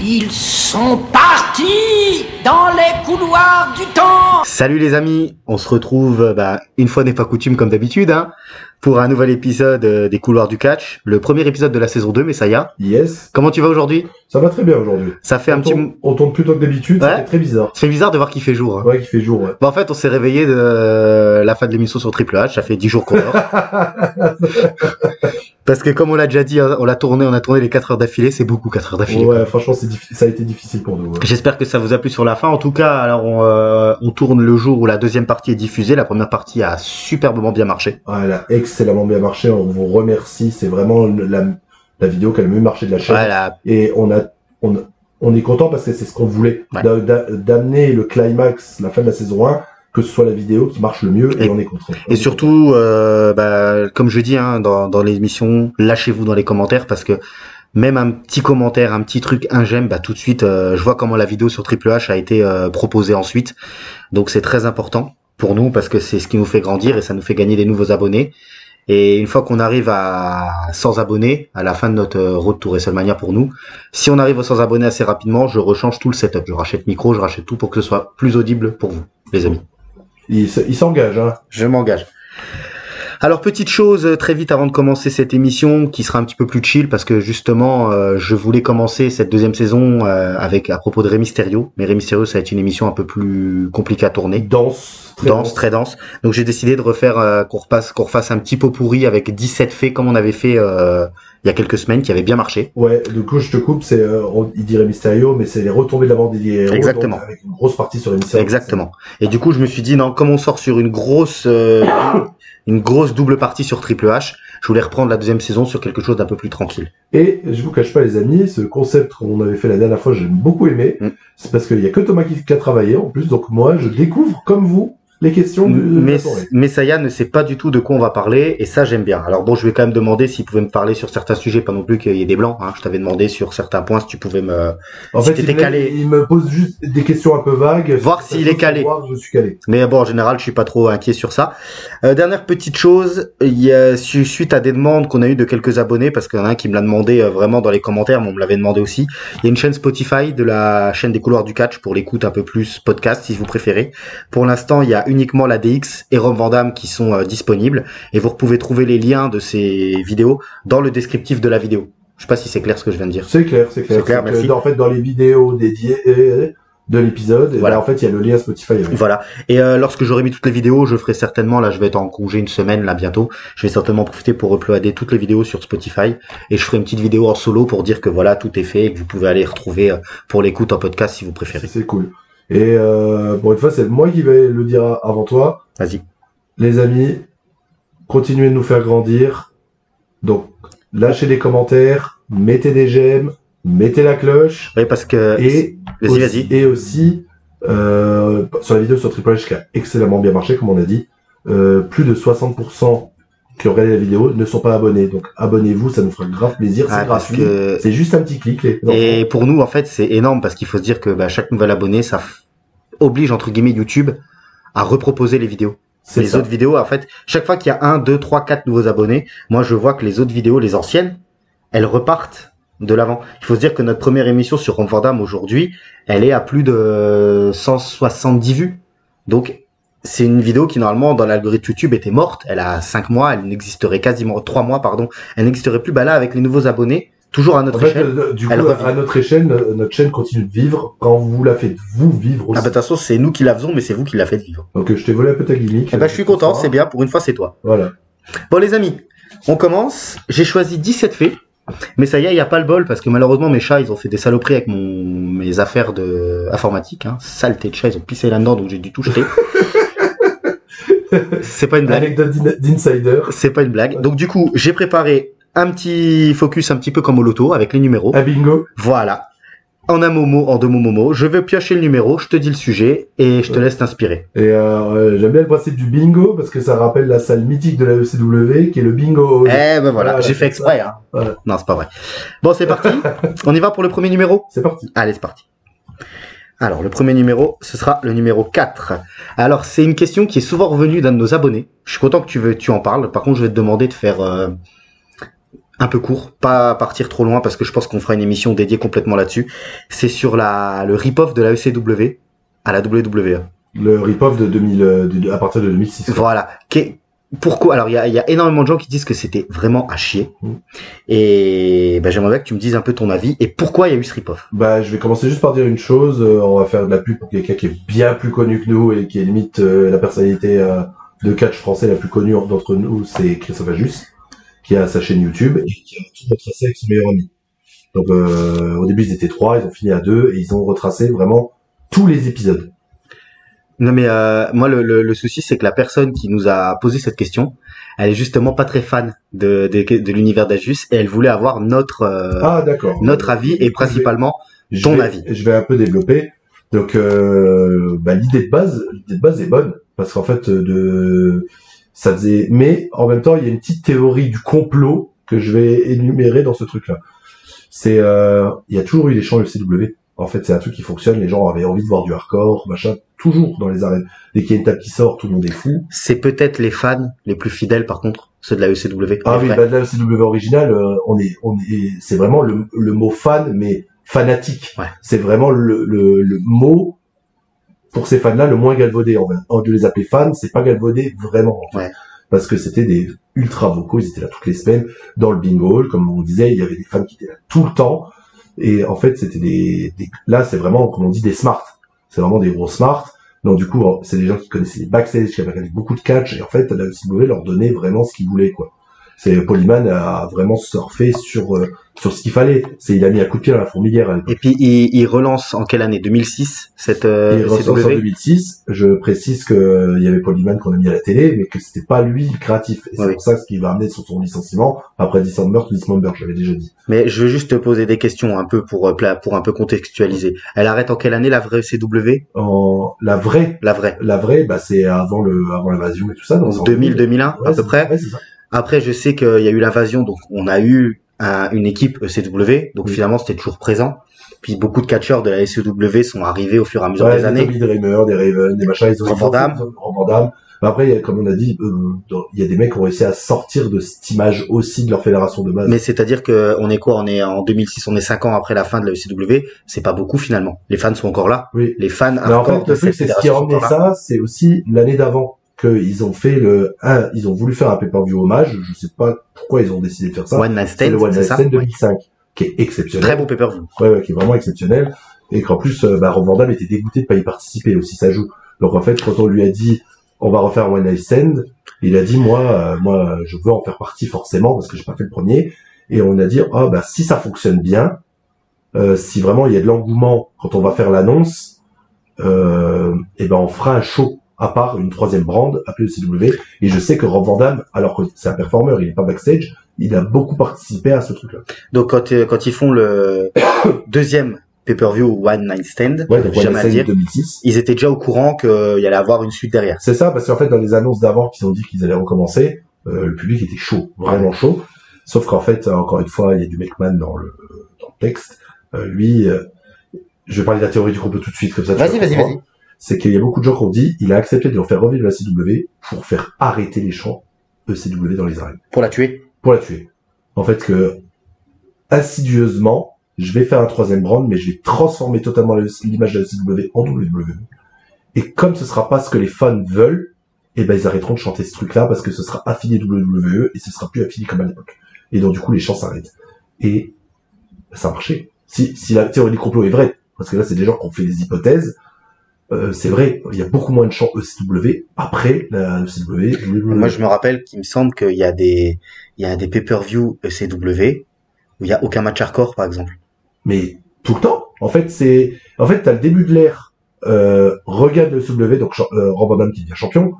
Ils sont partis dans les couloirs du temps. Salut les amis, on se retrouve une fois n'est pas coutume comme d'habitude pour un nouvel épisode des couloirs du catch, le premier épisode de la saison 2, Messiah. Yes. Comment tu vas aujourd'hui? Ça va très bien aujourd'hui. Ça fait on tourne plus tôt que d'habitude, Ouais. ça fait très bizarre. Ça fait bizarre de voir qu'il fait jour. Ouais, qu'il fait jour, ouais. En fait, on s'est réveillé de la fin de l'émission sur Triple H, ça fait 10 jours qu'on dort. Parce que comme on l'a déjà dit, on a tourné les 4 heures d'affilée, c'est beaucoup 4 heures d'affilée. Ouais, franchement, ça a été difficile pour nous. Ouais. J'espère que ça vous a plu sur la fin. En tout cas, alors on tourne le jour où la deuxième partie est diffusée. La première partie a superbement bien marché. Ouais, elle a excellemment bien marché, on vous remercie, c'est vraiment la vidéo qui a le mieux marché de la chaîne. Voilà. Et on est content parce que c'est ce qu'on voulait, Ouais. d'amener le climax, la fin de la saison 1, que ce soit la vidéo qui marche le mieux, et on est content. Et surtout, comme je dis dans l'émission, lâchez-vous dans les commentaires parce que même un petit commentaire, un petit truc, un j'aime, tout de suite, je vois comment la vidéo sur Triple H a été proposée ensuite. Donc c'est très important pour nous parce que c'est ce qui nous fait grandir et ça nous fait gagner des nouveaux abonnés. Et une fois qu'on arrive à 100 abonnés, à la fin de notre road to WrestleMania pour nous, si on arrive aux 100 abonnés assez rapidement, je rechange tout le setup. Je rachète micro, je rachète tout pour que ce soit plus audible pour vous, les amis. Il s'engage, hein. Je m'engage. Alors, petite chose très vite avant de commencer cette émission qui sera un petit peu plus chill parce que justement, je voulais commencer cette deuxième saison à propos de Rey Mysterio. Mais Rey Mysterio, ça va être une émission un peu plus compliquée à tourner. Dense. Très dense. Donc j'ai décidé de refaire qu'on refasse un petit pot pourri avec 17 faits comme on avait fait il y a quelques semaines qui avait bien marché. Ouais, du coup, je te coupe, il dirait Mysterio, mais c'est les retombées de la bande des héros. Exactement. Donc, avec une grosse partie sur les Mysterio. Exactement. Et du coup, je me suis dit, non, comme on sort sur une grosse double partie sur Triple H, je voulais reprendre la deuxième saison sur quelque chose d'un peu plus tranquille. Et je vous cache pas, les amis, ce concept qu'on avait fait la dernière fois, j'ai beaucoup aimé. C'est parce qu'il y a que Thomas qui a travaillé, en plus, donc moi, je découvre, comme vous, les questions de la soirée. Messiah ne sait pas du tout de quoi on va parler, et ça j'aime bien. Alors bon, je vais quand même demander s'il pouvait me parler sur certains sujets, pas non plus qu'il y ait des blancs. Je t'avais demandé sur certains points si tu pouvais me... En fait, calé. il me pose juste des questions un peu vagues. Voir s'il est calé. Voir, je suis calé. Mais bon, en général, je suis pas trop inquiet sur ça. Dernière petite chose, il y a, suite à des demandes qu'on a eues de quelques abonnés, parce qu'il y en a un qui me l'a demandé vraiment dans les commentaires, mais on me l'avait demandé aussi. Il y a une chaîne Spotify de la chaîne des couloirs du catch pour l'écoute un peu plus podcast, si vous préférez. Pour l'instant, il y a uniquement la DX et Rob Van Dam qui sont disponibles, et vous pouvez trouver les liens de ces vidéos dans le descriptif de la vidéo. Je sais pas si c'est clair ce que je viens de dire. C'est clair. C'est clair, merci. En fait, dans les vidéos dédiées de l'épisode, voilà. En fait, il y a le lien Spotify. Avec. Voilà. Et lorsque j'aurai mis toutes les vidéos, je ferai certainement, là je vais être en congé une semaine là bientôt, je vais certainement profiter pour uploader toutes les vidéos sur Spotify, et je ferai une petite vidéo en solo pour dire que voilà, tout est fait et que vous pouvez aller retrouver pour l'écoute en podcast si vous préférez. C'est cool. Et pour une fois, c'est moi qui vais le dire avant toi. Vas-y. Les amis, continuez de nous faire grandir. Donc, lâchez des commentaires, mettez des j'aime, mettez la cloche. Oui, parce que... Vas-y. Et aussi, sur la vidéo sur Triple H qui a excellemment bien marché, comme on a dit, plus de 60% qui ont regardé la vidéo ne sont pas abonnés. Donc, abonnez-vous, ça nous fera grave plaisir. C'est gratuit. C'est juste un petit clic. Et pour nous, en fait, c'est énorme parce qu'il faut se dire que chaque nouvel abonné, ça oblige, entre guillemets, YouTube à reproposer les vidéos. Les autres vidéos, en fait, chaque fois qu'il y a 1, 2, 3, 4 nouveaux abonnés, moi je vois que les autres vidéos, les anciennes, elles repartent de l'avant. Il faut se dire que notre première émission sur Rob Van Dam aujourd'hui, elle est à plus de 170 vues. Donc, c'est une vidéo qui normalement dans l'algorithme YouTube était morte. Elle a 5 mois, elle n'existerait quasiment 3 mois, pardon. Elle n'existerait plus. Là, avec les nouveaux abonnés, toujours à notre échelle. Du coup, à notre échelle, notre chaîne continue de vivre quand vous la faites vous vivre aussi. De toute façon, c'est nous qui la faisons, mais c'est vous qui la faites vivre. Donc, je t'ai volé un peu ta gimmick. Je suis content, c'est bien. Pour une fois, c'est toi. Voilà. Bon, les amis, on commence. J'ai choisi 17 faits. Mais ça y est, il n'y a pas le bol parce que malheureusement mes chats ils ont fait des saloperies avec mes affaires informatique. Saleté de chat, ils ont pissé là-dedans donc j'ai dû tout jeter. C'est pas une blague. Anecdote d'insider. C'est pas une blague. Donc du coup, j'ai préparé un petit focus un petit peu comme au loto avec les numéros. Un bingo. Voilà. En un momo, en deux mots momo. Je vais piocher le numéro, je te dis le sujet et je te laisse t'inspirer. Et j'aime bien le principe du bingo parce que ça rappelle la salle mythique de la ECW qui est le bingo. Voilà, j'ai fait exprès. Voilà. Non, c'est pas vrai. Bon, c'est parti. On y va pour le premier numéro. C'est parti. Allez, c'est parti. Alors, le premier numéro, ce sera le numéro 4. Alors, c'est une question qui est souvent revenue d'un de nos abonnés. Je suis content que tu en parles. Par contre, je vais te demander de faire un peu court, pas partir trop loin parce que je pense qu'on fera une émission dédiée complètement là-dessus. C'est sur le rip-off de la ECW à la WWE. Le rip-off à partir de 2006. Voilà. Pourquoi? Alors, il y a énormément de gens qui disent que c'était vraiment à chier. Et j'aimerais bien que tu me dises un peu ton avis et pourquoi il y a eu ce rip-off. Je vais commencer juste par dire une chose. On va faire de la pub pour quelqu'un qui est bien plus connu que nous et qui est limite la personnalité de catch français la plus connue d'entre nous, c'est Christophe Ajus, qui a sa chaîne YouTube et qui a tout retracé avec son meilleur ami. Donc au début ils étaient 3, ils ont fini à 2 et ils ont retracé vraiment tous les épisodes. Non mais moi le souci c'est que la personne qui nous a posé cette question, elle est justement pas très fan de l'univers d'Ajus et elle voulait avoir notre avis et principalement ton avis. Je vais un peu développer. Donc l'idée de base est bonne parce qu'en fait ça faisait, mais en même temps il y a une petite théorie du complot que je vais énumérer dans ce truc-là. C'est il y a toujours eu des chants UCW. En fait, c'est un truc qui fonctionne. Les gens avaient envie de voir du hardcore, machin, toujours dans les arènes. Dès qu'il y a une table qui sort, tout le monde est fou. C'est peut-être les fans les plus fidèles, par contre, ceux de la ECW. Ah oui, de la ECW originale, c'est vraiment le mot fan, mais fanatique. Ouais. C'est vraiment le mot pour ces fans-là le moins galvaudé. De les appeler fans, c'est pas galvaudé vraiment. En fait. Ouais. Parce que c'était des ultra vocaux, ils étaient là toutes les semaines dans le bingo hall, comme on disait, il y avait des fans qui étaient là tout le temps. Et en fait, c'était là, c'est vraiment, comme on dit, des smarts. C'est vraiment des gros smarts. Donc du coup, c'est des gens qui connaissaient les backstage, qui avaient regardé beaucoup de catch, et en fait, la ECW leur donnait vraiment ce qu'ils voulaient, quoi. Polyman a vraiment surfé sur ce qu'il fallait. Il a mis un coup de pied dans la fourmilière à l'époque. Et puis il relance en quelle année? 2006 cette il relance en 2006. Je précise que il y avait Polyman qu'on a mis à la télé, mais que c'était pas lui le créatif. Et c'est pour ça ce qui va amener sur son licenciement après Dismember, j'avais déjà dit. Mais je veux juste te poser des questions un peu pour un peu contextualiser. Elle arrête en quelle année la vraie ECW? La vraie, c'est avant l'invasion et tout ça. Donc 2000-2001 à peu près. Ouais, c'est ça. Après, je sais qu'il y a eu l'invasion, donc on a eu une équipe ECW, donc finalement c'était toujours présent. Puis beaucoup de catcheurs de la ECW sont arrivés au fur et à mesure des années. Des Dreamer, des Raven, des machins, ils ont Van Damme. Après, comme on a dit, il y a des mecs qui ont réussi à sortir de cette image aussi de leur fédération de base. Mais c'est-à-dire que on est quoi? On est en 2006, on est 5 ans après la fin de la ECW. C'est pas beaucoup finalement. Les fans sont encore là. Oui. Les fans. Mais en fait, le truc, c'est ce qui a ramené ça, c'est aussi l'année d'avant. Qu'ils ont fait ils ont voulu faire un pay-per-view hommage, je sais pas pourquoi ils ont décidé de faire ça. One Night Stand, c'est le One Night Stand 2005, qui est exceptionnel. Très bon pay-per-view. Ouais, qui est vraiment exceptionnel. Et qu'en plus, Rob Van Dam était dégoûté de pas y participer aussi, ça joue. Donc en fait, quand on lui a dit, on va refaire un One Night Stand, il a dit, moi, je veux en faire partie forcément, parce que j'ai pas fait le premier. Et on a dit, si ça fonctionne bien, si vraiment il y a de l'engouement quand on va faire l'annonce, on fera un show à part une troisième brand appelée ECW. Et je sais que Rob Van Dam, alors que c'est un performeur, il est pas backstage, il a beaucoup participé à ce truc-là. Donc quand ils font le deuxième pay-per-view One Night Stand, jamais à dire, 2006, ils étaient déjà au courant qu'il y allait avoir une suite derrière. C'est ça, parce qu'en fait, dans les annonces d'avant qu'ils ont dit qu'ils allaient recommencer, le public était chaud, vraiment chaud. Sauf qu'en fait, encore une fois, il y a du McMahon dans le texte. Je vais parler de la théorie du complot tout de suite, comme ça. Vas-y. C'est qu'il y a beaucoup de gens qui ont dit, il a accepté de leur faire revivre la CW pour faire arrêter les chants ECW dans les arènes. Pour la tuer. En fait, que, insidieusement, je vais faire un troisième brand, mais je vais transformer totalement l'image de la CW en WWE. Et comme ce sera pas ce que les fans veulent, ils arrêteront de chanter ce truc-là parce que ce sera affilié WWE et ce sera plus affilié comme à l'époque. Et donc, du coup, les chants s'arrêtent. Et, ça a marché. Si la théorie du complot est vraie, parce que là, c'est des gens qui ont fait des hypothèses, c'est vrai, il y a beaucoup moins de chants ECW après la ECW. Moi, je me rappelle qu'il me semble qu'il y a des pay-per-view ECW où il y a aucun match hardcore, par exemple. Mais tout le temps. En fait, t'as le début de l'ère. Regarde le ECW, donc Rob Van Dam qui devient champion.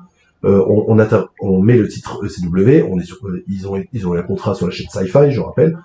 On met le titre ECW. On est sur, ils ont eu un contrat sur la chaîne Sci-Fi, je rappelle.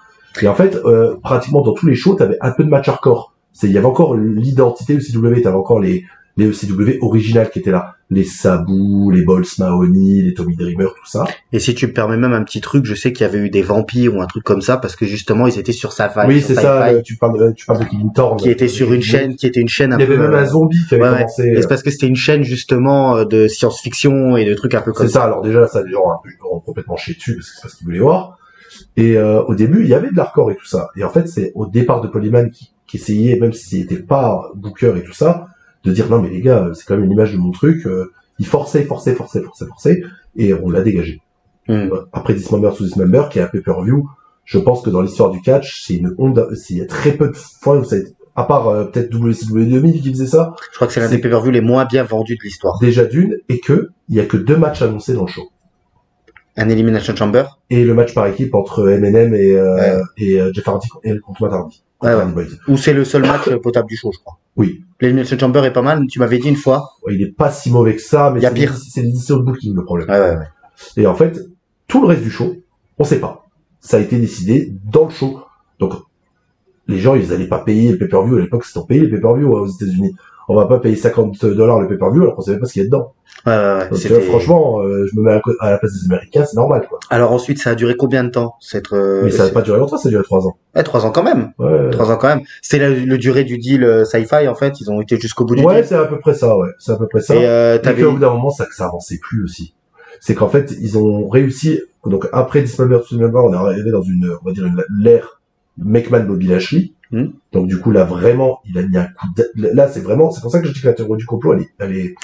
Et en fait, pratiquement dans tous les shows, t'avais un peu de match hardcore. Il y avait encore l'identité ECW. T'avais encore les ECW originales qui étaient là. Les Sabu, les Balls Mahoney, les Tommy Dreamer, tout ça. Et si tu me permets même un petit truc, je sais qu'il y avait eu des vampires ou un truc comme ça parce que justement ils étaient sur Sci-Fi. Oui, c'est ça. Tu parles de Kevin Thorne. Qui était sur une chaîne, un peu. Il y avait même un zombie qui avait commencé. Et c'est parce que c'était une chaîne justement de science-fiction et de trucs un peu comme ça. C'est ça. Alors déjà, ça, les gens ont complètement chié dessus parce que c'est pas ce qu'ils voulaient voir. Et au début, il y avait de l'hardcore et tout ça. Et en fait, c'est au départ de Polyman qui essayait, même s'il n'était pas booker et tout ça, de dire non mais les gars, c'est quand même une image de mon truc. Il forçait, et on l'a dégagé. Après Dismember to Dismember, qui est un pay-per-view, je pense que dans l'histoire du catch, c'est une honte. Il y a très peu de fois où ça a été, à part peut-être WCW 2000 qui faisait ça. Je crois que c'est l'un des pay-per-view les moins bien vendus de l'histoire. Déjà d'une, et que il y a que 2 matchs annoncés dans le show. Un Elimination Chamber. Et le match par équipe entre M&M et Jeff Hardy contre Matt Hardy. Ou c'est le seul match potable du show, je crois. Oui. L'Elimination Chamber est pas mal, tu m'avais dit une fois. Ouais, il est pas si mauvais que ça, mais c'est l'édition de booking le problème. Ouais. Et en fait, tout le reste du show, on sait pas. Ça a été décidé dans le show. Donc, les gens, ils allaient pas payer le pay-per-view. À l'époque, c'était payé le pay-per-view aux États-Unis. On va pas payer $50 le pay-per-view alors qu'on savait pas ce qu'il y a dedans. Ouais. Donc, franchement, je me mets à la place des Américains, c'est normal, quoi. Alors ensuite, ça a duré combien de temps, Mais ça n'a pas duré longtemps, ça a duré 3 ans. 3 ans quand même. Ouais. 3 ans quand même. C'est le durée du deal Sci-Fi, en fait. Ils ont été jusqu'au bout du deal. Ouais, c'est à peu près ça, ouais. C'est à peu près ça. Et puis au bout d'un moment, ça avançait plus aussi. C'est qu'en fait, ils ont réussi, donc après Dismember to Dismember, on est arrivé dans on va dire l'ère McMahon Bobby Lashley. Donc du coup, là, vraiment, il a mis un coup là, c'est pour ça que je dis que la théorie du complot, elle est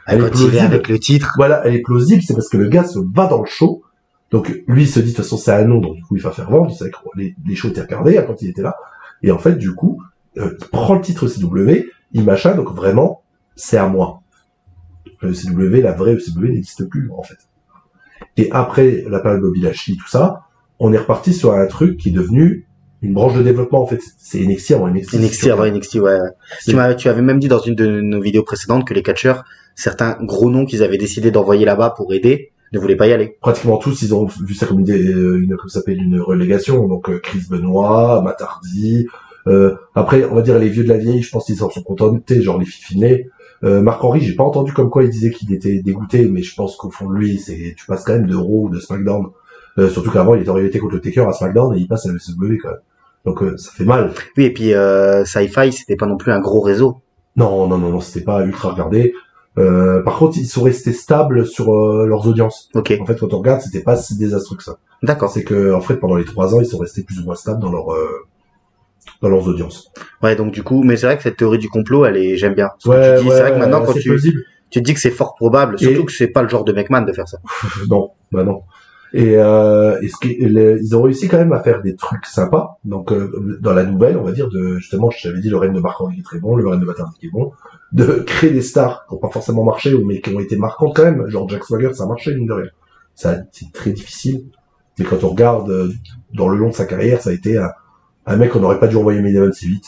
plausible avec le titre. Voilà, elle est plausible, c'est parce que le gars se bat dans le show. Donc lui, il se dit, de toute façon, c'est un nom, donc du coup, il va faire vendre. Il savait que les shows étaient regardés quand il était là. Et en fait, du coup, il prend le titre CW, il machin, donc vraiment, c'est à moi. Le CW, la vraie CW n'existe plus, en fait. Et après la période Bobby Lashley, tout ça, on est reparti sur un truc qui est devenu une branche de développement, en fait. C'est NXT avant NXT. NXT avant NXT, ouais. Tu avais même dit dans une de nos vidéos précédentes que les catcheurs, certains gros noms qu'ils avaient décidé d'envoyer là-bas pour aider, ne voulaient pas y aller. Pratiquement tous, ils ont vu ça comme une relégation. Donc, Chris Benoit, Matt Hardy, après, on va dire les vieux de la vieille, je pense qu'ils en sont contentés, genre les Fifinés. Marc Henry, j'ai pas entendu comme quoi il disait qu'il était dégoûté, mais je pense qu'au fond de lui, tu passes quand même de Raw ou de SmackDown. Surtout qu'avant, il était en rivalité contre le Taker à SmackDown et il passe à l'ECW quand même. Donc ça fait mal. Oui, et puis Sci-Fi, c'était pas non plus un gros réseau. Non, c'était pas ultra regardé. Par contre, ils sont restés stables sur leurs audiences. Ok. En fait, quand on regarde, c'était pas si désastreux que ça. D'accord. C'est que en fait, pendant les 3 ans, ils sont restés plus ou moins stables dans leurs audiences. Ouais, donc du coup, mais c'est vrai que cette théorie du complot, j'aime bien. C'est vrai que maintenant, quand tu te dis que c'est fort probable, surtout que c'est pas le genre de McMahon de faire ça. Non. Et ils ont réussi quand même à faire des trucs sympas. Donc dans la nouvelle, on va dire justement, je t'avais dit le règne de Marc Henry qui est très bon, le règne de Matt Hardy qui est bon, de créer des stars qui n'ont pas forcément marché mais qui ont été marquantes quand même. Genre Jack Swagger, ça a marché mine de rien. C'est très difficile. Mais quand on regarde dans le long de sa carrière, ça a été un mec qu'on n'aurait pas dû envoyer main event si vite,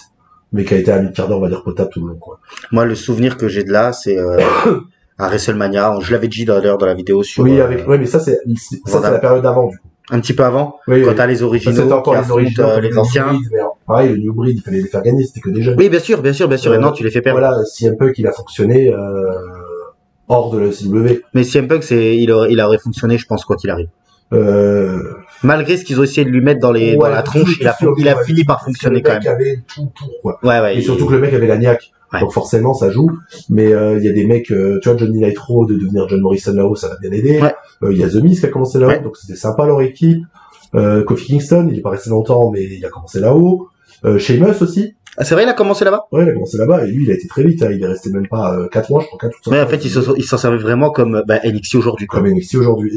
mais qui a été un mid-carder, on va dire potable tout le long, quoi. Moi, le souvenir que j'ai de là, c'est à WrestleMania. Je l'avais dit d'ailleurs dans la vidéo sur. Oui, mais ça c'est la période d'avant, du coup. Un petit peu avant. Oui, quand t'as les originaux. C'était encore les originaux, les anciens. Pareil, le New Breed, il fallait les faire gagner, c'était que des jeunes. Oui, bien sûr. Et non, tu les fais perdre. Voilà, CM Punk, il a fonctionné, hors de la CW. Mais CM Punk, il aurait fonctionné, je pense, quoi qu'il arrive. Malgré ce qu'ils ont essayé de lui mettre dans la tronche, il a fini par fonctionner quand même. Le mec avait tout, quoi. Ouais. Et surtout que le mec avait la niaque. Ouais. Donc forcément, ça joue. Mais il y a des mecs, tu vois, Johnny Nitro, de devenir John Morrison là-haut, ça l'a bien aidé. Ouais. Il y a The Miz qui a commencé là-haut, donc c'était sympa leur équipe. Kofi Kingston, il est pas resté longtemps, mais il a commencé là-haut. Sheamus aussi. Ah, c'est vrai, il a commencé là-bas? Ouais, il a commencé là-bas, et lui, il a été très vite, hein. Il est resté même pas 4 mois, je crois, 4 ou 5 mois. Ouais, en fait, il s'en servait vraiment comme NXT aujourd'hui. Comme NXT aujourd'hui,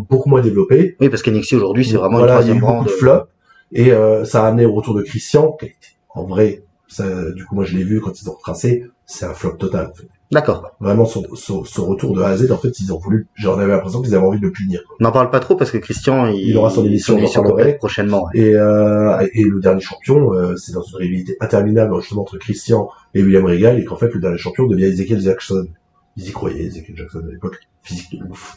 beaucoup moins développé. Oui, parce qu'NXT aujourd'hui, c'est vraiment une troisième branche. Beaucoup de flop, et ça a amené au retour de Christian, qui en vrai, ça, du coup, moi, je l'ai vu quand ils ont retracé, c'est un flop total, en fait. D'accord. Vraiment, son retour de A à Z, en fait, ils ont voulu, j'en avais l'impression qu'ils avaient envie de le punir. On n'en parle pas trop parce que Christian, il aura son émission prochainement. Ouais. Et le dernier champion, c'est dans une rivalité interminable, justement, entre Christian et William Regal, et qu'en fait, le dernier champion devient Ezekiel Jackson. Ils y croyaient, Ezekiel Jackson, à l'époque. Physique de ouf.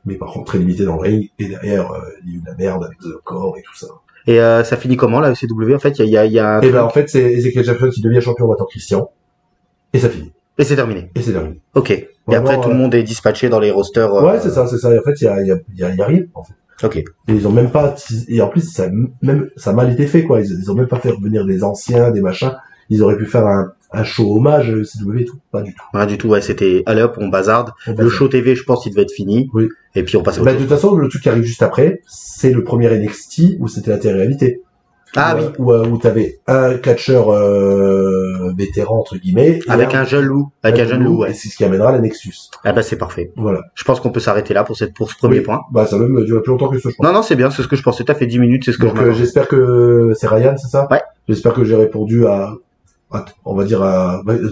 Mais par contre, très limité dans le ring, et derrière, il y a eu de la merde avec The Core et tout ça. Et ça finit comment, la ECW? En fait, il y a un truc... en fait, c'est Ezekiel Jackson qui devient champion en battant Christian. Et ça finit. Et c'est terminé. Ok. Vraiment, et après, tout le monde est dispatché dans les rosters. Ouais, c'est ça. Et en fait, il y a rien, en fait. Ok. Et ils ont même pas, et en plus, ça a mal été fait, quoi. Ils ont même pas fait revenir des anciens, des machins. Ils auraient pu faire un un show hommage CW et tout. Pas du tout. Rien du tout, ouais, c'était, allez hop, on bazarde. Le show TV, je pense, il devait être fini. Oui. Et puis on passe au Bah, de toute façon, le truc qui arrive juste après, c'est le premier NXT où c'était la télé-réalité. Ah oui. Où t'avais un catcheur vétéran entre guillemets avec un jeune loup, ouais. Et c'est ce qui amènera la Nexus. Ah bah c'est parfait. Voilà. Je pense qu'on peut s'arrêter là pour ce premier point. Bah ça va même durer plus longtemps que ça, je pense. Non, c'est bien, c'est ce que je pensais. T'as fait 10 minutes, c'est ce que donc, j'espère que c'est Ryan, c'est ça? Ouais. J'espère que j'ai répondu on va dire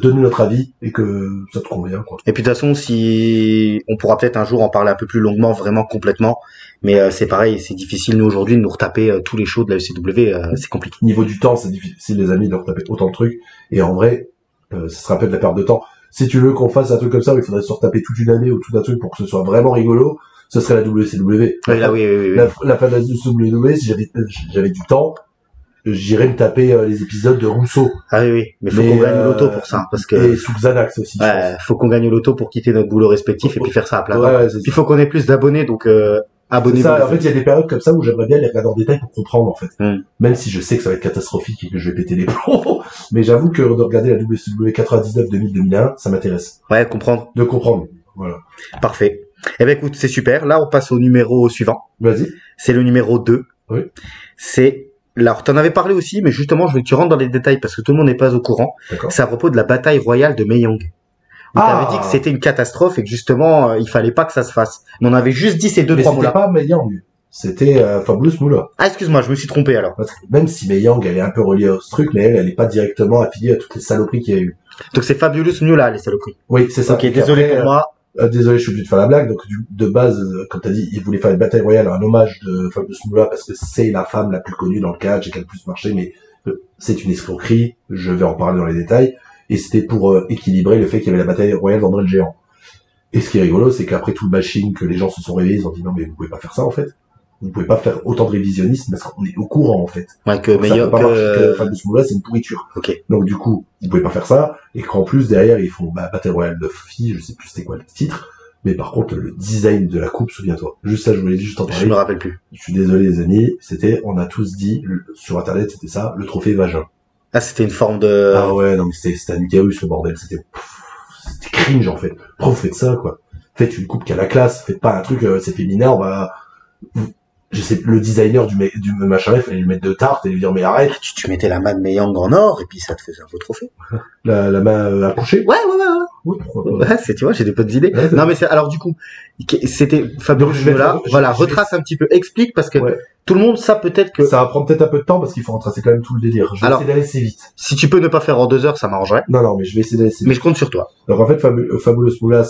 donner notre avis et que ça te convient, quoi. Et puis de toute façon, si on pourra peut-être un jour en parler un peu plus longuement, vraiment complètement, mais c'est pareil, c'est difficile nous aujourd'hui de nous retaper tous les shows de la ECW, c'est compliqué. Niveau du temps, c'est difficile les amis de retaper autant de trucs et en vrai, ce sera peut-être la perte de temps. Si tu veux qu'on fasse un truc comme ça où il faudrait se retaper toute une année ou tout un truc pour que ce soit vraiment rigolo, ce serait la WCW. Oui, là, oui. La fin de la WCW, si j'avais du temps, j'irais me taper les épisodes de Rousseau. Ah oui, mais faut qu'on gagne l'auto pour ça, parce que... Et sous Xanax aussi. Ouais, faut qu'on gagne l'auto pour quitter notre boulot respectif et puis faire ça à plat. Ouais, puis il faut qu'on ait plus d'abonnés, donc abonnez-vous. En fait, il y a des périodes comme ça où j'aimerais bien les regarder en détail pour comprendre, en fait. Même si je sais que ça va être catastrophique et que je vais péter les plombs. Mais j'avoue que de regarder la WCW 99, 2000, 2001, ça m'intéresse. Ouais, comprendre. De comprendre. Voilà. Parfait. Eh ben écoute, c'est super. Là, on passe au numéro suivant. Vas-y. C'est le numéro 2. Oui. Alors, t'en avais parlé aussi, mais justement, je veux que tu rentres dans les détails parce que tout le monde n'est pas au courant. D'accord. C'est à propos de la bataille royale de Mae Young. Où t'avais dit que c'était une catastrophe et que justement, il fallait pas que ça se fasse. Mais on avait juste dit ces trois mots-là. C'était pas Mae Young. C'était Fabulous Moolah. Ah, excuse-moi, je me suis trompé alors. Même si Mae Young, elle est un peu reliée à ce truc, mais elle est pas directement affiliée à toutes les saloperies qu'il y a eu. Donc c'est Fabulous Moolah, les saloperies. Oui, c'est ça. Ok, désolé pour moi. Désolé, je suis obligé de faire la blague. Donc, de base, comme t'as dit, il voulait faire une bataille royale, un hommage de Fabulous Moolah parce que c'est la femme la plus connue dans le catch et qui a le plus marché, mais c'est une escroquerie. Je vais en parler dans les détails. Et c'était pour équilibrer le fait qu'il y avait la bataille royale d'André le Géant. Et ce qui est rigolo, c'est qu'après tout le bashing que les gens se sont réveillés, ils ont dit non, mais vous pouvez pas faire ça, en fait. Vous pouvez pas faire autant de révisionnisme parce qu'on est au courant, en fait. Ouais, que Fabulous Moolah, c'est une pourriture. Ok. Donc, du coup, vous pouvez pas faire ça. Et qu'en plus, derrière, ils font, bataille royale de filles, je sais plus c'était quoi le titre. Mais par contre, le design de la coupe, souviens-toi. Juste ça, je voulais juste en parler. Je me rappelle plus. Je suis désolé, les amis. On a tous dit, sur Internet, c'était ça, le trophée vagin. Ah, c'était une forme de... Ah ouais, non, mais c'était un utérus, le bordel. C'était cringe, en fait. Pourquoi vous faites ça, quoi? Faites une coupe qui a la classe. Faites pas un truc, c'est féminin, on va... Je sais, le designer du machin, il fallait lui mettre de tarte et lui dire, mais arrête. Tu mettais la main de Mae Young en or et puis ça te faisait un beau trophée. La main à coucher? Ouais. Oui, pourquoi pas. Ouais, tu vois, j'ai des bonnes idées. Ouais, non, mais alors du coup, c'était Fabulous Moolah. Voilà, retrace un petit peu, explique parce que tout le monde, ça peut-être que... Ça va prendre peut-être un peu de temps parce qu'il faut retracer quand même tout le délire. Je vais essayer d'aller assez vite. Si tu peux ne pas faire en 2 heures, ça m'arrangerait. Non, mais je vais essayer d'aller assez vite. Mais je compte sur toi. Donc en fait, Fabulous Moolah,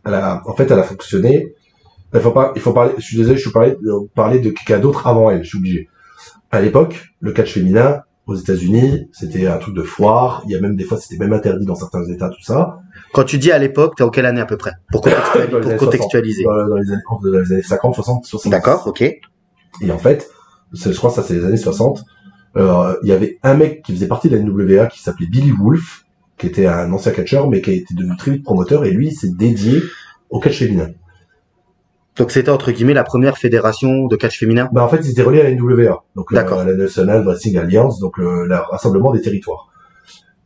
elle a fonctionné. Il faut parler, je suis désolé, parler de quelqu'un d'autre avant elle, je suis obligé. À l'époque, le catch féminin, aux États-Unis, c'était un truc de foire. Il y a même des fois, c'était même interdit dans certains États, tout ça. Quand tu dis à l'époque, t'es en quelle année à peu près? Pour contextualiser. Dans les années 50, 60, 70. D'accord, ok. Et en fait, je crois que ça c'est les années 60. Il y avait un mec qui faisait partie de la NWA qui s'appelait Billy Wolf, qui était un ancien catcheur, mais qui a été devenu très vite promoteur, et lui, il s'est dédié au catch féminin. Donc c'était entre guillemets la première fédération de catch féminin. En fait, c'était relié à la NWA, donc la National Wrestling Alliance, donc le rassemblement des territoires.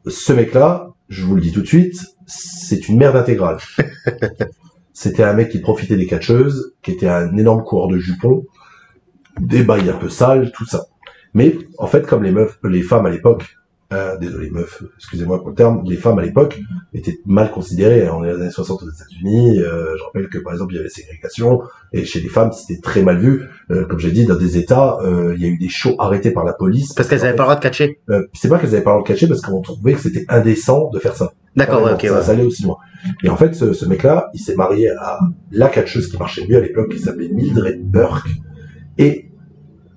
Ce mec-là, je vous le dis tout de suite, c'est une merde intégrale. C'était un mec qui profitait des catcheuses, qui était un énorme coureur de jupons, des bails un peu sales, tout ça. Mais en fait, comme les femmes à l'époque, désolé meufs, excusez-moi pour le terme, les femmes à l'époque étaient mal considérées. On est dans les années 60 aux États-Unis. Je rappelle que par exemple il y avait ségrégation et chez les femmes c'était très mal vu. Comme j'ai dit, dans des États, il y a eu des shows arrêtés par la police parce qu'elles n'avaient pas le droit de catcher. C'est pas qu'elles n'avaient pas le droit de catcher parce qu'on trouvait que c'était indécent de faire ça. D'accord, ok. Ça allait aussi loin. Et en fait, ce mec-là, il s'est marié à la catcheuse qui marchait mieux à l'époque, qui s'appelait Mildred Burke, et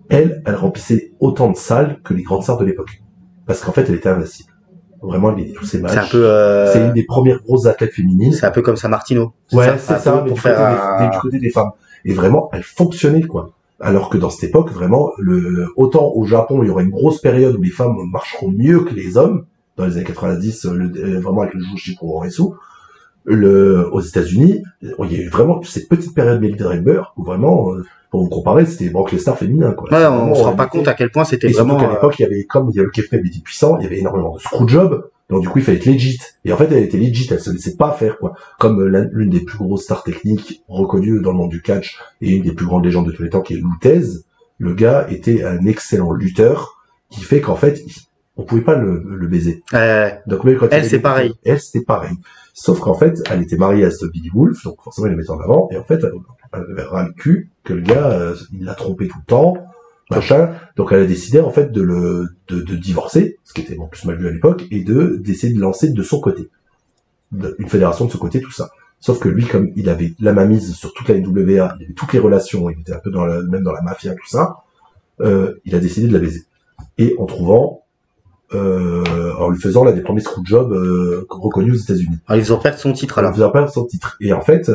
elle remplissait autant de salles que les grandes stars de l'époque. Parce qu'en fait, elle était invincible. Vraiment, elle gagnait tous ses matchs. C'est un peu, c'est une des premières grosses athlètes féminines. C'est un peu comme Sammartino. Ouais, c'est ça, mais du côté des femmes. Et vraiment, elle fonctionnait, quoi. Alors que dans cette époque, vraiment, autant au Japon, il y aurait une grosse période où les femmes marcheront mieux que les hommes, dans les années 90, vraiment avec le Jushiku Horesu. Aux États-Unis, il y a eu vraiment cette petite période Melly Draper où vraiment, pour vous comparer, c'était Brock Lesnar féminin, quoi. Ouais, on se rend pas compte à quel point c'était vraiment. À l'époque, il y avait, comme il y a le Keftab était puissant, il y avait énormément de screwjob. Donc du coup, il fallait être legit. Et en fait, elle était legit, elle se laissait pas faire, quoi. Comme l'une des plus grosses stars techniques reconnues dans le monde du catch et une des plus grandes légendes de tous les temps, qui est Lou Thesz. Le gars était un excellent lutteur, qui fait qu'en fait, on pouvait pas le baiser. Donc même quand elle, c'est pareil. Elle, c'était pareil. Sauf qu'en fait, elle était mariée à ce Billy Wolf, donc forcément, il la mettait en avant. Et en fait, elle avait ras le cul que le gars, il l'a trompé tout le temps. Machin. Donc elle a décidé en fait de divorcer, ce qui était en plus mal vu à l'époque, et d'essayer de lancer de son côté une fédération de ce côté, tout ça. Sauf que lui, comme il avait la mainmise sur toute la NWA, il avait toutes les relations, il était un peu même dans la mafia, tout ça, il a décidé de la baiser. Et en trouvant, en lui faisant là des premiers screwjobs reconnus aux États-Unis. Alors, ils ont perdu son titre alors. Ils ont perdu son titre. Et en fait,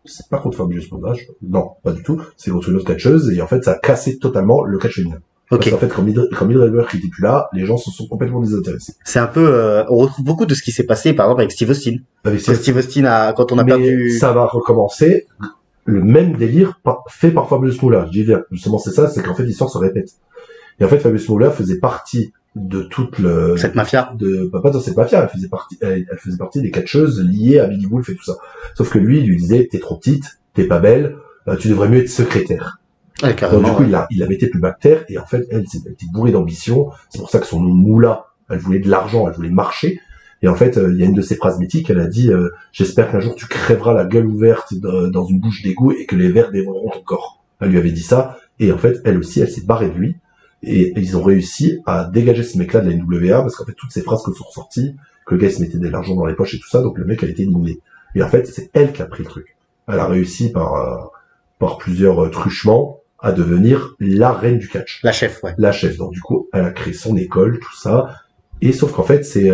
c'est pas contre Fabulous Mondage, non, pas du tout. C'est contre une autre catcheuse et en fait, ça a cassé totalement le catch féminin. Okay. Parce qu'en fait, comme Mildred qui était plus là, les gens se sont complètement désintéressés. C'est un peu, on retrouve beaucoup de ce qui s'est passé, par exemple, avec Steve Austin. Steve Austin quand on a perdu. Ça va recommencer. Le même délire fait par Fabulous Moolah. J'y viens. Justement, c'est ça, c'est qu'en fait, l'histoire se répète. Et en fait, Fabulous Moolah faisait partie de toute cette mafia. Pas dans cette mafia, elle faisait partie des catcheuses liées à Billy Wolf et tout ça. Sauf que lui, il lui disait, t'es trop petite, t'es pas belle, tu devrais mieux être secrétaire. Ouais, carrément. Donc, du coup, il la mettait plus bas que terre, et en fait, elle était bourrée d'ambition. C'est pour ça que son nom Moula, elle voulait de l'argent, elle voulait marcher. Et en fait, il y a une de ses phrases mythiques, elle a dit, j'espère qu'un jour tu crèveras la gueule ouverte dans une bouche d'égout et que les vers dévoreront ton corps. Elle lui avait dit ça, et en fait, elle aussi, elle s'est barrée de lui. Et ils ont réussi à dégager ce mec-là de la NWA, parce qu'en fait, toutes ces phrases que sont ressorties, que le gars se mettait de l'argent dans les poches et tout ça, donc le mec a été éliminé. Et en fait, c'est elle qui a pris le truc. Elle a réussi par plusieurs truchements à devenir la reine du catch. La chef, ouais. La chef. Donc du coup, elle a créé son école, tout ça. Et sauf qu'en fait, c'est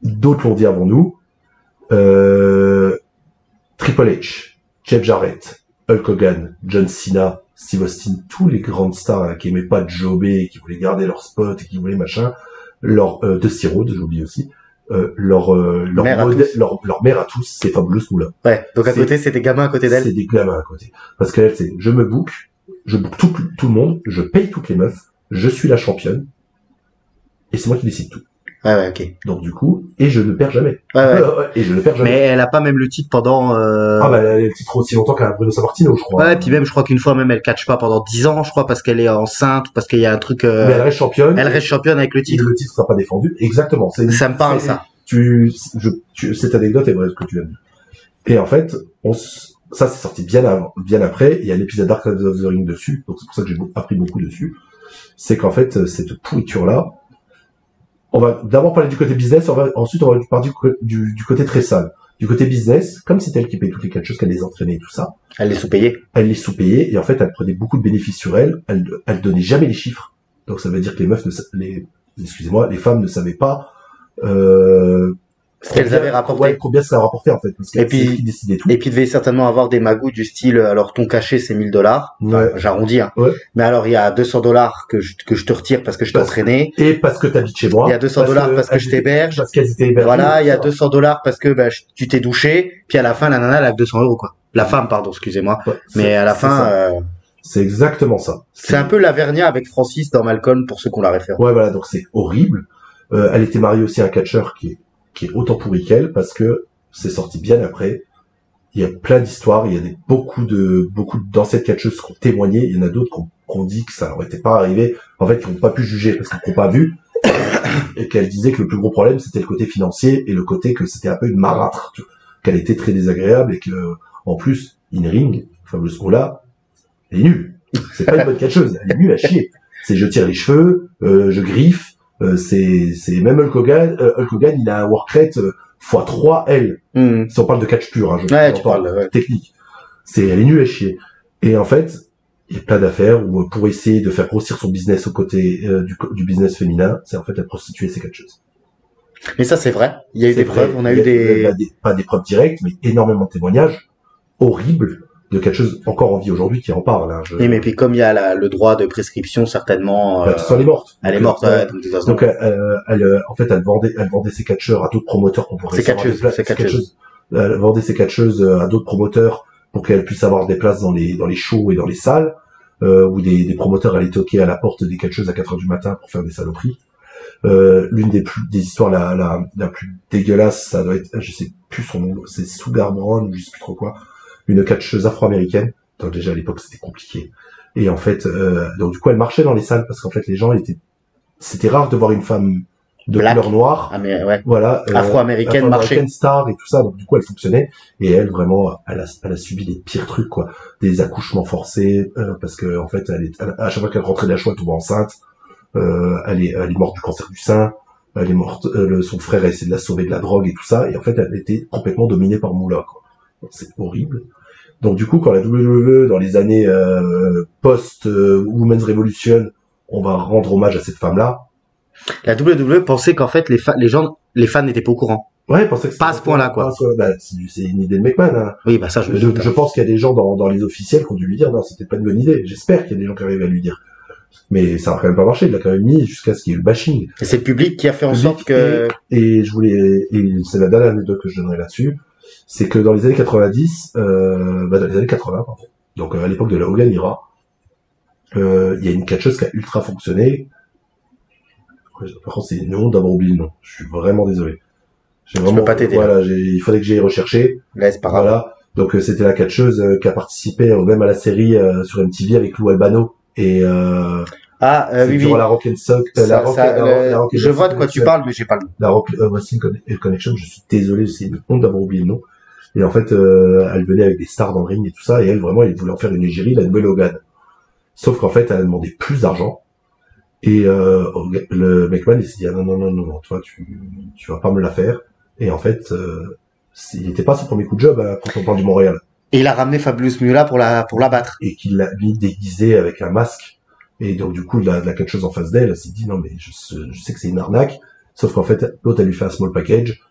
d'autres l'ont dit avant nous. Triple H, Jeff Jarrett, Hulk Hogan, John Cena, Steve Austin, tous les grandes stars là, qui aimaient pas jobber, qui voulaient garder leur spot et qui voulaient machin, Dusty Rhodes, j'oublie aussi, leur mère à tous, c'est Fabulous Moolah. Ouais, donc à côté, c'est des gamins à côté d'elle. C'est des gamins à côté. Parce qu'elle, c'est, je book tout le monde, je paye toutes les meufs, je suis la championne, et c'est moi qui décide tout. Ouais, ok. Donc du coup, et je ne perds jamais. Ouais. Et je ne perds jamais. Mais elle a pas même le titre pendant... Ah bah elle a le titre aussi longtemps qu'à Bruno Sammartino, je crois. Ouais, puis même je crois qu'une fois même elle catch pas pendant 10 ans, je crois, parce qu'elle est enceinte ou parce qu'il y a un truc... Mais elle reste championne. Elle reste championne avec le titre. Et le titre sera pas défendu. Exactement. Ça me parle, ça. Cette anecdote est vraie, ce que tu viens de dire. Et en fait, ça c'est sorti bien après. Il y a l'épisode Dark Side of the Ring dessus. Donc c'est pour ça que j'ai appris beaucoup dessus. C'est qu'en fait, cette pourriture-là, on va d'abord parler du côté business, ensuite on va parler du côté très sale. Du côté business, comme c'est elle qui paye toutes les choses, qu'elle les entraînait et tout ça. Elle les sous-payait. Elle les sous-payait, et en fait, elle prenait beaucoup de bénéfices sur elle. Elle donnait jamais les chiffres. Donc ça veut dire que les femmes ne savaient pas, ce qu'elles avaient rapporté. Ouais, combien ça a rapporté, en fait. Parce qu'elle qui décidait tout. Et puis, il devait certainement avoir des magouilles du style, alors ton cachet, c'est $1000. Ouais. J'arrondis, hein. Ouais. Mais alors, il y a $200 que je te retire parce que je t'ai entraîné. Et parce que t'habites chez moi. Il y a $200 parce que je t'héberge. Parce qu'elles étaient hébergées. Voilà, il y a $200 parce que, tu t'es douché. Puis à la fin, la nana, elle a que 200 €, quoi. La femme, pardon, excusez-moi. Ouais, mais à la fin, c'est exactement ça. C'est un peu Lavernia avec Francis dans Malcolm pour ceux qu'on la réfère. Ouais, voilà, donc c'est horrible. Elle était mariée aussi à un catcheur qui est autant pourri qu'elle, parce que c'est sorti bien après. Il y a plein d'histoires, il y a beaucoup d'anciennes catcheuses qui ont témoigné, il y en a d'autres qui ont dit que ça n'aurait pas arrivé, en fait, qui n'ont pas pu juger parce qu'ils n'ont pas vu, et qu'elle disait que le plus gros problème, c'était le côté financier, et le côté que c'était un peu une marâtre, qu'elle était très désagréable, et que, en plus, in-ring, Fabulous Moolah, elle est nulle. C'est pas une bonne catcheuse, elle est nulle à chier. C'est je tire les cheveux, je griffe, c'est même Hulk Hogan, il a un work rate x3 L. Si on parle de catch pur, hein, tu parles technique. Elle est nulle à chier. Et en fait, il y a plein d'affaires où pour essayer de faire grossir son business aux côtés du business féminin, c'est en fait la prostituer ses catcheuses. Mais ça c'est vrai. Il y a eu des preuves. On a eu des pas des preuves directes, mais énormément de témoignages horribles de catcheuses encore en vie aujourd'hui qui en parlent. Hein. Oui, mais puis comme il y a le droit de prescription, certainement. De toute façon, elle est morte. Elle est morte. Ouais, donc en fait, elle vendait ses catcheurs à d'autres promoteurs pour pouvoir c'est catcheuse. Elle vendait ses catcheuses à d'autres promoteurs pour qu'elles puissent avoir des places dans les shows et dans les salles, où des promoteurs allaient toquer à la porte des catcheuses à 4 heures du matin pour faire des saloperies. L'une des histoires la plus dégueulasse, ça doit être, je sais plus son nom, c'est Sugar Brown ou je sais plus trop quoi, une catcheuse afro-américaine. Donc déjà à l'époque c'était compliqué. Et en fait, donc du coup elle marchait dans les salles parce qu'en fait les gens c'était rare de voir une femme de couleur noire, ouais. Voilà, afro-américaine marcher, star et tout ça. Donc du coup elle fonctionnait et elle vraiment, elle a subi les pires trucs quoi, des accouchements forcés parce que en fait à chaque fois qu'elle rentrait d'Achoua elle tombait enceinte. Elle est morte du cancer du sein, elle est morte, son frère a essayé de la sauver de la drogue et tout ça, et en fait elle était complètement dominée par Moolah, quoi. Donc, c'est horrible. Donc du coup quand la WWE dans les années post Women's Revolution, on va rendre hommage à cette femme-là. La WWE pensait qu'en fait les fans n'étaient pas au courant. Ouais, pensais que pas à ce point-là, quoi. C'est une idée de McMahon. Hein. Oui, bah ça je pense qu'il y a des gens dans les officiels qui ont dû lui dire non, c'était pas une bonne idée. J'espère qu'il y a des gens qui arrivent à lui dire. Mais ça a quand même pas marché, il l'a quand même mis jusqu'à ce qu'il y ait eu le bashing. Et c'est le public qui a fait en sorte que... Et c'est la dernière anecdote que je donnerai là-dessus, c'est que dans les années 90, dans les années 80, pardon, donc à l'époque de la Hogan Era, il y a une catcheuse qui a ultra fonctionné. Par contre, c'est une honte d'avoir oublié le nom. Je suis vraiment désolé. Je peux pas t'aider. Voilà, il fallait que j'aille rechercher. Là, c'est pas grave. Voilà. Donc c'était la catcheuse qui a participé même à la série sur MTV avec Lou Albano. Et oui. La Rock and Sock, je vois de quoi tu parles, mais j'ai pas le nom. La Rock Wrestling Connection, je suis désolé, c'est une honte d'avoir oublié le nom. Et en fait, elle venait avec des stars dans le ring et tout ça, et elle vraiment, elle voulait en faire une égérie, la nouvelle Hogan. Sauf qu'en fait, elle a demandé plus d'argent. Et le McMahon, il s'est dit non, toi, tu vas pas me la faire. Et en fait, il était pas son premier coup de job quand on parle du Montréal. Et il a ramené Fabulous Moolah pour la battre. Et qu'il l'a mis déguisé avec un masque. Et donc, du coup, la catcheuse en face d'elle, elle s'est dit, non, mais je sais que c'est une arnaque. Sauf qu'en fait, l'autre, elle lui fait un small package,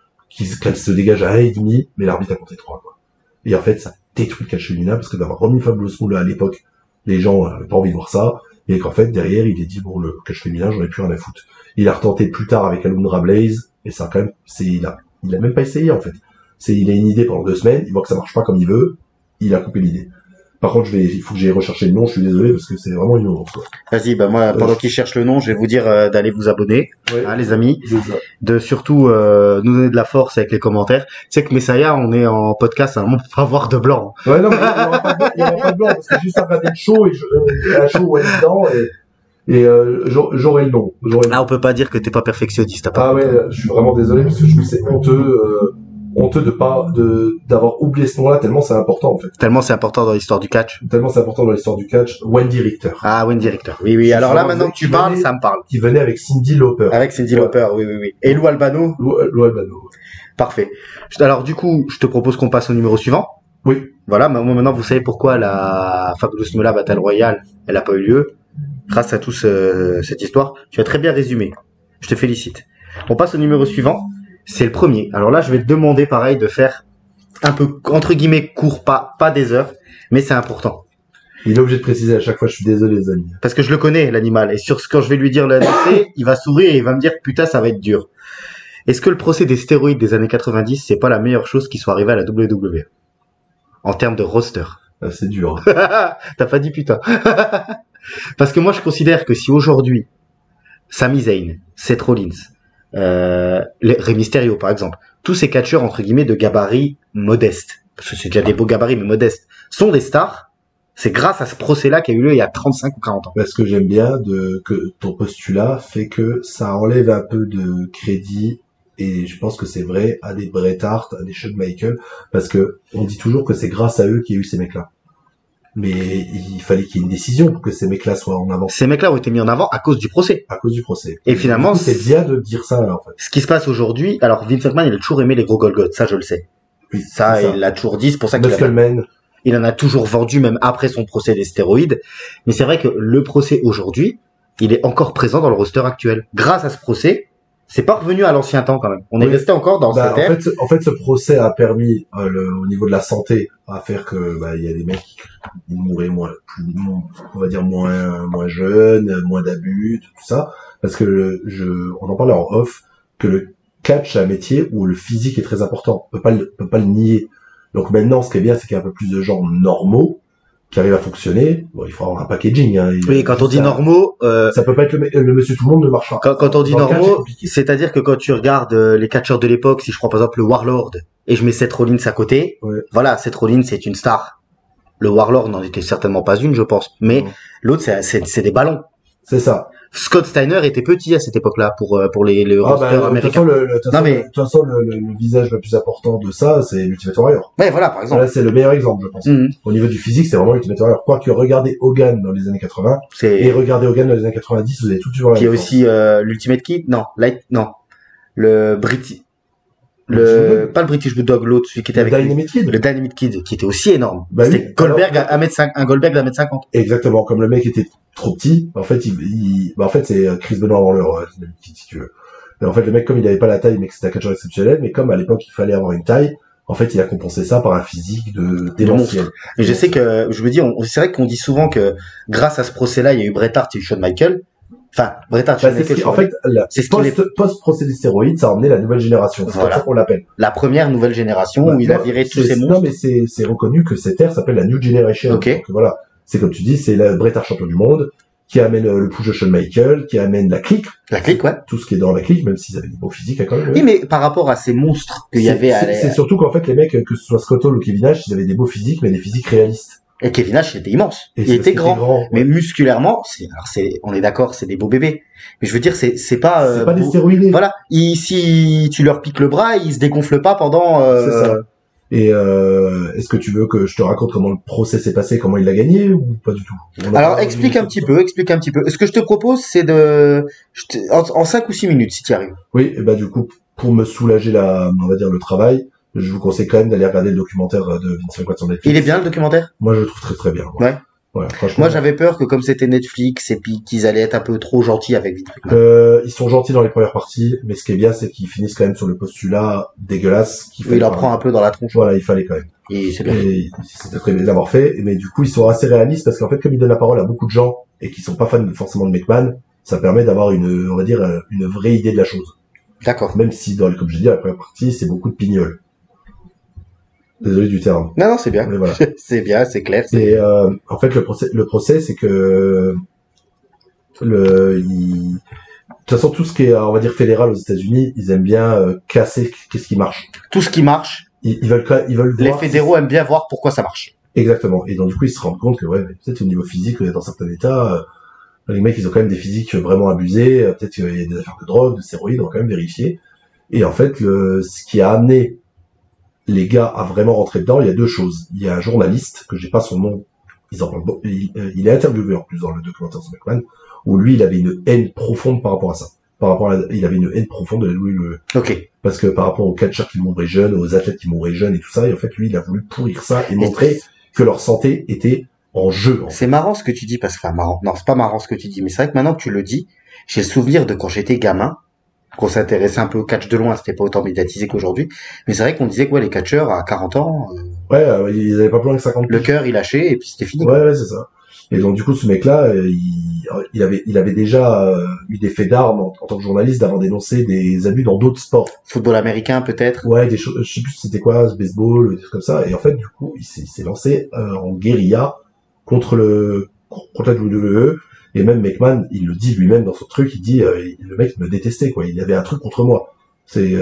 qu'elle se dégage à 1,5, mais l'arbitre a compté 3, quoi. Et en fait, ça détruit le catch féminin, parce que d'avoir remis Fabulous Moolah à l'époque, les gens n'avaient pas envie de voir ça. Et qu'en fait, derrière, il a dit, bon, le catch féminin, j'en ai plus rien à foutre. Il a retenté plus tard avec Alundra Blaze, et ça, quand même, il a même pas essayé, en fait. Il a une idée pendant 2 semaines, il voit que ça marche pas comme il veut, il a coupé l'idée. Par contre, il faut que j'aille rechercher le nom, je suis désolé, parce que c'est vraiment une honte, quoi. Vas-y, bah moi, pendant qu'il cherche le nom, je vais vous dire d'aller vous abonner, ouais, hein, les amis, de surtout nous donner de la force avec les commentaires. Tu sais que Messiah, on est en podcast, à un moment, faut avoir de blanc. Ouais, non, mais il y aura pas de blanc, parce que juste à regarder le show, et un show où elle est dedans, et j'aurai le nom. Là, on peut pas dire que t'es pas perfectionniste, Ah ouais, je suis vraiment désolé, parce que je me sais honteux d'avoir oublié ce nom-là, tellement c'est important, en fait. Tellement c'est important dans l'histoire du catch. Wendy Richter. Ah, Wendy Richter. Oui. Alors là, maintenant que tu parles, ça me parle. Qui venait avec Cyndi Lauper. Avec Cyndi Lauper, oui. Et Lou Albano. Lou Albano. Parfait. Alors, du coup, je te propose qu'on passe au numéro suivant. Oui. Voilà, moi, maintenant, vous savez pourquoi la Fabulous Moolah Battle Royale, elle a pas eu lieu. Grâce à toute cette histoire. Tu as très bien résumé. Je te félicite. On passe au numéro suivant. C'est le premier. Alors là, je vais te demander, pareil, de faire un peu, entre guillemets, court, pas des heures, mais c'est important. Il est obligé de préciser à chaque fois, je suis désolé, les amis. Parce que je le connais, l'animal. Et quand je vais lui dire l'annoncer, il va sourire et il va me dire, putain, ça va être dur. Est-ce que le procès des stéroïdes des années 90, c'est pas la meilleure chose qui soit arrivée à la WWE? En termes de roster. Ah, c'est dur. T'as pas dit putain. Parce que moi, je considère que si aujourd'hui, Sami Zayn, Seth Rollins, Rey Mysterio par exemple, tous ces catcheurs entre guillemets de gabarit modeste, parce que c'est déjà des beaux gabarits mais modestes, sont des stars, c'est grâce à ce procès-là qui a eu lieu il y a 35 ou 40 ans. Parce que j'aime bien que ton postulat fait que ça enlève un peu de crédit, et je pense que c'est vrai, à des Bret Hart, à des Shawn Michaels, parce que on dit toujours que c'est grâce à eux qu'il y a eu ces mecs-là. Mais il fallait qu'il y ait une décision pour que ces mecs-là soient en avant. Ces mecs-là ont été mis en avant à cause du procès. À cause du procès. Et finalement, c'est bien de dire ça, en fait. Ce qui se passe aujourd'hui, alors Vince McMahon, il a toujours aimé les gros Golgoth, ça je le sais. Oui, ça, il l'a toujours dit, c'est pour ça il en a toujours vendu, même après son procès des stéroïdes. Mais c'est vrai que le procès aujourd'hui, il est encore présent dans le roster actuel. Grâce à ce procès, C'est pas revenu à l'ancien temps quand même. On est Oui. resté encore dans cette ère. En fait, ce procès a permis, au niveau de la santé, à faire que, il y a des mecs qui mouraient on va dire moins jeunes, moins d'abus, tout ça. Parce que on en parlait en off, que le catch, c'est un métier où le physique est très important. On peut pas le nier. Donc maintenant, ce qui est bien, c'est qu'il y a un peu plus de gens normaux qui arrivent à fonctionner. Bon, il faut avoir un packaging, hein. Oui, quand on dit normaux, Ça peut pas être le monsieur tout le monde ne marche pas. quand on dit Dans le catch, c'est normaux, compliqué. c'est-à-dire que quand tu regardes les catcheurs de l'époque, si je prends par exemple le Warlord et je mets Seth Rollins à côté, Ouais. voilà, Seth Rollins c'est une star. Le Warlord n'en était certainement pas une, je pense. Mais Non. l'autre, c'est des ballons. C'est ça. Scott Steiner était petit à cette époque-là pour les rosters De toute américains. façon, de toute Non, mais- façon, le visage le plus important de ça, c'est Ultimate Warrior. Ouais, voilà, par exemple. Là, c'est le meilleur exemple, je pense. Mhm. Au niveau du physique, c'est vraiment Ultimate Warrior. Quoique, regardez Hogan dans les années 80 et C'est regardez Hogan dans les années 90, vous allez tout de suite voir la qui est différence. aussi l'Ultimate Kid, non, le British, Bulldog pas le British Bulldog, l'autre, celui qui était Le avec lui. Dynamite Kid. Le Dynamite Kid, qui était aussi énorme. Bah oui. C'était Goldberg Alors- un Goldberg d'1m50. Exactement. Comme le mec était trop petit, en fait, en fait, c'est Chris Benoit avant l'heure, Dynamite Kid, si tu veux. Mais en fait, le mec, comme il avait pas la taille, mais que c'était un catcheur exceptionnel, mais comme à l'époque, il fallait avoir une taille, en fait, il a compensé ça par un physique de démentiel. Et je sais que, je me dis, c'est vrai qu'on dit souvent que grâce à ce procès-là, il y a eu Bret Hart et Shawn Michaels. Enfin, Bret Hart, Shawn C'est ce Michaels. qui, en fait, c'est ce qui post-procès des stéroïdes, ça a emmené la nouvelle génération. C'est Voilà. comme ça qu'on l'appelle. la première nouvelle génération où il a viré tous ces Non, monstres. mais c'est reconnu que cette ère s'appelle la New Generation. Ok. Donc voilà. C'est comme tu dis, c'est la Bret Hart champion du monde, qui amène le push de Shawn Michaels, qui amène la clique, La clique, ouais. tout ce qui est dans la clique, même s'ils avaient des beaux physiques, hein, quand même. Oui, mais par rapport à ces monstres qu'il y avait C'est surtout qu'en fait, les mecs, que ce soit Scott Hall ou Kevin Nash, ils avaient des beaux physiques, mais des physiques réalistes. et Kevin Nash, il était immense. Et Il c'est était parce qu'il grand. Mais musculairement, on est d'accord, c'est des beaux bébés. Mais je veux dire, c'est pas, C'est pas des beau- stéroïdés. Voilà. Si tu leur piques le bras, ils se dégonflent pas pendant, C'est ça. Et est-ce que tu veux que je te raconte comment le procès s'est passé, comment il l'a gagné, ou pas du tout? Alors, explique un petit peu. Ce que je te propose, c'est en 5 ou 6 minutes, si tu y arrives. Oui, et du coup, pour me soulager on va dire le travail, je vous conseille quand même d'aller regarder le documentaire de Vince McMahon sur Netflix. Il est bien, le documentaire? Moi, je le trouve très très bien. Ouais. Ouais, franchement. Moi, j'avais peur que comme c'était Netflix et puis qu'ils allaient être un peu trop gentils avec Vince McMahon. Ils sont gentils dans les premières parties, mais ce qui est bien, c'est qu'ils finissent quand même sur le postulat dégueulasse. Il en prend un peu dans la tronche. Voilà, il fallait quand même. Et c'est bien. Et c'était très bien d'avoir fait. Mais du coup, ils sont assez réalistes parce qu'en fait, comme ils donnent la parole à beaucoup de gens et qui sont pas fans forcément de McMahon, ça permet d'avoir on va dire, une vraie idée de la chose. D'accord. Même si, comme j'ai dit, la première partie, c'est beaucoup de pignoles. Désolé du terme. Non, c'est bien. Mais voilà. C'est bien, c'est clair. Et en fait, le procès, c'est que de toute façon, tout ce qui est, on va dire, fédéral aux États-Unis, ils aiment bien casser qu'est-ce qui marche. Tout ce qui marche, Ils veulent les voir. fédéraux aiment bien voir pourquoi ça marche. Exactement. Et donc du coup, ils se rendent compte que ouais, peut-être au niveau physique, dans certains états, les mecs, ils ont quand même des physiques vraiment abusés. Peut-être qu'il y a des affaires de drogue, de stéroïdes, on va quand même vérifier. Et en fait, ce qui a amené les gars à vraiment rentrer dedans, il y a deux choses. Il y a un journaliste, que j'ai pas son nom, ils en parlent, il est interviewé en plus dans le documentaire sur McMahon, où lui, il avait une haine profonde par rapport à ça. Il avait une haine profonde de lui, Ok. parce que par rapport aux catcheurs qui mourraient jeunes, aux athlètes qui mourraient jeunes et tout ça, et en fait, lui, il a voulu pourrir ça et montrer que leur santé était en jeu. En fait. C'est marrant ce que tu dis, parce que, enfin, marrant. Non, c'est pas marrant ce que tu dis, mais c'est vrai que maintenant que tu le dis, j'ai le souvenir de quand j'étais gamin, qu'on s'intéressait un peu au catch de loin, c'était pas autant médiatisé qu'aujourd'hui, mais c'est vrai qu'on disait que ouais, les catcheurs à 40 ans, Ouais, ils avaient pas plus loin que 50 le cœur il lâchait et puis c'était fini. Ouais, c'est ça. Et donc du coup, ce mec-là, il avait déjà eu des faits d'armes en tant que journaliste d'avoir dénoncé des abus dans d'autres sports. Football américain peut-être. Ouais, des choses, je sais plus c'était quoi, ce baseball, des trucs comme ça. Et en fait, du coup, il s'est lancé en guérilla contre la WWE. Et même McMahon, il le dit lui-même dans son truc, il dit le mec me détestait quoi, il y avait un truc contre moi. C'est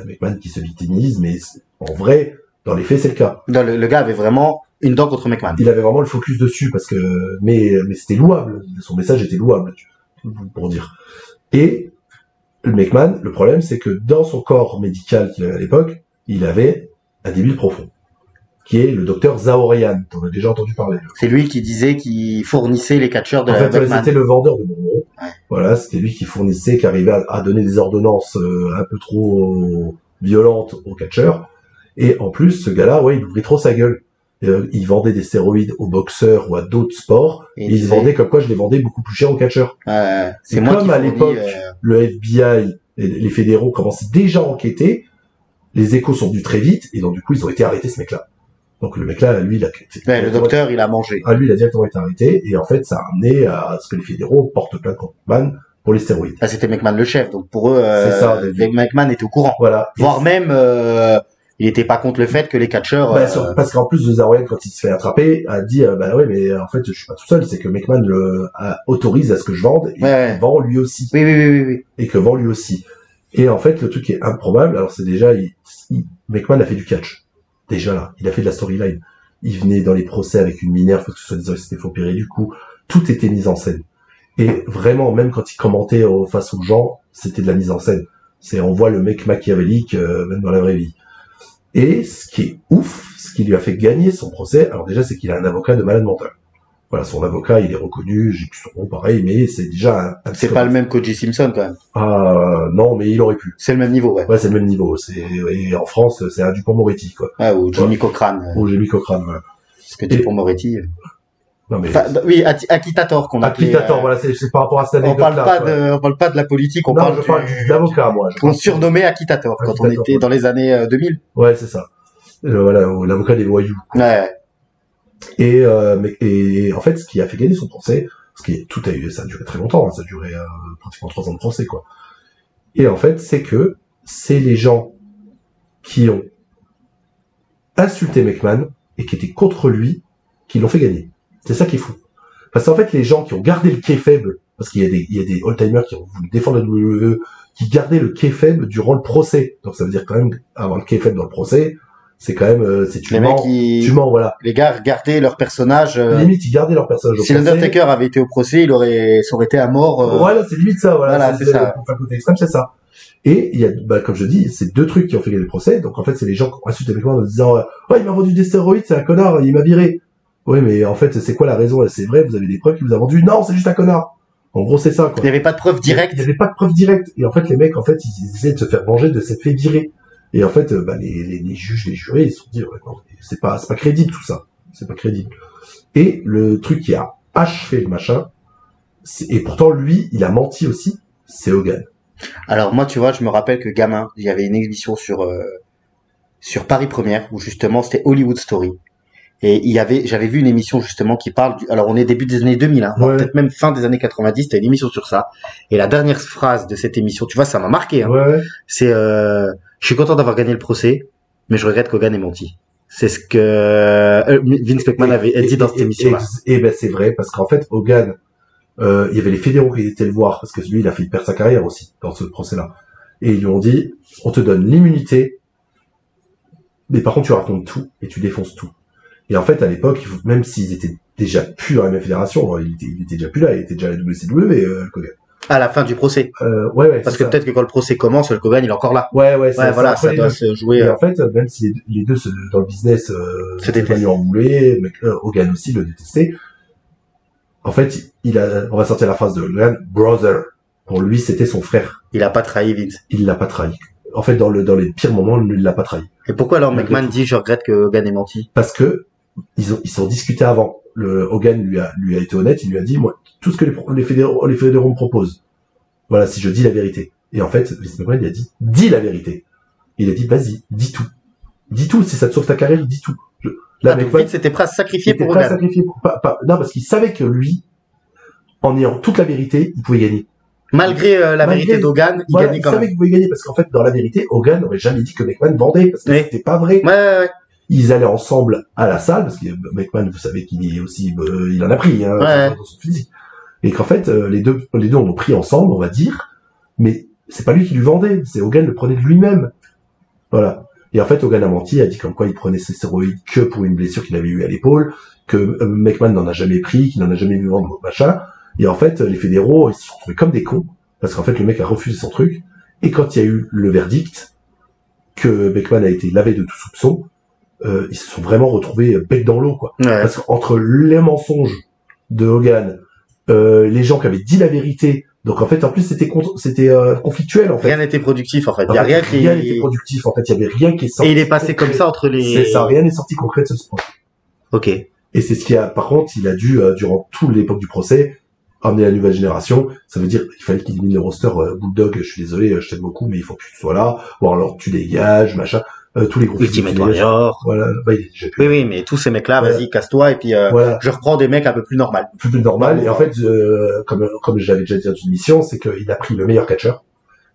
McMahon qui se victimise, mais en vrai, dans les faits, c'est le cas. Non, le gars avait vraiment une dent contre McMahon. Il avait vraiment le focus dessus parce que mais c'était louable, son message était louable pour dire. Et le McMahon, le problème c'est que dans son corps médical qu'il avait à l'époque, il avait un débile profond, qui est le docteur Zaorian. T'en as déjà entendu parler. C'est lui qui disait qu'il fournissait les catcheurs de En la fait, McMahon. c'était le vendeur de bonbons. Ouais. Voilà, c'était lui qui fournissait, qui arrivait à donner des ordonnances un peu trop violentes aux catcheurs. Et en plus, ce gars-là, ouais, il ouvrait trop sa gueule. Il vendait des stéroïdes aux boxeurs ou à d'autres sports. Et Et il il se disait- vendait comme quoi je les vendais beaucoup plus cher aux catcheurs. C'est Et moi qui comme à fournis, l'époque, le FBI Et les fédéraux commencent déjà à enquêter. Les échos sont venus très vite, et donc du coup, ils ont été arrêtés, ce mec-là. Donc le mec-là, lui, le docteur, il a mangé. Lui, il a directement été arrêté, et en fait, ça a amené à ce que les fédéraux portent plainte contre McMahon pour les stéroïdes. Ah, c'était McMahon le chef, donc pour eux, McMahon était au courant. Voilà. Voire même, il était pas contre le fait que les catcheurs... Parce qu'en plus, The Ryan, quand il se fait attraper, a dit, ouais, mais en fait, je suis pas tout seul, c'est que McMahon autorise à ce que je vende, et vend lui aussi. Oui. Et que vend lui aussi. Et en fait, le truc qui est improbable, alors c'est déjà, McMahon a fait du catch. Déjà là, il a fait de la storyline. Il venait dans les procès avec une mineure, parce que soi-disant c'était faux opéré du coup. Tout était mis en scène. Et vraiment, même quand il commentait face aux gens, c'était de la mise en scène. On voit le mec machiavélique, même dans la vraie vie. Et ce qui est ouf, ce qui lui a fait gagner son procès, alors déjà, c'est qu'il a un avocat de malade mental. Voilà, son avocat, il est reconnu, j'ai plus son nom pareil, mais c'est déjà un c'est pas le même qu'O.J. Simpson, quand même. Non, mais il aurait pu. C'est le même niveau, ouais. Ouais, c'est le même niveau. Et en France, c'est un Dupond-Moretti, quoi. Ah, ou Jimmy Cochrane. Ou Jimmy Cochrane, voilà. Parce que Dupond-Moretti... Non, mais... oui, Akitator, qu'on appelait... Akitator, voilà, c'est par rapport à cette anecdote-là. On parle pas de la politique, je parle d'avocat, moi. On surnommait Akitator quand on était dans les années 2000. Ouais, c'est ça. Voilà, l'avocat des voyous. Ouais. Et en fait, ce qui a fait gagner son procès, ça a duré très longtemps, hein, ça a duré pratiquement 3 ans de procès, quoi. Et en fait, c'est les gens qui ont insulté McMahon et qui étaient contre lui qui l'ont fait gagner. C'est ça qui est fou. Parce qu'en fait, les gens qui ont gardé le kayfabe, parce qu'il y a des old-timers qui ont voulu défendre la WWE, qui gardaient le kayfabe durant le procès. Donc ça veut dire quand même avoir le kayfabe dans le procès, c'est quand même, tu mens, voilà. Les gars gardaient leur personnage. Limite, ils gardaient leur personnage au procès. Si l'Undertaker avait été au procès, ça aurait été à mort. Voilà, c'est limite ça, voilà. C'est ça. Pour faire côté extrême, c'est ça. Et il y a, comme je dis, c'est 2 trucs qui ont fait gagner le procès. Donc en fait, c'est les gens qui ont insulté McMahon en disant, il m'a vendu des stéroïdes, c'est un connard, il m'a viré. Oui, mais en fait, c'est quoi la raison? C'est vrai, vous avez des preuves qu'il vous a vendu? Non, c'est juste un connard. En gros, c'est ça, quoi. Il n'y avait pas de preuve directe. Il n'y avait pas de preuve directe. Et en fait, les mecs, en fait, ils essaient de se faire venger de s'être fait virer. Et en fait, les juges, les jurés, ils se sont dit, ouais, non, c'est pas crédible, tout ça. C'est pas crédible. Et le truc qui a achevé le machin, et pourtant, lui, il a menti aussi, c'est Hogan. Alors, moi, tu vois, je me rappelle que gamin, il y avait une exhibition sur Paris Première, où justement, c'était Hollywood Story. Et j'avais vu une émission justement qui parle alors on est début des années 2000, hein, ouais. Peut-être même fin des années 90, t'as une émission sur ça. Et la dernière phrase de cette émission, tu vois, ça m'a marqué, hein. Ouais. C'est, je suis content d'avoir gagné le procès, mais je regrette qu'Hogan ait menti. C'est ce que Vince McMahon avait dit dans cette émission-là. Et ben c'est vrai, parce qu'en fait, Hogan, il y avait les fédéraux qui étaient le voir, parce que lui, il a fait perdre sa carrière aussi, dans ce procès-là. Et ils lui ont dit, on te donne l'immunité, mais par contre, tu racontes tout, et tu défonces tout. Et en fait, à l'époque, même s'ils étaient déjà plus dans la même fédération, il était déjà plus là, il était déjà à la WCW, Hogan. À la fin du procès. Ouais. Parce que peut-être que quand le procès commence, le Hogan, il est encore là. Ouais, voilà, ça doit se jouer. Et en fait, même si les deux dans le business, c'était pas lui en voulait, mais Hogan aussi le détestait. En fait, on va sortir la phrase de Hogan, brother. Pour lui, c'était son frère. Il a pas trahi Vince. Il l'a pas trahi. En fait, dans les pires moments, il l'a pas trahi. Et pourquoi alors McMahon dit je regrette que Hogan ait menti? Parce que ils sont discutés avant. Hogan lui a été honnête, il lui a dit, moi, tout ce que les fédéraux me proposent. Voilà, si je dis la vérité. Et en fait, Vince McMahon, il a dit, dis la vérité. Il a dit, vas-y, dis tout. Dis tout, si ça te sauve ta carrière, dis tout. Vince était prêt à se sacrifier pour Hogan. Non, parce qu'il savait que lui, en ayant toute la vérité, il pouvait gagner. Malgré la vérité d'Hogan, il gagnait quand même. Il savait qu'il pouvait gagner, parce qu'en fait, dans la vérité, Hogan n'aurait jamais dit que McMahon vendait, parce que c'était pas vrai. Ouais. Ils allaient ensemble à la salle, parce que McMahon, vous savez qu'il est aussi, il en a pris, hein, dans son physique. Et qu'en fait, les deux en ont pris ensemble, on va dire, mais c'est pas lui qui lui vendait, c'est Hogan le prenait de lui-même. Voilà. Et en fait, Hogan a menti, a dit comme quoi il prenait ses stéroïdes que pour une blessure qu'il avait eue à l'épaule, que McMahon n'en a jamais pris, qu'il n'en a jamais vu vendre, machin. Et en fait, les fédéraux, ils se sont retrouvés comme des cons, parce qu'en fait, le mec a refusé son truc. Et quand il y a eu le verdict, que McMahon a été lavé de tout soupçon, ils se sont vraiment retrouvés bec dans l'eau, quoi. Ouais. Parce qu'entre les mensonges de Hogan, les gens qui avaient dit la vérité, donc en fait, en plus, c'était conflictuel, en fait. Rien n'était productif, en fait. Rien n'était productif, en fait. Il y avait rien qui est sorti. Et il est passé comme ça entre les... C'est ça, rien n'est sorti concret de ce sport. Ok. Et c'est ce qui a, par contre, il a dû, durant toute l'époque du procès, amener la nouvelle génération, ça veut dire qu'il fallait qu'il élimine le roster Bulldog, je suis désolé, je t'aime beaucoup, mais il faut que tu sois là, ou alors tu dégages, machin, tous les groupes. Ultimate Warrior. Voilà, bah, oui, mais tous ces mecs-là, vas-y, casse-toi, et puis voilà. je reprends des mecs un peu plus normal. Plus normal, et en fait, comme j'avais déjà dit dans une émission, c'est qu'il a pris le meilleur catcheur,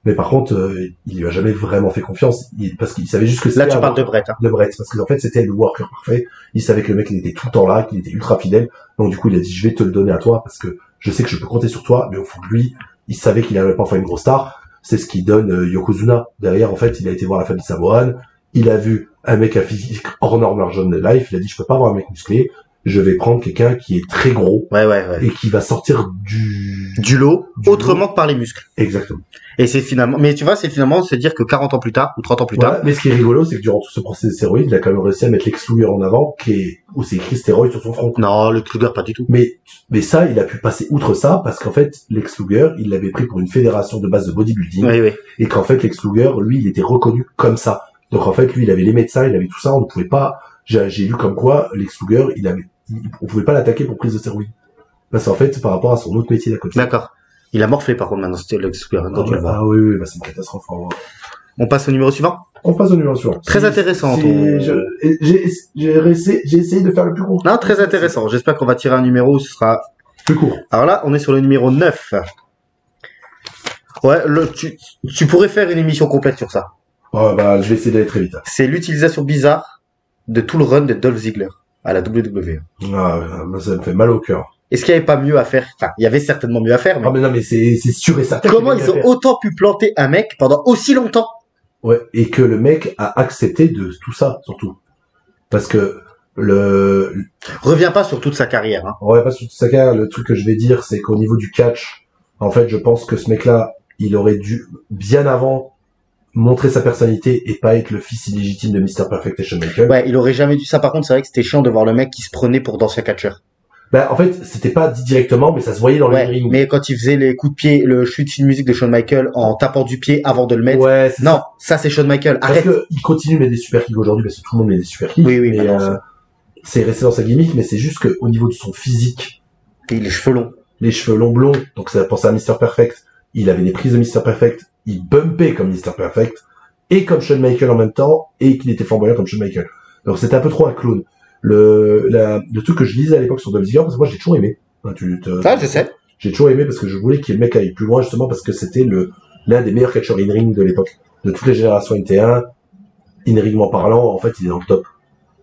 mais par contre, il lui a jamais vraiment fait confiance, parce qu'il savait juste que c'était... Là, tu parles de Brett. Hein. De Brett, parce qu'en fait, c'était le worker parfait. Il savait que le mec, il était tout le temps là, qu'il était ultra fidèle. Donc, du coup, il a dit, je vais te le donner à toi, parce que je sais que je peux compter sur toi, mais au fond de lui, il savait qu'il n'allait pas faire une grosse star. C'est ce qui donne Yokozuna. Derrière, en fait, il a été voir la famille Samoan. Il a vu un mec à physique hors norme large de life. Il a dit, je peux pas avoir un mec musclé. Je vais prendre quelqu'un qui est très gros. Ouais. Et qui va sortir du lot, autrement que par les muscles. Exactement. Et c'est finalement, mais tu vois, c'est finalement se dire que 40 ans plus tard, ou 30 ans plus tard. Mais ce qui est rigolo, c'est que durant tout ce procès de stéroïdes, il a quand même réussi à mettre Lex Luger en avant, où c'est écrit stéroïdes sur son front. Non, le Luger, pas du tout. Mais ça, il a pu passer outre ça, parce qu'en fait, Lex Luger, il l'avait pris pour une fédération de base de bodybuilding. Oui. Et qu'en fait, Lex Luger, lui, il était reconnu comme ça. Donc en fait, lui, il avait les médecins, il avait tout ça, on ne pouvait pas, j'ai lu comme quoi, Lex Luger, on pouvait pas l'attaquer pour prise de stéroïdes. Parce qu'en fait, par rapport à son autre métier d'à côté. D'accord. Il a morflé par contre maintenant, c'était Lex Luger. Oui, bah, c'est une catastrophe. On passe au numéro suivant? On passe au numéro suivant. Très intéressant. J'ai essayé de faire le plus court. Non, très intéressant. J'espère qu'on va tirer un numéro où ce sera plus court. Alors là, on est sur le numéro 9. Ouais, tu pourrais faire une émission complète sur ça. Oh, bah, je vais essayer d'aller très vite. C'est l'utilisation bizarre de tout le run de Dolph Ziggler à la WWE. Ah, ça me fait mal au cœur. Est-ce qu'il n'y avait pas mieux à faire? Enfin, il y avait certainement mieux à faire, mais... Ah, mais non, mais c'est sûr et certain. Comment ils ont autant pu planter un mec pendant aussi longtemps? Ouais, et que le mec a accepté de tout ça, surtout. Parce que Reviens pas sur toute sa carrière, hein. On revient pas sur toute sa carrière. Le truc que je vais dire, c'est qu'au niveau du catch, en fait, je pense que ce mec-là, il aurait dû, bien avant, montrer sa personnalité et pas être le fils illégitime de Mr. Perfect et Shawn Michaels. Ouais, il aurait jamais dû ça. Par contre, c'est vrai que c'était chiant de voir le mec qui se prenait pour d'ancien catcheur. Bah, en fait, c'était pas dit directement, mais ça se voyait dans le ring. Mais quand il faisait les coups de pied, le chute film musique de Shawn Michaels en tapant du pied avant de le mettre. Ouais, non, ça c'est Shawn Michaels. Arrête. Parce que il continue de mettre des super kicks aujourd'hui parce que tout le monde met des super kicks. Oui, mais c'est resté dans sa gimmick, mais c'est juste que au niveau de son physique. Et les cheveux longs. Les cheveux longs blonds. Donc ça pensait à Mr. Perfect. Il avait les prises de Mr. Perfect. Il bumpait comme Mr. Perfect. Et comme Shawn Michaels en même temps. Et qu'il était flamboyant comme Shawn Michaels. Donc c'était un peu trop un clown. Le truc que je lisais à l'époque sur Dolph Ziggler, parce que moi j'ai toujours aimé. Je sais. J'ai toujours aimé parce que je voulais que le mec aille plus loin justement parce que c'était l'un des meilleurs catcheurs in-ring de l'époque. De toutes les générations NT1, in-ringment parlant, en fait, il est dans le top.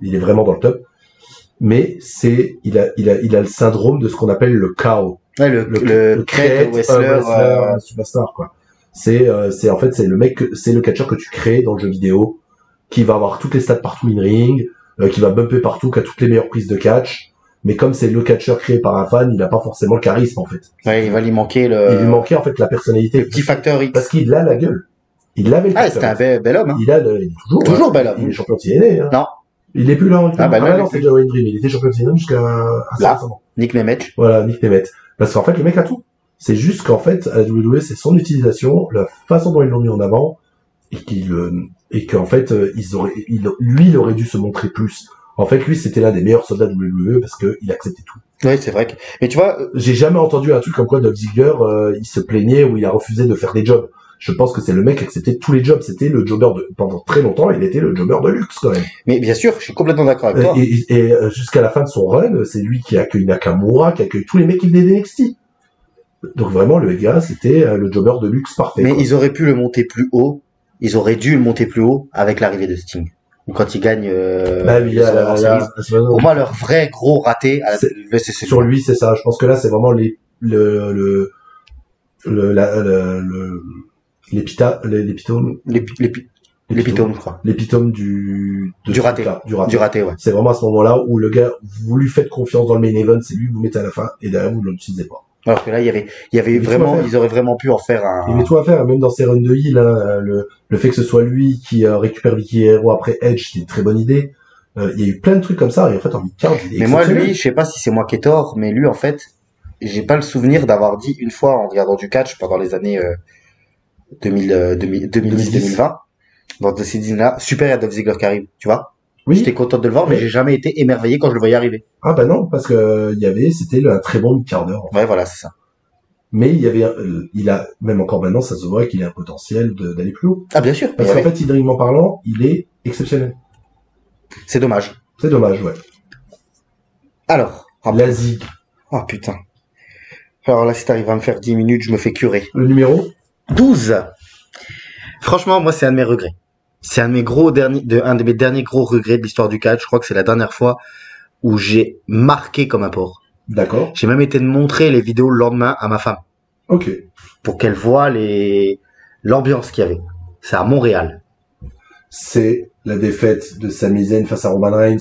Il est vraiment dans le top. Mais il a le syndrome de ce qu'on appelle le KO. Ouais, le create wrestler superstar, quoi. C'est en fait, c'est le mec, c'est le catcheur que tu crées dans le jeu vidéo, qui va avoir toutes les stats partout in-ring, qui va bumper partout, qui a toutes les meilleures prises de catch. Mais comme c'est le catcheur créé par un fan, il n'a pas forcément le charisme, en fait. Ouais, il va lui manquer Il lui manquait, en fait, la personnalité. Le petit facteur X. Parce qu'il a la gueule. Il l'avait le c'était un bel homme, hein. Il est toujours bel homme. Il est champion de TNA, hein. Non. Il est plus là. Non, c'est déjà Wayne Dream. Il était champion de TNA jusqu'à là. Nick Nemeth. Voilà, Nick Nemeth. Parce qu'en fait, le mec a tout. C'est juste qu'en fait, à la WWE, c'est son utilisation, la façon dont ils l'ont mis en avant, et qu'en fait, lui, il aurait dû se montrer plus. En fait, lui, c'était l'un des meilleurs soldats de WWE parce que il acceptait tout. Oui, c'est vrai. Mais tu vois, j'ai jamais entendu un truc comme quoi Dolph Ziggler, il se plaignait ou il a refusé de faire des jobs. Je pense que c'est le mec qui acceptait tous les jobs. C'était le jobber pendant très longtemps, il était le jobber de luxe quand même. Mais bien sûr, je suis complètement d'accord avec toi. Et jusqu'à la fin de son run, c'est lui qui accueille Nakamura, qui accueille tous les mecs qui venaient d'NXT. Donc vraiment, le gars, c'était le jobber de luxe parfait. Mais quoi. Ils auraient pu le monter plus haut. Ils auraient dû le monter plus haut avec l'arrivée de Sting. Ou quand ils gagnent pour moi, leur vrai gros raté à la WWE, c'est sur lui, c'est ça. Je pense que là, c'est vraiment l'épitome, je crois. L'épitome du raté. Du raté, ouais. C'est vraiment à ce moment-là où le gars, vous lui faites confiance dans le main event, c'est lui que vous mettez à la fin, et derrière vous ne l'utilisez pas. Alors que là, il y avait vraiment, ils auraient vraiment pu en faire un... Il y avait tout à faire, même dans ses runs de heal, hein, le fait que ce soit lui qui récupère Vicky Hero après Edge, c'est une très bonne idée. Il y a eu plein de trucs comme ça, et en fait, en mid-card, mais moi, lui, je sais pas si c'est moi qui ai tort, mais lui, en fait, j'ai pas le souvenir d'avoir dit une fois en regardant du catch pendant les années 2010-2020, dans ces années-là, super, il y a Dolph Ziggler qui arrive, tu vois. Oui. J'étais content de le voir, mais j'ai jamais été émerveillé quand je le voyais arriver. Ah bah non, parce que c'était un très bon mid-carder. Ouais, voilà, c'est ça. Mais il a, même encore maintenant, ça se voit qu'il a un potentiel d'aller plus haut. Ah, bien sûr. Parce qu'en fait, hydriquement parlant, il est exceptionnel. C'est dommage. C'est dommage, ouais. Alors. L'Asie. Oh, putain. Alors là, si t'arrives à me faire 10 minutes, je me fais curer. Le numéro 12. Franchement, moi, c'est un de mes regrets. C'est un de mes derniers gros regrets de l'histoire du catch. Je crois que c'est la dernière fois où j'ai marqué comme un porc. D'accord. J'ai même été de montrer les vidéos le lendemain à ma femme. Ok. Pour qu'elle voie l'ambiance qu'il y avait. C'est à Montréal. C'est la défaite de Sami Zayn face à Roman Reigns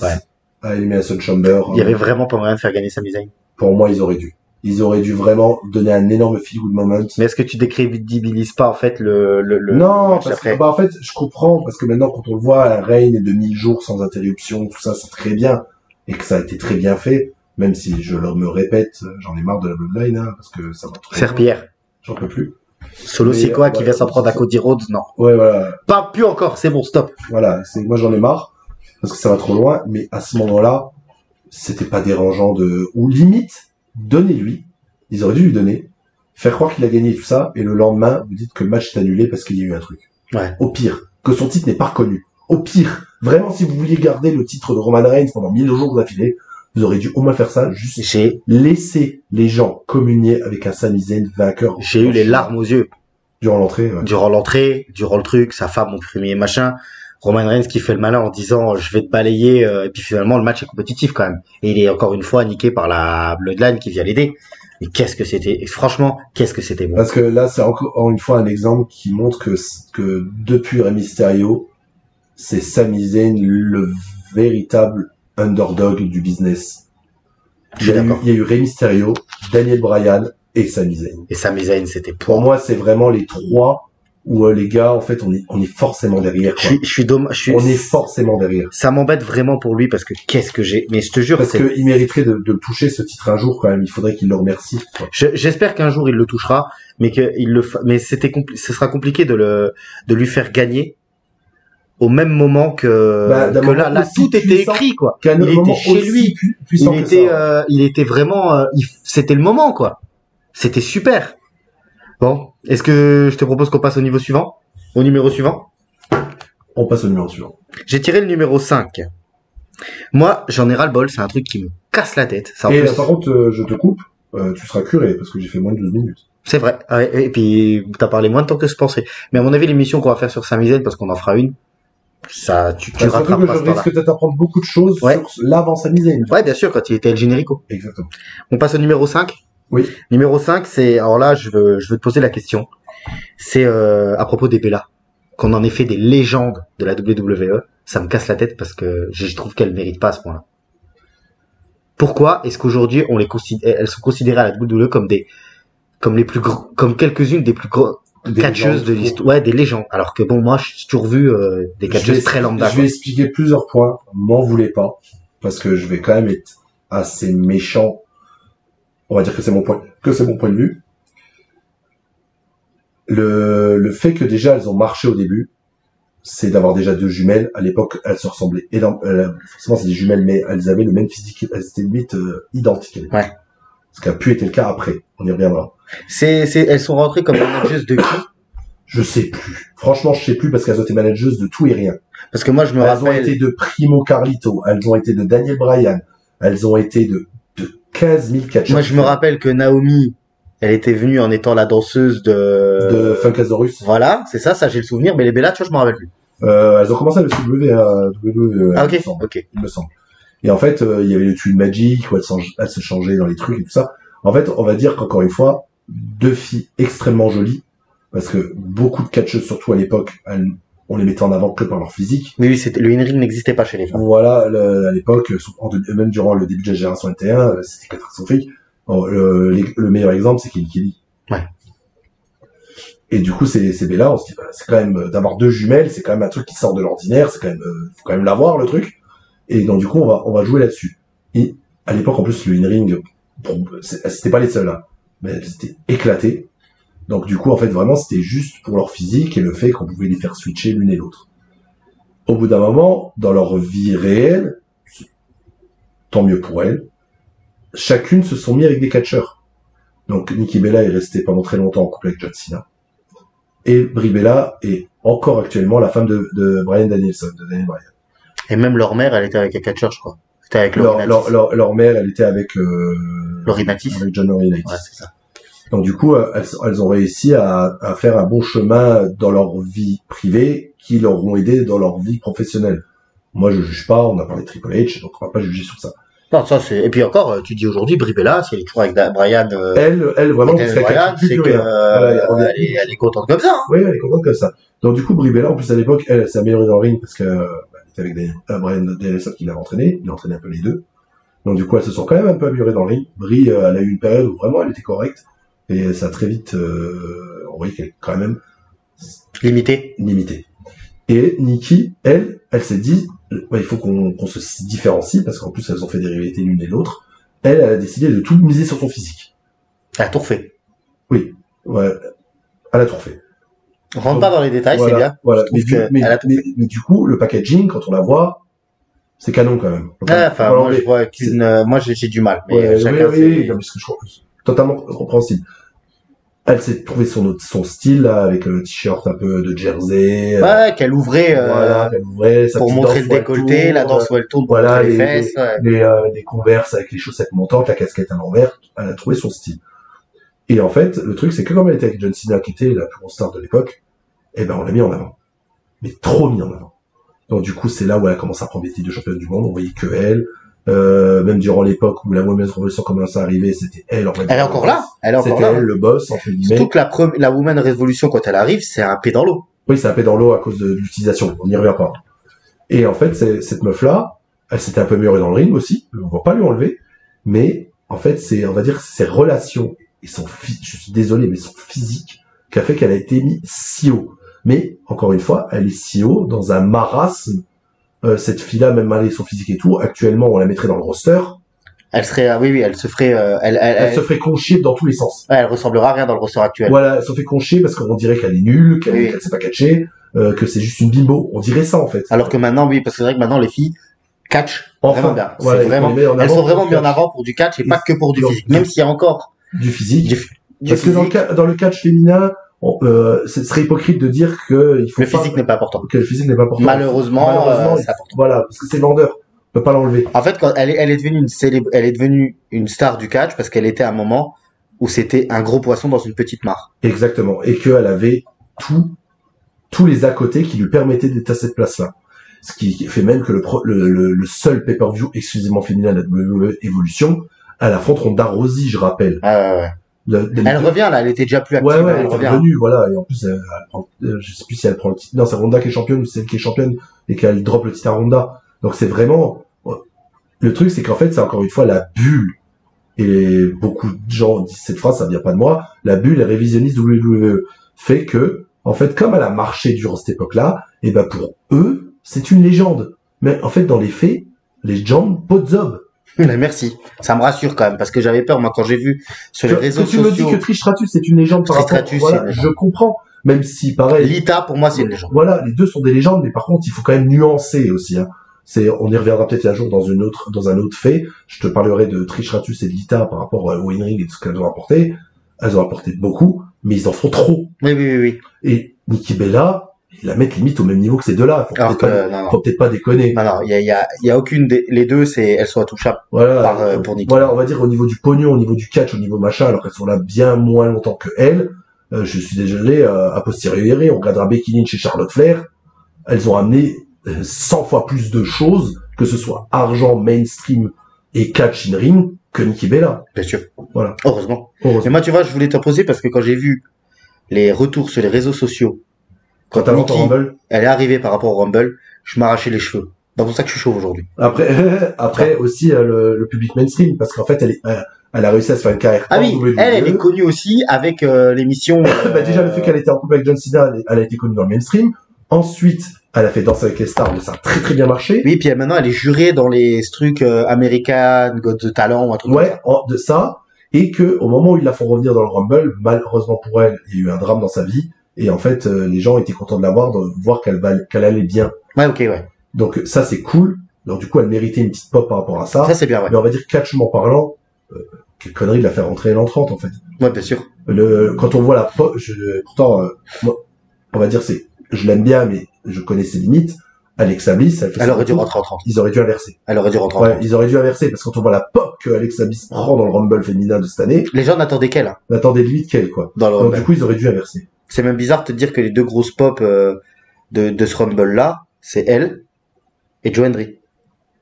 à Elimination Chamber. Il y avait vraiment pas moyen de faire gagner Sami Zayn. Pour moi, ils auraient dû. Ils auraient dû vraiment donner un énorme feel-good moment. Mais est-ce que tu décrédibilises pas, en fait, Non, parce que, en fait, je comprends, parce que maintenant, quand on le voit, un reign de 1000 jours sans interruption, tout ça, c'est très bien. Et que ça a été très bien fait. Même si je me répète, j'en ai marre de la Bloodline, hein, parce que ça va trop. Serpillère. J'en peux plus. Solo Sikoa qui vient s'en prendre à Cody Rhodes, non. Ouais, voilà. Pas plus encore, c'est bon, stop. Voilà, moi j'en ai marre, parce que ça va trop loin, mais à ce moment-là, c'était pas dérangeant ou limite, donnez-lui, ils auraient dû lui donner, faire croire qu'il a gagné tout ça, et le lendemain, vous dites que le match est annulé parce qu'il y a eu un truc. Ouais. Au pire, que son titre n'est pas reconnu. Au pire, vraiment, si vous vouliez garder le titre de Roman Reigns pendant 1000 jours d'affilée, vous auriez dû au moins faire ça, juste laisser les gens communier avec un Sami Zayn vainqueur. J'ai eu les larmes aux yeux. Durant l'entrée, ouais. Durant le truc, sa femme, mon premier machin. Roman Reigns qui fait le malin en disant je vais te balayer, et puis finalement le match est compétitif quand même. Et il est encore une fois niqué par la Bloodline qui vient l'aider. Mais qu'est-ce que c'était, et franchement, qu'est-ce que c'était bon. Parce que là, c'est encore une fois un exemple qui montre que depuis Rey Mysterio, c'est Sami Zayn le véritable underdog du business. Il y a eu Rey Mysterio, Daniel Bryan et Sami Zayn. Et Sami Zayn, c'était pour moi, c'est vraiment les trois où les gars, en fait, on est forcément derrière. Quoi. On est forcément derrière. Ça m'embête vraiment pour lui parce que mais je te jure, parce que il mériterait de toucher ce titre un jour quand même. Il faudrait qu'il le remercie. J'espère qu'un jour il le touchera, mais mais ce sera compliqué de lui faire gagner au même moment que là tout était écrit quoi. Il était chez lui, il était vraiment, c'était le moment quoi. C'était super. Bon, est-ce que je te propose qu'on passe au numéro suivant? On passe au numéro suivant. J'ai tiré le numéro 5. Moi, j'en ai ras-le-bol, c'est un truc qui me casse la tête. Ça, par contre, je te coupe, tu seras curé, parce que j'ai fait moins de 12 minutes. C'est vrai, et puis t'as parlé moins de temps que je pensais. Mais à mon avis, l'émission qu'on va faire sur Sami Zayn, parce qu'on en fera une, ça, tu rattraperas. Je risque peut-être d'apprendre beaucoup de choses sur l'avant Sami Zayn. Ouais, bien sûr, quand il était El Generico. Exactement. On passe au numéro 5. Oui. Numéro 5, c'est, alors là, je veux te poser la question. C'est à propos des Bella. Qu'on en ait fait des légendes de la WWE, ça me casse la tête parce que je trouve qu'elles méritent pas à ce point-là. Pourquoi est-ce qu'aujourd'hui elles sont considérées à la WWE comme comme quelques-unes des plus gros catcheuses de l'histoire, ouais, des légendes. Alors que bon, moi, j'ai toujours vu des catcheuses très lambda. Je vais expliquer plusieurs points. M'en voulez pas, parce que je vais quand même être assez méchant. On va dire que c'est mon point de vue. Le fait que déjà elles ont marché au début, c'est d'avoir déjà deux jumelles. À l'époque, elles se ressemblaient énormément. Forcément, c'est des jumelles, mais elles avaient le même physique. Elles étaient limite identiques. Ouais. Ce qui a pu être le cas après. On y reviendra. Elles sont rentrées comme manageuses de qui? Je sais plus. Franchement, je sais plus parce qu'elles ont été manageuses de tout et rien. Parce que moi, je me rappelle. Elles ont été de Primo Carlito. Elles ont été de Daniel Bryan. Elles ont été de 15 000 catcheurs. Moi, je me rappelle que Naomi, elle était venue en étant la danseuse de Funkasaurus. Voilà, c'est ça, j'ai le souvenir, mais les Bella, tu vois, je me rappelle plus. Elles ont commencé à le WWE. Ah, ok. Il me semble. Et en fait, il y avait le Twin Magic où elles se changeaient dans les trucs et tout ça. En fait, on va dire qu'encore une fois, deux filles extrêmement jolies, parce que beaucoup de catcheuses, surtout à l'époque, on les mettait en avant que par leur physique. Oui, le in-ring n'existait pas chez les femmes. Voilà, à l'époque, même durant le début de la génération 21, c'était catastrophique. Le meilleur exemple, c'est Kelly Kelly. Ouais. Et du coup, c'est Bella, on se dit, c'est quand même, d'avoir deux jumelles, c'est quand même un truc qui sort de l'ordinaire, c'est quand même, faut quand même l'avoir, le truc. Et donc, du coup, on va jouer là-dessus. Et, à l'époque, en plus, le in-ring, c'était pas les seuls, hein. Mais c'était éclaté. Donc, du coup, en fait, vraiment, c'était juste pour leur physique et le fait qu'on pouvait les faire switcher l'une et l'autre. Au bout d'un moment, dans leur vie réelle, tant mieux pour elles, chacune se sont mis avec des catcheurs. Donc Nikki Bella est restée pendant très longtemps en couple avec John Cena. Et Brie Bella est encore actuellement la femme de Bryan Danielson, de Daniel Bryan. Et même leur mère, elle était avec un catcheur, je crois. C'était avec Laurie leur mère, elle était avec Laurinaitis. Avec John Laurinaitis. Ouais, c'est ça. Donc du coup, elles ont réussi à faire un bon chemin dans leur vie privée qui leur ont aidé dans leur vie professionnelle. Moi, je juge pas, on a parlé de Triple H, donc on va pas juger sur ça. Non, ça c'est. Et puis encore, tu dis aujourd'hui, Brie Bella, si elle est toujours avec Brian. Elle vraiment, Brian, c'est que voilà, elle est contente comme ça. Hein. Oui, elle est contente comme ça. Donc du coup, Brie Bella, en plus à l'époque, elle s'est améliorée dans le ring parce que elle était avec Brian Danielson qui l'avait entraîné, il a entraîné un peu les deux. Donc du coup, elles se sont quand même un peu améliorées dans le ring. Brie, elle a eu une période où vraiment elle était correcte et ça a très vite, on voyait qu'elle est quand même limitée. Et Nikki, elle s'est dit, il faut qu'on se différencie parce qu'en plus elles ont fait des rivalités l'une et l'autre. Elle a décidé de tout miser sur son physique. Elle a tout refait. Oui, ouais, elle a tout refait. On rentre pas dans les détails, voilà, c'est bien. Voilà. Mais du coup, le packaging, quand on la voit, c'est canon quand même. Enfin, moi je vois moi j'ai du mal. Mais chacun oui, parce que je crois totalement compréhensible. Elle s'est trouvé son style là, avec le t-shirt un peu de jersey. Ouais, qu'elle ouvrait, pour montrer le décolleté, la danse où elle tourne pour montrer les fesses. Les Converse avec les chaussettes montantes, la casquette à l'envers. Elle a trouvé son style. Et en fait, le truc, c'est que comme elle était avec John Cena, qui était la plus grosse star de l'époque, eh ben, on l'a mis en avant. Mais trop mis en avant. Donc, du coup, c'est là où elle a commencé à prendre des titres de championne du monde. On voyait que elle. Même durant l'époque où la Women's Revolution commençait à arriver, c'était elle. Elle est encore là. C'était elle, le boss, entre guillemets. Surtout que la Women's Revolution, quand elle arrive, c'est un P dans l'eau. Oui, c'est un P dans l'eau à cause de l'utilisation. On n'y revient pas. Et en fait, cette meuf-là, elle s'était un peu améliorée dans le ring aussi. On va pas lui enlever. Mais, en fait, on va dire, ses relations et je suis désolé, mais son physique, qui a fait qu'elle a été mise si haut. Mais, encore une fois, elle est si haut dans un marasme. Cette fille-là, même malgré son physique et tout, actuellement, on la mettrait dans le roster. Elle serait, oui, elle se ferait, elle se ferait conchier dans tous les sens. Ouais, elle ressemblera à rien dans le roster actuel. Voilà, elle se fait conchier parce qu'on dirait qu'elle est nulle, qu'elle sait pas catcher, que c'est juste une bimbo. On dirait ça, en fait. Alors que maintenant, oui, parce que c'est vrai que maintenant, les filles catchent vraiment bien. Voilà, elles sont vraiment mis en avant pour du catch et pas que pour du physique. Même s'il y a encore du physique. Parce que dans le catch féminin, ce serait hypocrite de dire que il faut le physique n'est pas important. Que le physique n'est pas important. Malheureusement, c'est important. Voilà, parce que c'est vendeur. On peut pas l'enlever. En fait, quand elle est devenue une star du catch parce qu'elle était à un moment où c'était un gros poisson dans une petite mare. Exactement. Et qu'elle avait tous les à côté qui lui permettaient d'être à cette place-là. Ce qui fait même que le seul pay-per-view exclusivement féminin de la WWE Evolution, elle affronte Ronda Rousey, je rappelle. Ouais. Elle revient là, elle était déjà plus active. Ouais, elle est revenue, voilà. Et en plus, elle prend, je sais plus si elle prend le titre. Non, c'est Ronda qui est championne ou c'est elle qui est championne et qu'elle drop le titre à Ronda. Donc c'est vraiment, le truc, c'est qu'en fait, c'est encore une fois la bulle. Et beaucoup de gens disent cette phrase, ça vient pas de moi. La bulle et révisionniste WWE fait que, en fait, comme elle a marché durant cette époque-là, et ben pour eux, c'est une légende. Mais en fait, dans les faits, les gens, pas de zob. Merci. Ça me rassure quand même, parce que j'avais peur, moi, quand j'ai vu sur les réseaux sociaux. Tu me dis que Trish Stratus, c'est une légende par rapport à... Voilà, je comprends. Même si, pareil. Lita, pour moi, c'est une légende. Voilà, les deux sont des légendes, mais par contre, il faut quand même nuancer aussi, hein. On y reviendra peut-être un jour dans un autre fait. Je te parlerai de Trish Stratus et de Lita par rapport au in-ring et tout ce qu'elles ont apporté. Elles ont apporté beaucoup, mais ils en font trop. Oui. Et Nikki Bella, ils la mettent limite au même niveau que ces deux-là. Faut peut-être pas déconner. Non, il y a aucune les deux, elles sont intouchables. Voilà. Pour Nikki. Voilà, on va dire au niveau du pognon, au niveau du catch, au niveau machin, alors qu'elles sont là bien moins longtemps que elles. Je suis désolé, a posteriori, on regardera Becky Lynch et Charlotte Flair. Elles ont amené 100 fois plus de choses, que ce soit argent, mainstream et catch in ring, que Nikki Bella. Bien sûr. Voilà. Heureusement. Et moi, tu vois, je voulais te poser parce que quand j'ai vu les retours sur les réseaux sociaux, quand Nikki, elle est arrivée par rapport au Rumble, je m'arrachais les cheveux. C'est pour ça que je suis chauve aujourd'hui. Après aussi, le public mainstream, parce qu'en fait, elle a réussi à se faire une carrière. Ah oui, elle est connue aussi avec l'émission. Déjà, le fait qu'elle était en couple avec John Cena, elle a été connue dans le mainstream. Ensuite, elle a fait Danser avec les stars, mais ça a très très bien marché. Oui, puis maintenant elle est jurée dans les trucs American Got Talent ou un truc comme ça. De ça. Et que au moment où ils la font revenir dans le Rumble, malheureusement pour elle, il y a eu un drame dans sa vie. Et en fait, les gens étaient contents de la voir, de voir qu'elle allait bien. Ouais. Donc ça c'est cool. Donc du coup, elle méritait une petite pop par rapport à ça. Ça c'est bien, ouais. Mais on va dire catchement parlant, quelle connerie de la faire rentrer l'entrante en fait. Ouais, bien sûr. Quand on voit la pop, pourtant, moi, on va dire je l'aime bien, mais je connais ses limites. Alexa Bliss, elle aurait dû rentrer en 30. Ils auraient dû inverser. Elle aurait dû rentrer en 30. Ils auraient dû inverser, parce que quand on voit la pop que Alexa Bliss prend dans le Rumble féminin de cette année. Les gens n'attendaient qu'elle, hein. On attendait limite qu'elle, quoi. Dans le Rumble. Donc, du coup, ils auraient dû inverser. C'est même bizarre de te dire que les deux grosses pop, de ce Rumble-là, c'est elle et Joe Hendry.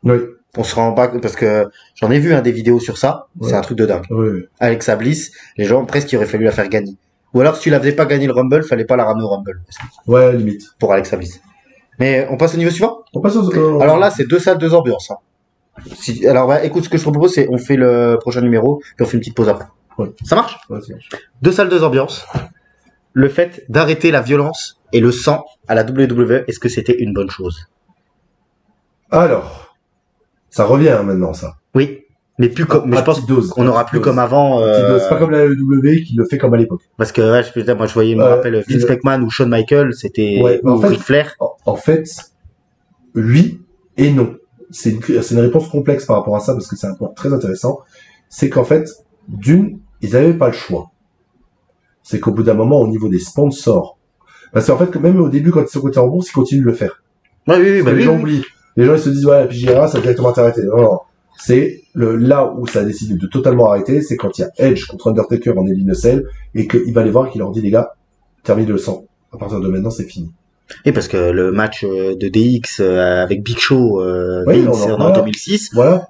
Oui. On se rend pas, parce que j'en ai vu, des vidéos sur ça. Ouais. C'est un truc de dingue. Oui. Alexa Bliss, les gens, presque, il aurait fallu la faire gagner. Ou alors, si tu la faisais pas gagner le Rumble, fallait pas la ramener au Rumble. Ouais, limite. Pour Alexa Bliss. Mais on passe au niveau suivant? On passe Alors là, c'est 2 salles, 2 ambiances. Hein. Alors, écoute, ce que je te propose, c'est on fait le prochain numéro, puis on fait une petite pause après. Ouais. Ça marche? Ouais, ça marche. 2 salles, 2 ambiances. Le fait d'arrêter la violence et le sang à la WWE, est-ce que c'était une bonne chose? Alors, ça revient maintenant, ça. Oui. Mais plus comme, mais je pense qu'on n'aura plus comme avant. C'est pas comme la WWE qui le fait comme à l'époque. Parce que moi je voyais, me rappelle Vince McMahon ou Shawn Michaels, c'était ou Ric Flair. En fait, oui et non. C'est une réponse complexe par rapport à ça parce que c'est un point très intéressant. C'est qu'en fait, ils n'avaient pas le choix. C'est qu'au bout d'un moment, au niveau des sponsors, parce qu'en fait, même au début, quand ils sont cotés en bourse, ils continuent de le faire. Oui, les gens oublient. Les gens ils se disent ouais, la PGRA, ça a directement arrêté. Non. C'est là où ça a décidé de totalement arrêter, c'est quand il y a Edge contre Undertaker en Hell in a Cell et qu'il va les voir et qu'il leur dit les gars, terminez le sang. À partir de maintenant, c'est fini. Et parce que le match de DX avec Big Show Vince en 2006, voilà.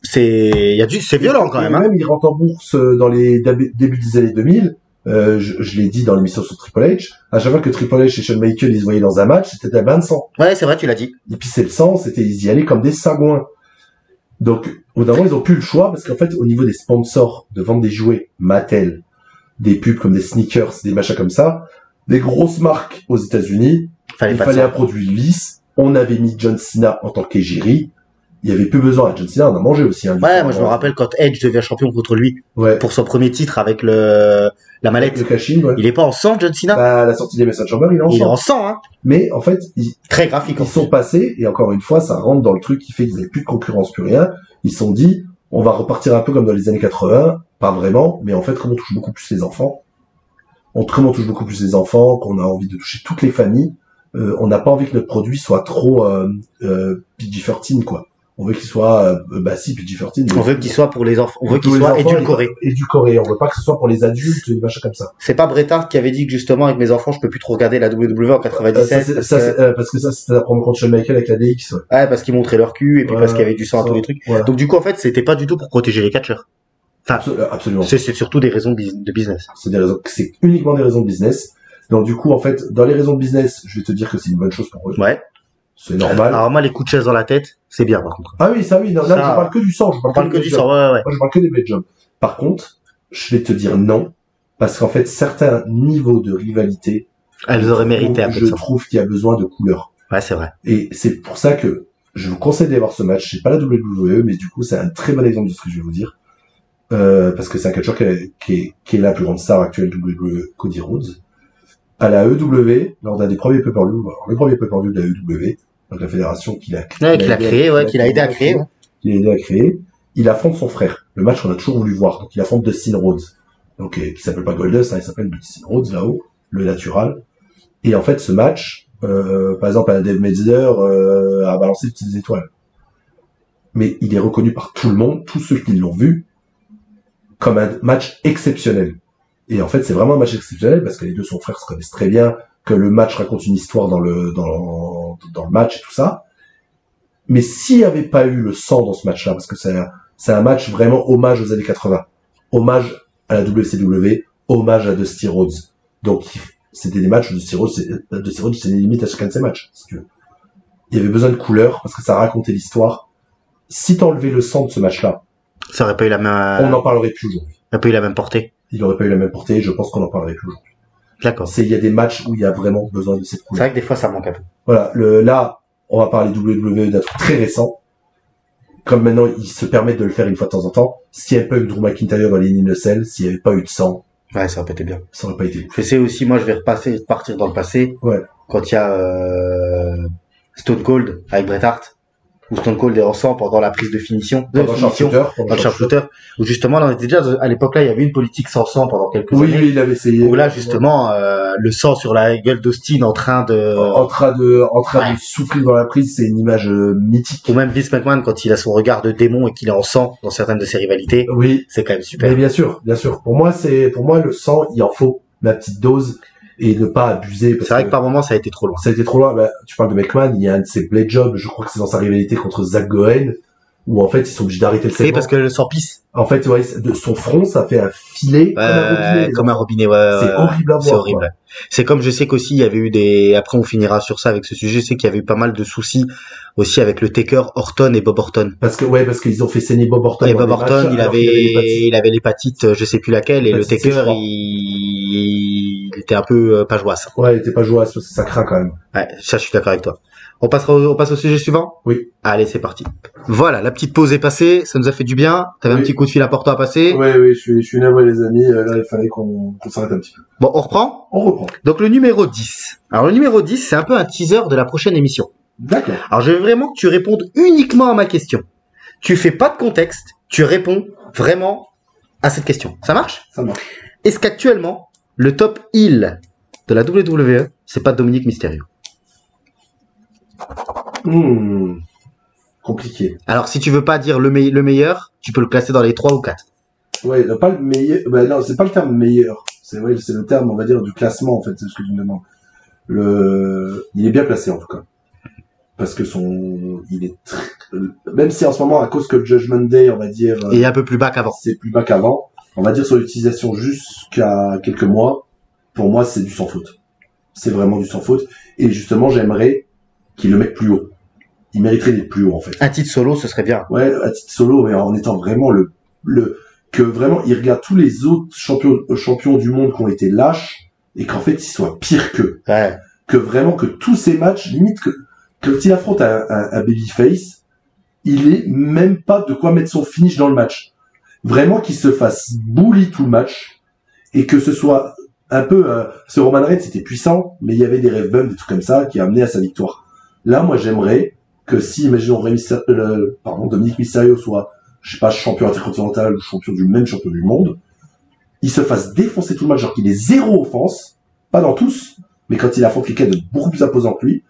C'est violent quand même. Même il rentre en bourse dans les débuts des années 2000. Je l'ai dit dans l'émission sur Triple H. À chaque fois que Triple H et Shawn Michaels ils se voyaient dans un match, c'était un bain de sang. Ouais, c'est vrai, tu l'as dit. Et puis c'est le sang, ils y allaient comme des sagouins. Donc, au bout d'un moment, ils ont plus le choix parce qu'en fait, au niveau des sponsors de vendre des jouets, Mattel, des pubs comme des sneakers, des machins comme ça, des grosses marques aux États-Unis, il fallait un produit lisse. On avait mis John Cena en tant qu'égérie. Il y avait plus besoin. John Cena, on a mangé aussi. Ouais, moi je me rappelle quand Edge devient champion contre lui pour son premier titre avec la mallette. Le caching, ouais. Il est pas en sang, John Cena? Bah, la sortie des Message Chamber, il est en sang. Il est en sang, hein. Mais en fait, très graphique. Ils sont passés et encore une fois, ça rentre dans le truc qui fait qu'ils n'avaient plus de concurrence, plus rien. Ils se sont dit, on va repartir un peu comme dans les années 80, pas vraiment, mais en fait, comme on touche beaucoup plus les enfants, qu'on a envie de toucher toutes les familles, on n'a pas envie que notre produit soit trop PG-13, quoi. On veut qu'il soit, si, PG-13. On veut qu'il soit pour les enfants. On veut qu'il soit édulcoré. Édulcoré. On veut pas que ce soit pour les adultes, des machins comme ça. C'est pas Bret Hart qui avait dit que justement, avec mes enfants, je peux plus trop regarder la WWE en 97. Parce que ça, c'était la première contre Shawn Michaels avec la DX, ouais. Ouais, parce qu'ils montraient leur cul, et puis parce qu'il y avait du sang à tous les trucs. Voilà. Donc, du coup, en fait, c'était pas du tout pour protéger les catcheurs. Enfin, absolument. C'est surtout des raisons de business. C'est uniquement des raisons de business. Donc, du coup, en fait, dans les raisons de business, je vais te dire que c'est une bonne chose pour eux. Ouais. C'est normal. Alors moi, les coups de chaise dans la tête, c'est bien par contre. Ah oui, ça oui. Non, là, je parle que du sang. Je parle que du sang, ouais. Moi, je parle que des blowjobs. Par contre, je vais te dire non, parce qu'en fait, certains niveaux de rivalité, elles auraient mérité un peu de sang. Je trouve qu'il y a besoin de couleur. Ouais, c'est vrai. Et c'est pour ça que je vous conseille d'aller voir ce match. C'est pas la WWE, mais du coup, c'est un très bon exemple de ce que je vais vous dire. Parce que c'est un catcheur qui est la plus grande star actuelle WWE, Cody Rhodes. À la EW, lors d'un des premiers pay-per-view, le premier pay-per-view de la EW, donc la fédération qu'il a aidé à créer. Il affronte son frère. Le match qu'on a toujours voulu voir. Donc il affronte Dustin Rhodes. Donc qui s'appelle pas Goldust, il s'appelle Dustin Rhodes là-haut, le natural. Et en fait ce match, par exemple Dave Meltzer a balancé toutes ses étoiles. Mais il est reconnu par tout le monde, tous ceux qui l'ont vu, comme un match exceptionnel. Et en fait, c'est vraiment un match exceptionnel parce que les deux son frères se connaissent très bien, que le match raconte une histoire dans le match et tout ça. Mais s'il n'y avait pas eu le sang dans ce match-là, parce que c'est un match vraiment hommage aux années 80, hommage à la WCW, hommage à Dusty Rhodes. Donc, c'était des matchs où Dusty Rhodes, c'est une limite à chacun de ses matchs, si tu veux. Il y avait besoin de couleur parce que ça racontait l'histoire. Si t'enlevais le sang de ce match-là, ça aurait pas eu la même, on n'en parlerait plus aujourd'hui. Ça aurait pas eu la même portée. Il aurait pas eu la même portée, je pense qu'on en parlerait plus aujourd'hui. D'accord. Il y a des matchs où il y a vraiment besoin de cette couleur. C'est vrai que des fois ça manque un peu. Voilà, là, on va parler WWE d'un truc très récent. Comme maintenant, ils se permettent de le faire une fois de temps en temps. S'il n'y avait pas eu Drew McIntyre dans les Hell in a Cell, s'il n'y avait pas eu de sang. Ouais, ça aurait pas été bien. Ça aurait pas été. Je sais aussi, moi, je vais partir dans le passé. Ouais. Quand il y a, Stone Cold avec Bret Hart. où Stone Cold est en sang pendant la prise de finition, Pendant le sharpshooter. dans le sharpshooter, où justement, là, on était déjà, à l'époque là, il y avait une politique sans sang pendant quelques Oui, années. oui, il avait essayé. Où là, justement, le sang sur la gueule d'Austin en train de souffrir dans la prise, c'est une image mythique. ou même Vince McMahon quand il a son regard de démon et qu'il est en sang dans certaines de ses rivalités, Oui, c'est quand même super. mais bien sûr, bien sûr. Pour moi, le sang, il en faut la petite dose et ne pas abuser. C'est vrai que par moments, ça a été trop loin. Ça a été trop loin. Bah, tu parles de McMahon, il y a un de ses blade jobs, je crois que c'est dans sa rivalité contre Zach Gowen, où en fait, ils sont obligés d'arrêter le segment. Oui, parce que le sang pisse. En fait, ouais, de son front, ça fait un filet Comme un robinet, ouais. C'est horrible à voir. C'est horrible. Quoi. C'est comme je sais qu'aussi il y avait eu après on finira sur ça avec ce sujet, je sais qu'il y avait eu pas mal de soucis aussi avec le Taker, Orton et Bob Orton. Parce qu'ils ont fait saigner Bob Orton. Et Bob Orton, il avait l'hépatite, je sais plus laquelle, et le Taker, il était un peu pas joie. Ouais, il était pas joie, ça craint quand même. Ouais, ça je suis d'accord avec toi. On passe au sujet suivant? Oui. Allez, c'est parti. Voilà, la petite pause est passée, ça nous a fait du bien. T'avais un petit coup de fil important à passer. Oui, je suis navré les amis, là il fallait qu'on s'arrête un petit peu. Bon, on reprend? On reprend. Donc le numéro 10. Alors le numéro 10, c'est un peu un teaser de la prochaine émission. D'accord. Alors je veux vraiment que tu répondes uniquement à ma question. Tu fais pas de contexte, tu réponds vraiment à cette question. Ça marche? Ça marche. Est-ce qu'actuellement, le top heel de la WWE, c'est pas Dominique Mysterio? Compliqué. Alors si tu veux pas dire le meilleur, tu peux le classer dans les 3 ou 4. Ouais, pas le meilleur. Bah non, c'est pas le terme meilleur. C'est vrai, c'est le terme, on va dire, du classement en fait, c'est ce que tu me demandes. Il est bien placé en tout cas. Parce que il est même si en ce moment, à cause que le Judgment Day, on va dire, et un peu plus bas qu'avant. C'est plus bas qu'avant. On va dire sur l'utilisation jusqu'à quelques mois. Pour moi, c'est du sans faute. C'est vraiment du sans faute. Et justement, j'aimerais qu'il le mette plus haut. Il mériterait d'être plus haut, en fait. Un titre solo, ce serait bien. Ouais, un titre solo, mais en étant vraiment que vraiment, il regarde tous les autres champions du monde qui ont été lâches, et qu'en fait, ils soient pires qu'eux. Ouais. Que vraiment, que tous ces matchs, limite que il affronte un babyface, il est même pas de quoi mettre son finish dans le match. Vraiment qu'il se fasse bully tout le match, et que ce soit un peu, ce Roman Reigns c'était puissant, mais il y avait des rêves bumps, des trucs comme ça, qui a amené à sa victoire. Là, moi, j'aimerais que si, imaginons, Dominique Mysterio soit, je sais pas, champion intercontinental ou champion du monde, il se fasse défoncer tout le match, genre qu'il ait zéro offense, pas dans tous, mais quand il affronte quelqu'un de beaucoup plus imposant que lui,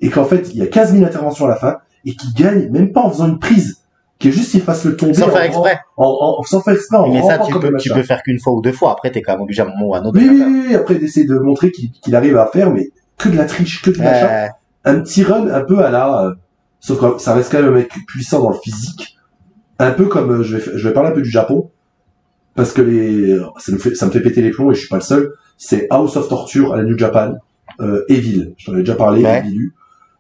et qu'en fait, il y a 15 000 interventions à la fin, et qu'il gagne, même pas en faisant une prise, qu'il juste il fasse le tomber sans faire exprès. Sans faire exprès. Mais ça, tu peux faire qu'une fois ou deux fois. Après, t'es quand même obligé à un moment ou à un autre. Oui, après, d'essayer de montrer qu'il arrive à faire, mais que de la triche, que du machin. Un petit run un peu à la, sauf que ça reste quand même un mec puissant dans le physique. Un peu comme, je vais parler un peu du Japon. Parce que ça me fait péter les plombs et je suis pas le seul. C'est House of Torture à la New Japan. Evil. Je t'en ai déjà parlé, Evil.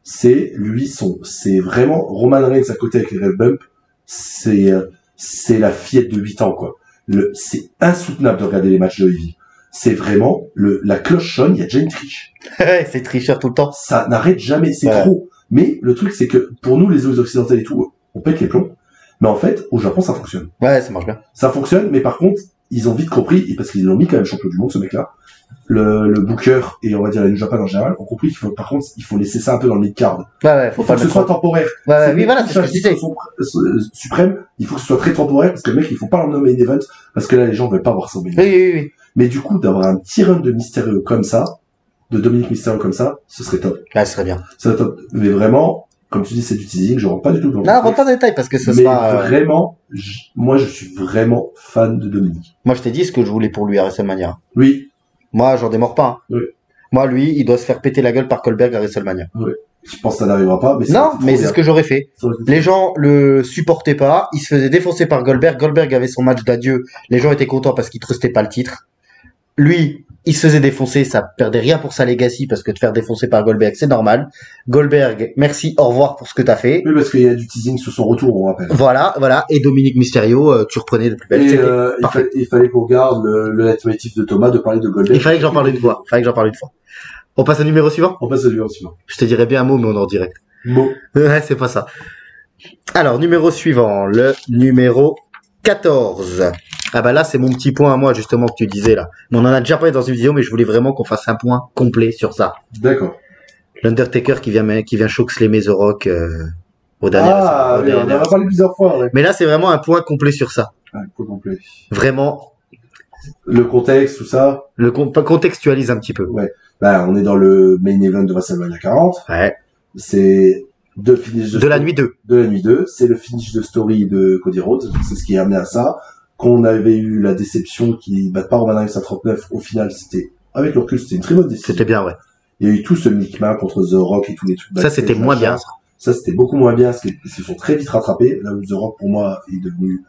C'est vraiment Roman Reigns à côté avec les Rev Bump. C'est la fillette de 8 ans, quoi. C'est insoutenable de regarder les matchs de Evil. C'est vraiment la cloche sonne, il y a déjà une triche. C'est tricheur tout le temps. Ça n'arrête jamais, c'est trop. Mais le truc, c'est que pour nous, les occidentaux et tout, on pète les plombs. Mais en fait, au Japon, ça fonctionne. Ouais, ça marche bien. Ça fonctionne, mais par contre, ils ont vite compris, et parce qu'ils l'ont mis quand même champion du monde, ce mec-là, le booker et on va dire la New Japan en général ont compris qu'il faut, par contre, il faut laisser ça un peu dans le mid-card. Ouais, faut pas que ce soit temporaire. Oui, voilà, c'est ce que je disais. Suprême, il faut que ce soit très temporaire parce que le mec, il faut pas l'emmener au main event parce que là, les gens veulent pas voir ça au main event. Oui. Mais du coup, d'avoir un petit run de Mysterio comme ça, de Dominique Mysterio comme ça, ce serait top. Ouais, ce serait bien. Ce serait top. Mais vraiment, comme tu dis, c'est du teasing, je rentre pas du tout dans le non, rentre pas dans les détails parce que ce sera... Mais vraiment, moi, je suis vraiment fan de Dominique. Moi, je t'ai dit ce que je voulais pour lui à WrestleMania. Oui. Moi, j'en démords pas. Oui. Moi, lui, il doit se faire péter la gueule par Goldberg à WrestleMania. Oui. Je pense que ça n'arrivera pas, mais non, mais c'est ce que j'aurais fait. Les gens le supportaient pas, il se faisait défoncer par Goldberg. Goldberg avait son match d'adieu. Les gens étaient contents parce qu'il trustait pas le titre. Lui, il se faisait défoncer, ça perdait rien pour sa legacy parce que te faire défoncer par Goldberg, c'est normal. Goldberg, merci, au revoir pour ce que t'as fait. Oui, parce qu'il y a du teasing sur son retour, on rappelle. Voilà. Et Dominique Mysterio, tu reprenais de plus belle. Et il fallait qu'on garde le leitmotiv de Thomas de parler de Goldberg. Il fallait que j'en parle une fois. On passe au numéro suivant? Je te dirais bien un mot, mais on est en direct. Mot. Ouais, c'est pas ça. Alors, numéro suivant, le numéro 14. Ah bah là, c'est mon petit point à moi, justement, que tu disais là. Mais on en a déjà parlé dans une vidéo, mais je voulais vraiment qu'on fasse un point complet sur ça. D'accord. L'Undertaker qui vient chocslémer The Rock Au dernier Ah, oui, on en a parlé plusieurs fois, ouais. Mais là, c'est vraiment un point complet sur ça. Ouais, point complet. Vraiment, Le contexte, tout ça. contextualise un petit peu. Ouais. Bah, on est dans le main event de WrestleMania 40. Ouais. C'est deux finishes De la nuit 2. De la nuit 2. C'est le finish de story de Cody Rhodes. C'est ce qui est amené à ça. Qu'on avait eu la déception qu'il batte pas Roman Reigns à 39. Au final, c'était, avec le recul, c'était une très bonne décision. C'était bien, ouais. Il y a eu tout ce micmac contre The Rock et tous les trucs. Ça, c'était moins bien. Ça, c'était beaucoup moins bien, parce qu'ils se sont très vite rattrapés. Là où The Rock, pour moi, est devenu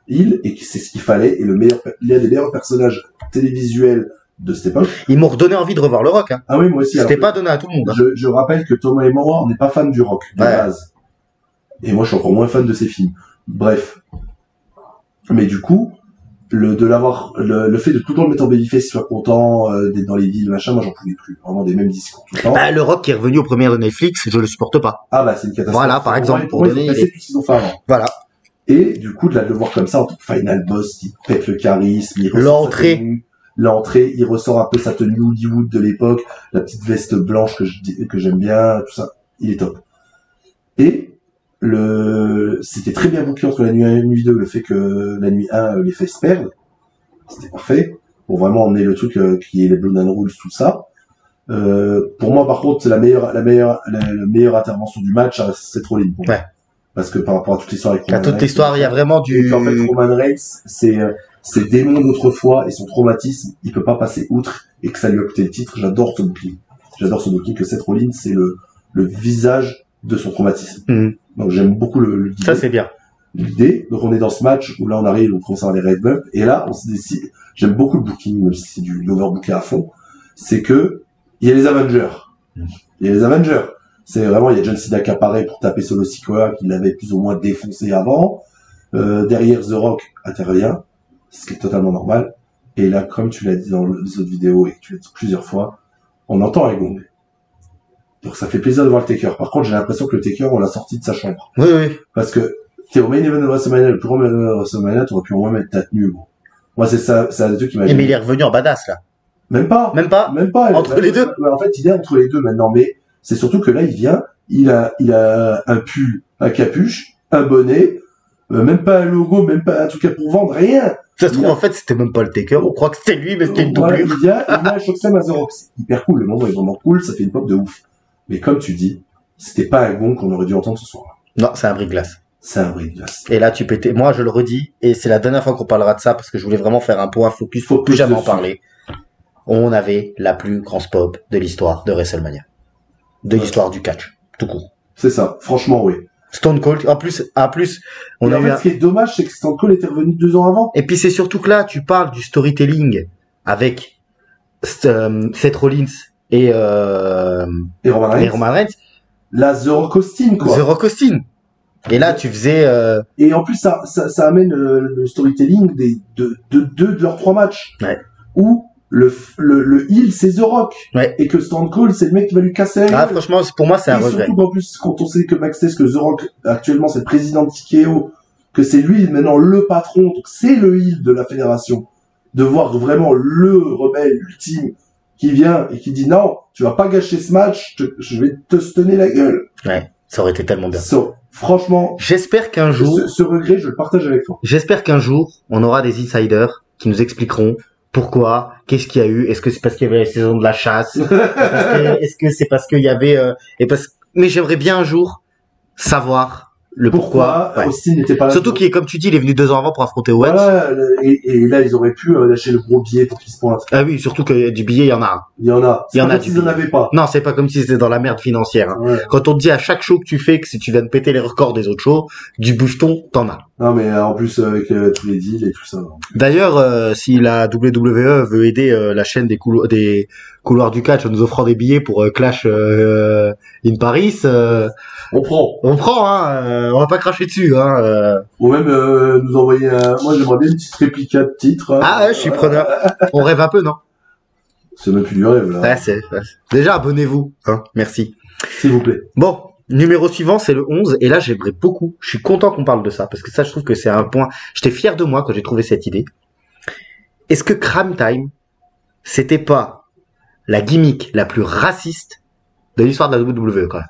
il, et c'est ce qu'il fallait, et il y a des meilleurs personnages télévisuels de cette époque. Ils m'ont redonné envie de revoir le Rock, hein. Ah oui, moi aussi. C'était pas donné à tout le monde, hein. Je rappelle que Thomas et moi, on n'est pas fan du Rock, de base. Et moi, je suis encore moins fan de ses films. Bref. Mais du coup, le fait de tout le temps le mettre en babyface, qu'il soit content, d'être dans les villes, machin, moi, j'en pouvais plus. Vraiment des mêmes discours tout le temps. Bah, le Rock qui est revenu au premier de Netflix, je le supporte pas. Ah bah, c'est une catastrophe. Voilà, par exemple, pour donner tout ce qu'ils ont fait avant. Voilà. Et du coup, de le voir comme ça, en tant que final boss, qui pète le charisme, L'entrée, il ressort un peu sa tenue Hollywood de l'époque, la petite veste blanche que j'aime bien, tout ça, il est top. Et c'était très bien bouclé entre la nuit 1 et la nuit 2, le fait que la nuit 1 les fasse perdre, c'était parfait, pour vraiment emmener le truc qui est les Blood and Rules, tout ça. Pour moi, par contre, c'est la meilleure intervention du match à Seth Rollins. Ouais. Parce que par rapport à toute l'histoire avec Roman Reigns. toute l'histoire, il y a vraiment du... En fait, Roman Reigns, c'est démon d'autrefois, et son traumatisme, il peut pas passer outre, et que ça lui a coûté le titre. J'adore ce booking que Seth Rollins, c'est le visage de son traumatisme. Donc j'aime beaucoup le Ça, c'est bien. L'idée. Donc on est dans ce match où là on arrive, on commence à avoir les red bumps, et là on se décide. J'aime beaucoup le booking, même si c'est du overbooké à fond. C'est que il y a les Avengers. C'est vraiment, il y a John Cena qui apparaît pour taper Solo Sikoa, qui l'avait plus ou moins défoncé avant. Derrière, The Rock intervient, ce qui est totalement normal. Et là, comme tu l'as dit dans les autres vidéos et que tu l'as dit plusieurs fois, on entend un gong. Donc ça fait plaisir de voir le Taker. Par contre, j'ai l'impression que le Taker, on l'a sorti de sa chambre. Oui, oui. Parce que t'es au main event de WrestleMania, le plus grand main event de WrestleMania, t'aurais pu au moins mettre ta tenue, bon. Moi, c'est ça, c'est un des trucs qui m'a... Mais il est revenu en badass, là. Même pas. Entre les deux. En fait, il est entre les deux maintenant, mais c'est surtout que là, il vient, il a un pull, un capuche, un bonnet, même pas un logo, même pas un truc pour vendre, rien. Ça se trouve, en fait, c'était même pas le Taker, on croit que c'était lui, mais c'était une doublure. Il y a un Shocksam à The Rock. C'est hyper cool, le moment est vraiment cool, ça fait une pop de ouf. Mais comme tu dis, c'était pas un gong qu'on aurait dû entendre ce soir-là. Non, c'est un bris-glace. C'est un bris-glace. Et là, tu pétais. Moi, je le redis, et c'est la dernière fois qu'on parlera de ça, parce que je voulais vraiment faire un point focus, faut plus jamais en parler. On avait la plus grosse pop de l'histoire de WrestleMania. De l'histoire du catch. Tout court. C'est ça. Franchement, oui. Stone Cold, en plus, on a en fait, ce qui est dommage, c'est que Stone Cold était revenu 2 ans avant. Et puis c'est surtout que là, tu parles du storytelling avec Seth Rollins et Roman Reigns. La The Rock Austin, quoi. The Rock Austin. Et là, tu faisais... Et en plus, ça amène le storytelling de leurs 3 matchs. Ouais. Où le heel, c'est The Rock. Ouais. Et que Stone Cold, c'est le mec qui va lui casser la gueule. Ah, franchement, pour moi, c'est un regret. Et surtout qu'en plus, quand on sait que backstage, que The Rock, actuellement, c'est le président de TKO, que c'est lui, maintenant, le patron, donc c'est le heel de la fédération, de voir vraiment le rebelle ultime qui vient et qui dit non, tu vas pas gâcher ce match, je vais te stunner la gueule. Ouais, ça aurait été tellement bien. Franchement, j'espère qu'un jour, ce regret, je le partage avec toi. J'espère qu'un jour, on aura des insiders qui nous expliqueront pourquoi, qu'est-ce qu'il y a eu, est-ce que c'est parce qu'il y avait la saison de la chasse, est-ce que c'est parce qu'il y avait, mais j'aimerais bien un jour savoir le pourquoi. Ouais. Austin n'était pas là. Surtout qu'il est, comme tu dis, il est venu 2 ans avant pour affronter Owens. Voilà, et là, ils auraient pu lâcher le gros billet pour qu'il se pointe. Ah oui, surtout que du billet, il y en a un. Il y en a. Il y en a. Ils en avaient pas. Non, c'est pas comme si c'était dans la merde financière. Hein. Ouais. Quand on te dit à chaque show que tu fais que si tu viens de péter les records des autres shows, du boucheton, t'en as. Non, mais en plus, avec tous les deals et tout ça. D'ailleurs, si la WWE veut aider la chaîne des couloirs du catch en nous offrant des billets pour Clash in Paris, on prend, hein. On va pas cracher dessus, hein. Ou même nous envoyer. Moi, j'aimerais bien une petite réplica de titre. Hein. Ah, ouais, je suis preneur. On rêve un peu, non? C'est même plus du rêve là. Ouais, déjà abonnez-vous, hein. Merci. S'il vous plaît. Bon. Numéro suivant, c'est le 11, et là, j'aimerais beaucoup, je suis content qu'on parle de ça, parce que ça, je trouve que c'est un point, j'étais fier de moi quand j'ai trouvé cette idée. Est-ce que Crime Time, c'était pas la gimmick la plus raciste de l'histoire de la WWE, quand même.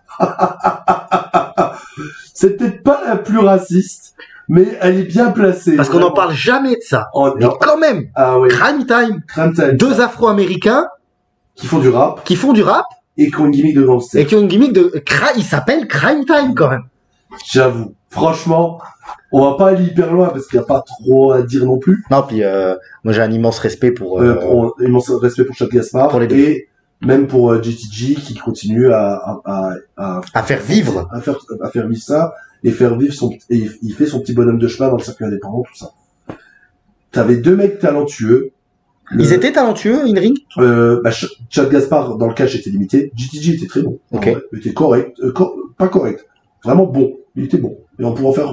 C'est peut-être pas la plus raciste, mais elle est bien placée. Parce qu'on n'en parle jamais de ça. Oh, Mais non. quand même, Ah ouais. Crime Time, Crime Time. deux Afro-Américains Qui font du rap qui font du rap et qui ont une gimmick de gangster. et qui ont une gimmick de... Il s'appelle Crime Time, quand même. J'avoue. Franchement, on va pas aller hyper loin parce qu'il y a pas trop à dire non plus. Non, puis moi j'ai un immense respect pour... Immense respect pour Chad Gaspard. Pour les deux. Et même pour JTG qui continue à faire vivre. à faire vivre ça et faire vivre il fait son petit bonhomme de chemin dans le circuit indépendant, tout ça. T'avais deux mecs talentueux. Ils étaient talentueux, in ring? Chad Gaspard, dans le catch, était limité. JTG était très bon. Ok. Il était correct. Pas correct. Vraiment bon. Il était bon. Et on pouvait faire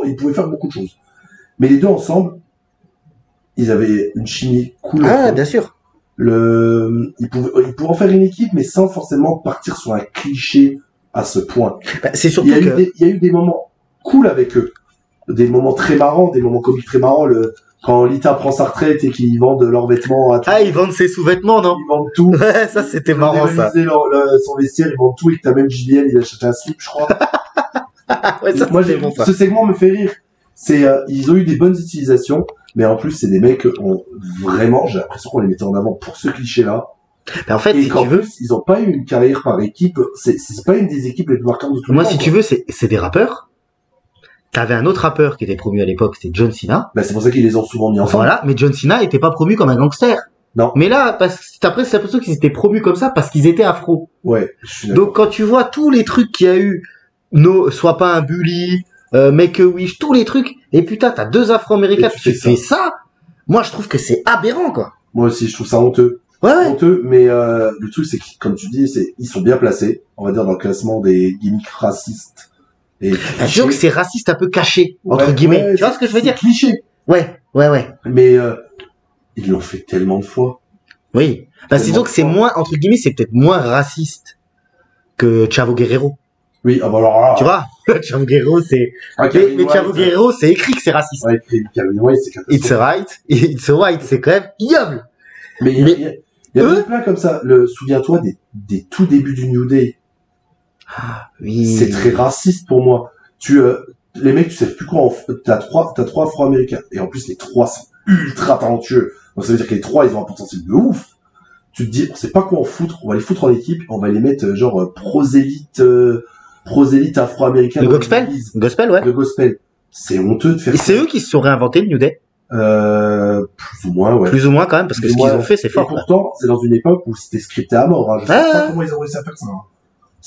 il pouvait faire beaucoup de choses. Mais les deux ensemble, ils avaient une chimie cool. Ah, bien sûr. Ils pouvaient en faire une équipe, mais sans forcément partir sur un cliché à ce point. Bah, c'est surtout il y a eu des moments cool avec eux. Des moments très marrants, des moments comiques très marrants. Quand Lita prend sa retraite et qu'ils vendent leurs vêtements à tout. Ah, ils vendent ses sous-vêtements, non? Ils vendent tout. Ouais, ça c'était marrant, ça. Son vestiaire, ils vendent tout et que t'as même JBL, il a acheté un slip, je crois. Ouais, ça, Moi, bon, ça. ce segment me fait rire. Ils ont eu des bonnes utilisations, mais en plus, c'est des mecs j'ai l'impression qu'on les mettait en avant pour ce cliché-là. Mais en fait, Et si qu'en tu veux, plus, ils ont pas eu une carrière par équipe. C'est pas une des équipes les plus marquantes de tout le moi, temps. si tu veux, c'est des rappeurs. T'avais un autre rappeur qui était promu à l'époque, c'était John Cena. Bah, c'est pour ça qu'ils les ont souvent mis ensemble. Voilà, mais John Cena était pas promu comme un gangster. Non. Mais là, après, c'est l'impression qu'ils étaient promus comme ça parce qu'ils étaient afro. Ouais, je suis d'accord. Donc, quand tu vois tous les trucs qu'il y a eu, sois pas un bully, make a wish, tous les trucs, et putain, t'as deux afro-américains, Et tu tu fais fais ça. Moi, je trouve que c'est aberrant, quoi. Moi aussi, je trouve ça honteux. Ouais, ouais. Honteux, mais le truc, c'est que, comme tu dis, ils sont bien placés, on va dire, dans le classement des gimmicks racistes. Et Je sûr que c'est raciste un peu caché, entre Ouais, guillemets. ouais, Tu vois ce que je veux dire? Cliché. Ouais, ouais, ouais. Mais ils l'ont fait tellement de fois. Oui. Bah, disons que c'est moins, entre guillemets, c'est peut-être moins raciste que Chavo Guerrero. Oui, ah bah alors là. Tu vois? Chavo Guerrero, c'est, mais Chavo Guerrero, c'est écrit que c'est raciste. Ouais, Calvin White, c'est catastrophique. It's a right, c'est quand même ignoble. Mais il y a plein comme ça. Souviens-toi des tout débuts du New Day. Oui. C'est très raciste pour moi. Les mecs, tu sais plus quoi t'as trois Afro-Américains. Et en plus, les trois sont ultra talentueux. Donc ça veut dire que les trois, ils ont un potentiel de ouf. Tu te dis, on sait pas quoi en foutre. On va les foutre en équipe. On va les mettre, genre, prosélytes afro-américains. Le gospel? Gospel, ouais. Le gospel. C'est honteux de faire Et ça. c'est eux qui se sont réinventés le New Day. Plus ou moins, ouais. Plus ou moins quand même, parce que Plus ce ou qu'ils moins. ont fait, c'est Et fort. Quoi. pourtant, c'est dans une époque où c'était scripté à mort, hein. Je sais pas comment ils ont réussi à faire ça, hein.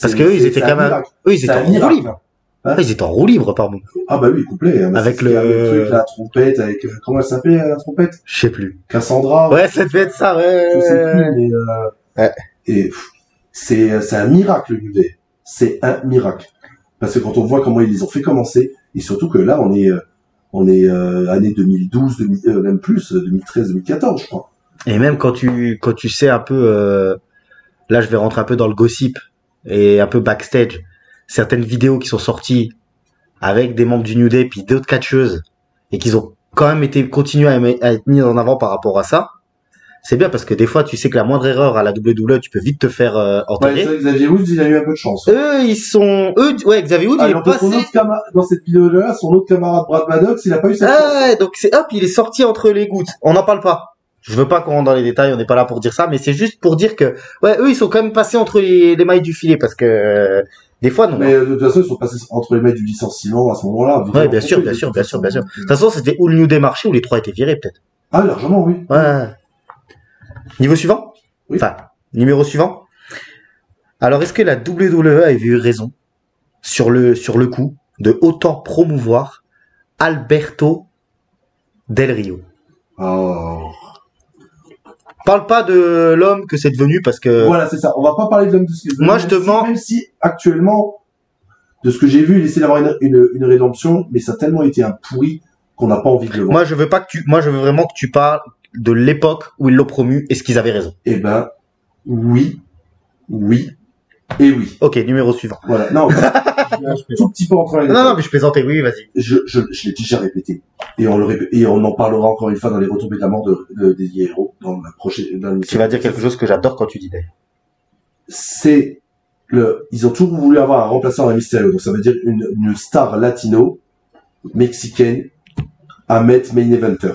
Parce que eux, ils étaient quand même, eux, ils étaient en roue libre. Hein? Ils étaient en roue libre, pardon. Ah bah oui, complet. Hein. Avec C'est le truc, la trompette, avec comment elle s'appelait la trompette? Je sais plus. Cassandra. Ouais, ça devait être ça, ouais. Je sais plus, mais Ouais. et c'est un miracle, le New Day. C'est un miracle. Parce que quand on voit comment ils les ont fait commencer, et surtout que là, on est année 2012, même plus, 2013, 2014, je crois. Et même quand tu sais un peu, là, je vais rentrer un peu dans le gossip et un peu backstage. Certaines vidéos qui sont sorties avec des membres du New Day puis d'autres catcheuses et qu'ils ont quand même continué à être mis en avant par rapport à ça. C'est bien parce que des fois, tu sais que la moindre erreur à la WWE, tu peux vite te faire enterrer. Ouais, Xavier Woods, il a eu un peu de chance. Ouais, Xavier Woods, il est passé. Dans cette vidéo-là, son autre camarade Brad Maddox, il a pas eu cette chance. Ah, donc il est sorti entre les gouttes. On n'en parle pas. Je veux pas qu'on rentre dans les détails, on n'est pas là pour dire ça, mais c'est juste pour dire que, ouais, eux, ils sont quand même passés entre les mailles du filet parce que, des fois, non. Mais de toute façon, ils sont passés entre les mails du licenciement à ce moment-là. Ouais, bien sûr. De toute façon, c'était où le New Day marchait, où les trois étaient virés, peut-être. Ah, largement, oui. Ouais. Niveau suivant? Oui. Enfin, numéro suivant. Alors, est-ce que la WWE avait eu raison sur le coup de autant promouvoir Alberto Del Rio? Oh. Parle pas de l'homme que c'est devenu parce que... Voilà, c'est ça. On va pas parler de l'homme de ce qu'il est devenu. Moi, je te mens. Même si, actuellement, de ce que j'ai vu, il essaie d'avoir une rédemption, mais ça a tellement été un pourri qu'on n'a pas envie de le voir. Moi, je veux vraiment que tu parles de l'époque où ils l'ont promu et ce qu'ils avaient raison. Eh ben, oui, et oui. Ok, numéro suivant. Voilà. Non, un tout petit peu entre les Non, mais je plaisantais, oui, vas-y. Je l'ai déjà répété. Et on en parlera encore une fois dans les retombées de la mort des héros, dans la prochaine, dans Tu vas dire quelque chose que j'adore quand tu dis d'ailleurs. C'est ils ont toujours voulu avoir un remplaçant à Mysterio. Donc ça veut dire une star latino, mexicaine, à mettre main eventer.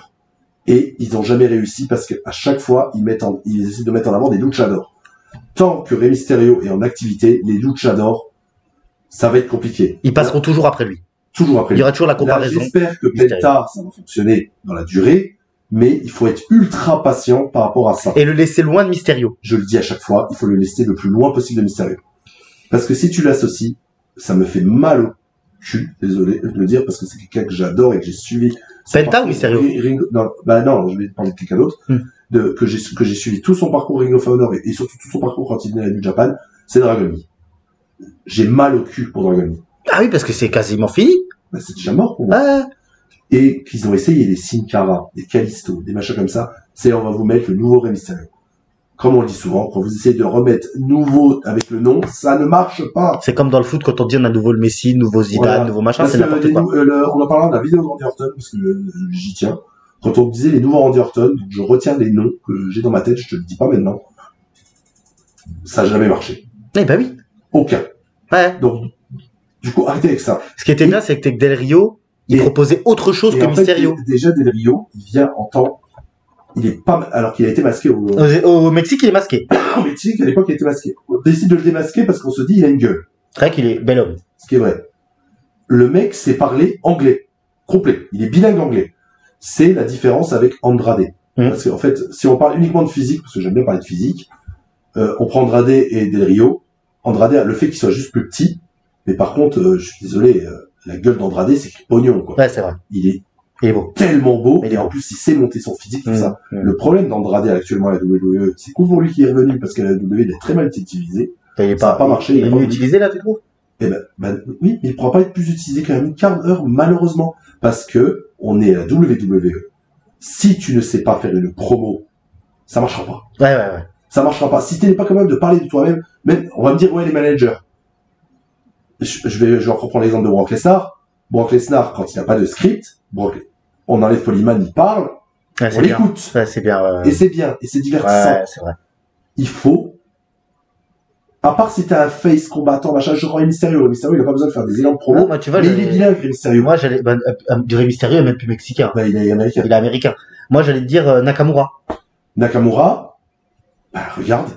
Et ils ont jamais réussi parce qu'à chaque fois, ils essaient de mettre en avant des luchadors. Tant que Rey Mysterio est en activité, les luchadors, ça va être compliqué. Ils passeront toujours après lui. Toujours après lui. Il y aura toujours la comparaison. Là, j'espère que Penta, ça va fonctionner dans la durée, mais il faut être ultra patient par rapport à ça. Et le laisser loin de Mysterio. Je le dis à chaque fois, il faut le laisser le plus loin possible de Mysterio. Parce que si tu l'associes, ça me fait mal au cul, désolé de le dire, parce que c'est quelqu'un que j'adore et que j'ai suivi. Penta ou Mysterio? Non, je vais parler de quelqu'un d'autre. Que j'ai suivi tout son parcours Ring of Honor et surtout tout son parcours quand il venait à New Japan, c'est Dragon Lee. J'ai mal au cul pour Dragon Lee. Ah oui, parce que c'est quasiment fini. Bah, c'est déjà mort pour moi. Et qu'ils ont essayé des Sin Cara, des Kalisto, des machins comme ça, on va vous mettre le nouveau Rey Mysterio. Comme on le dit souvent, quand vous essayez de remettre nouveau avec le nom, ça ne marche pas. C'est comme dans le foot quand on dit on a nouveau le Messi, nouveau Zidane, nouveau machin, c'est n'importe quoi. On en parlera de la vidéo de Randy Orton, parce que j'y tiens. Quand on disait les nouveaux Randy Orton, donc je retiens les noms que j'ai dans ma tête, je te le dis pas maintenant. Ça n'a jamais marché. Eh ben oui. Aucun. Ouais. Donc, du coup, arrêtez avec ça. Ce qui était bien, c'est que Del Rio, il proposait autre chose que Mysterio. Déjà, Del Rio, il vient en temps, il est pas, alors qu'il a été masqué au Mexique, il est masqué. Au Mexique, à l'époque, il était masqué. On décide de le démasquer parce qu'on se dit, il a une gueule. C'est vrai qu'il est bel homme. Ce qui est vrai. Le mec sait parler anglais. Complet. Il est bilingue anglais. C'est la différence avec Andrade. Parce qu'en fait, si on parle uniquement de physique, parce que j'aime bien parler de physique, on prend Andrade et Del Rio. Andrade a le fait qu'il soit juste plus petit, mais par contre, je suis désolé, la gueule d'Andrade, c'est qu'il pognon, quoi. Ouais, c'est vrai. Il est beau. Tellement beau, et en plus, il sait monter son physique, tout ça. Le problème d'Andrade actuellement à la WWE, c'est cool pour lui qui est revenu, parce qu'à la WWE, il est très mal utilisé. Ça n'a pas marché. Il est mieux utilisé, là, tu trouves? Eh ben, oui, mais il ne pourra pas être plus utilisé qu'un mid-carder, malheureusement. Parce que, on est à la WWE. Si tu ne sais pas faire une promo, ça marchera pas. Ouais. Ça marchera pas. Si tu n'es pas capable de parler de toi-même, même, on va me dire, ouais, les managers. Je vais reprendre l'exemple de Brock Lesnar. Brock Lesnar, quand il n'a pas de script, on enlève Polyman, il parle, on l'écoute. Ouais, c'est bien. Et c'est bien, et c'est divertissant. Ouais, c'est vrai. Il faut, à part si t'as un face combattant, machin, je crois Mysterio. Mysterio, il a pas besoin de faire des élans de promo. Non, moi, tu vois, mais il est bilingue, Mysterio. Moi, du Rey Mysterio, il est même plus mexicain. Bah, il est américain. Il est américain. Moi, j'allais te dire Nakamura. Nakamura, bah, regarde.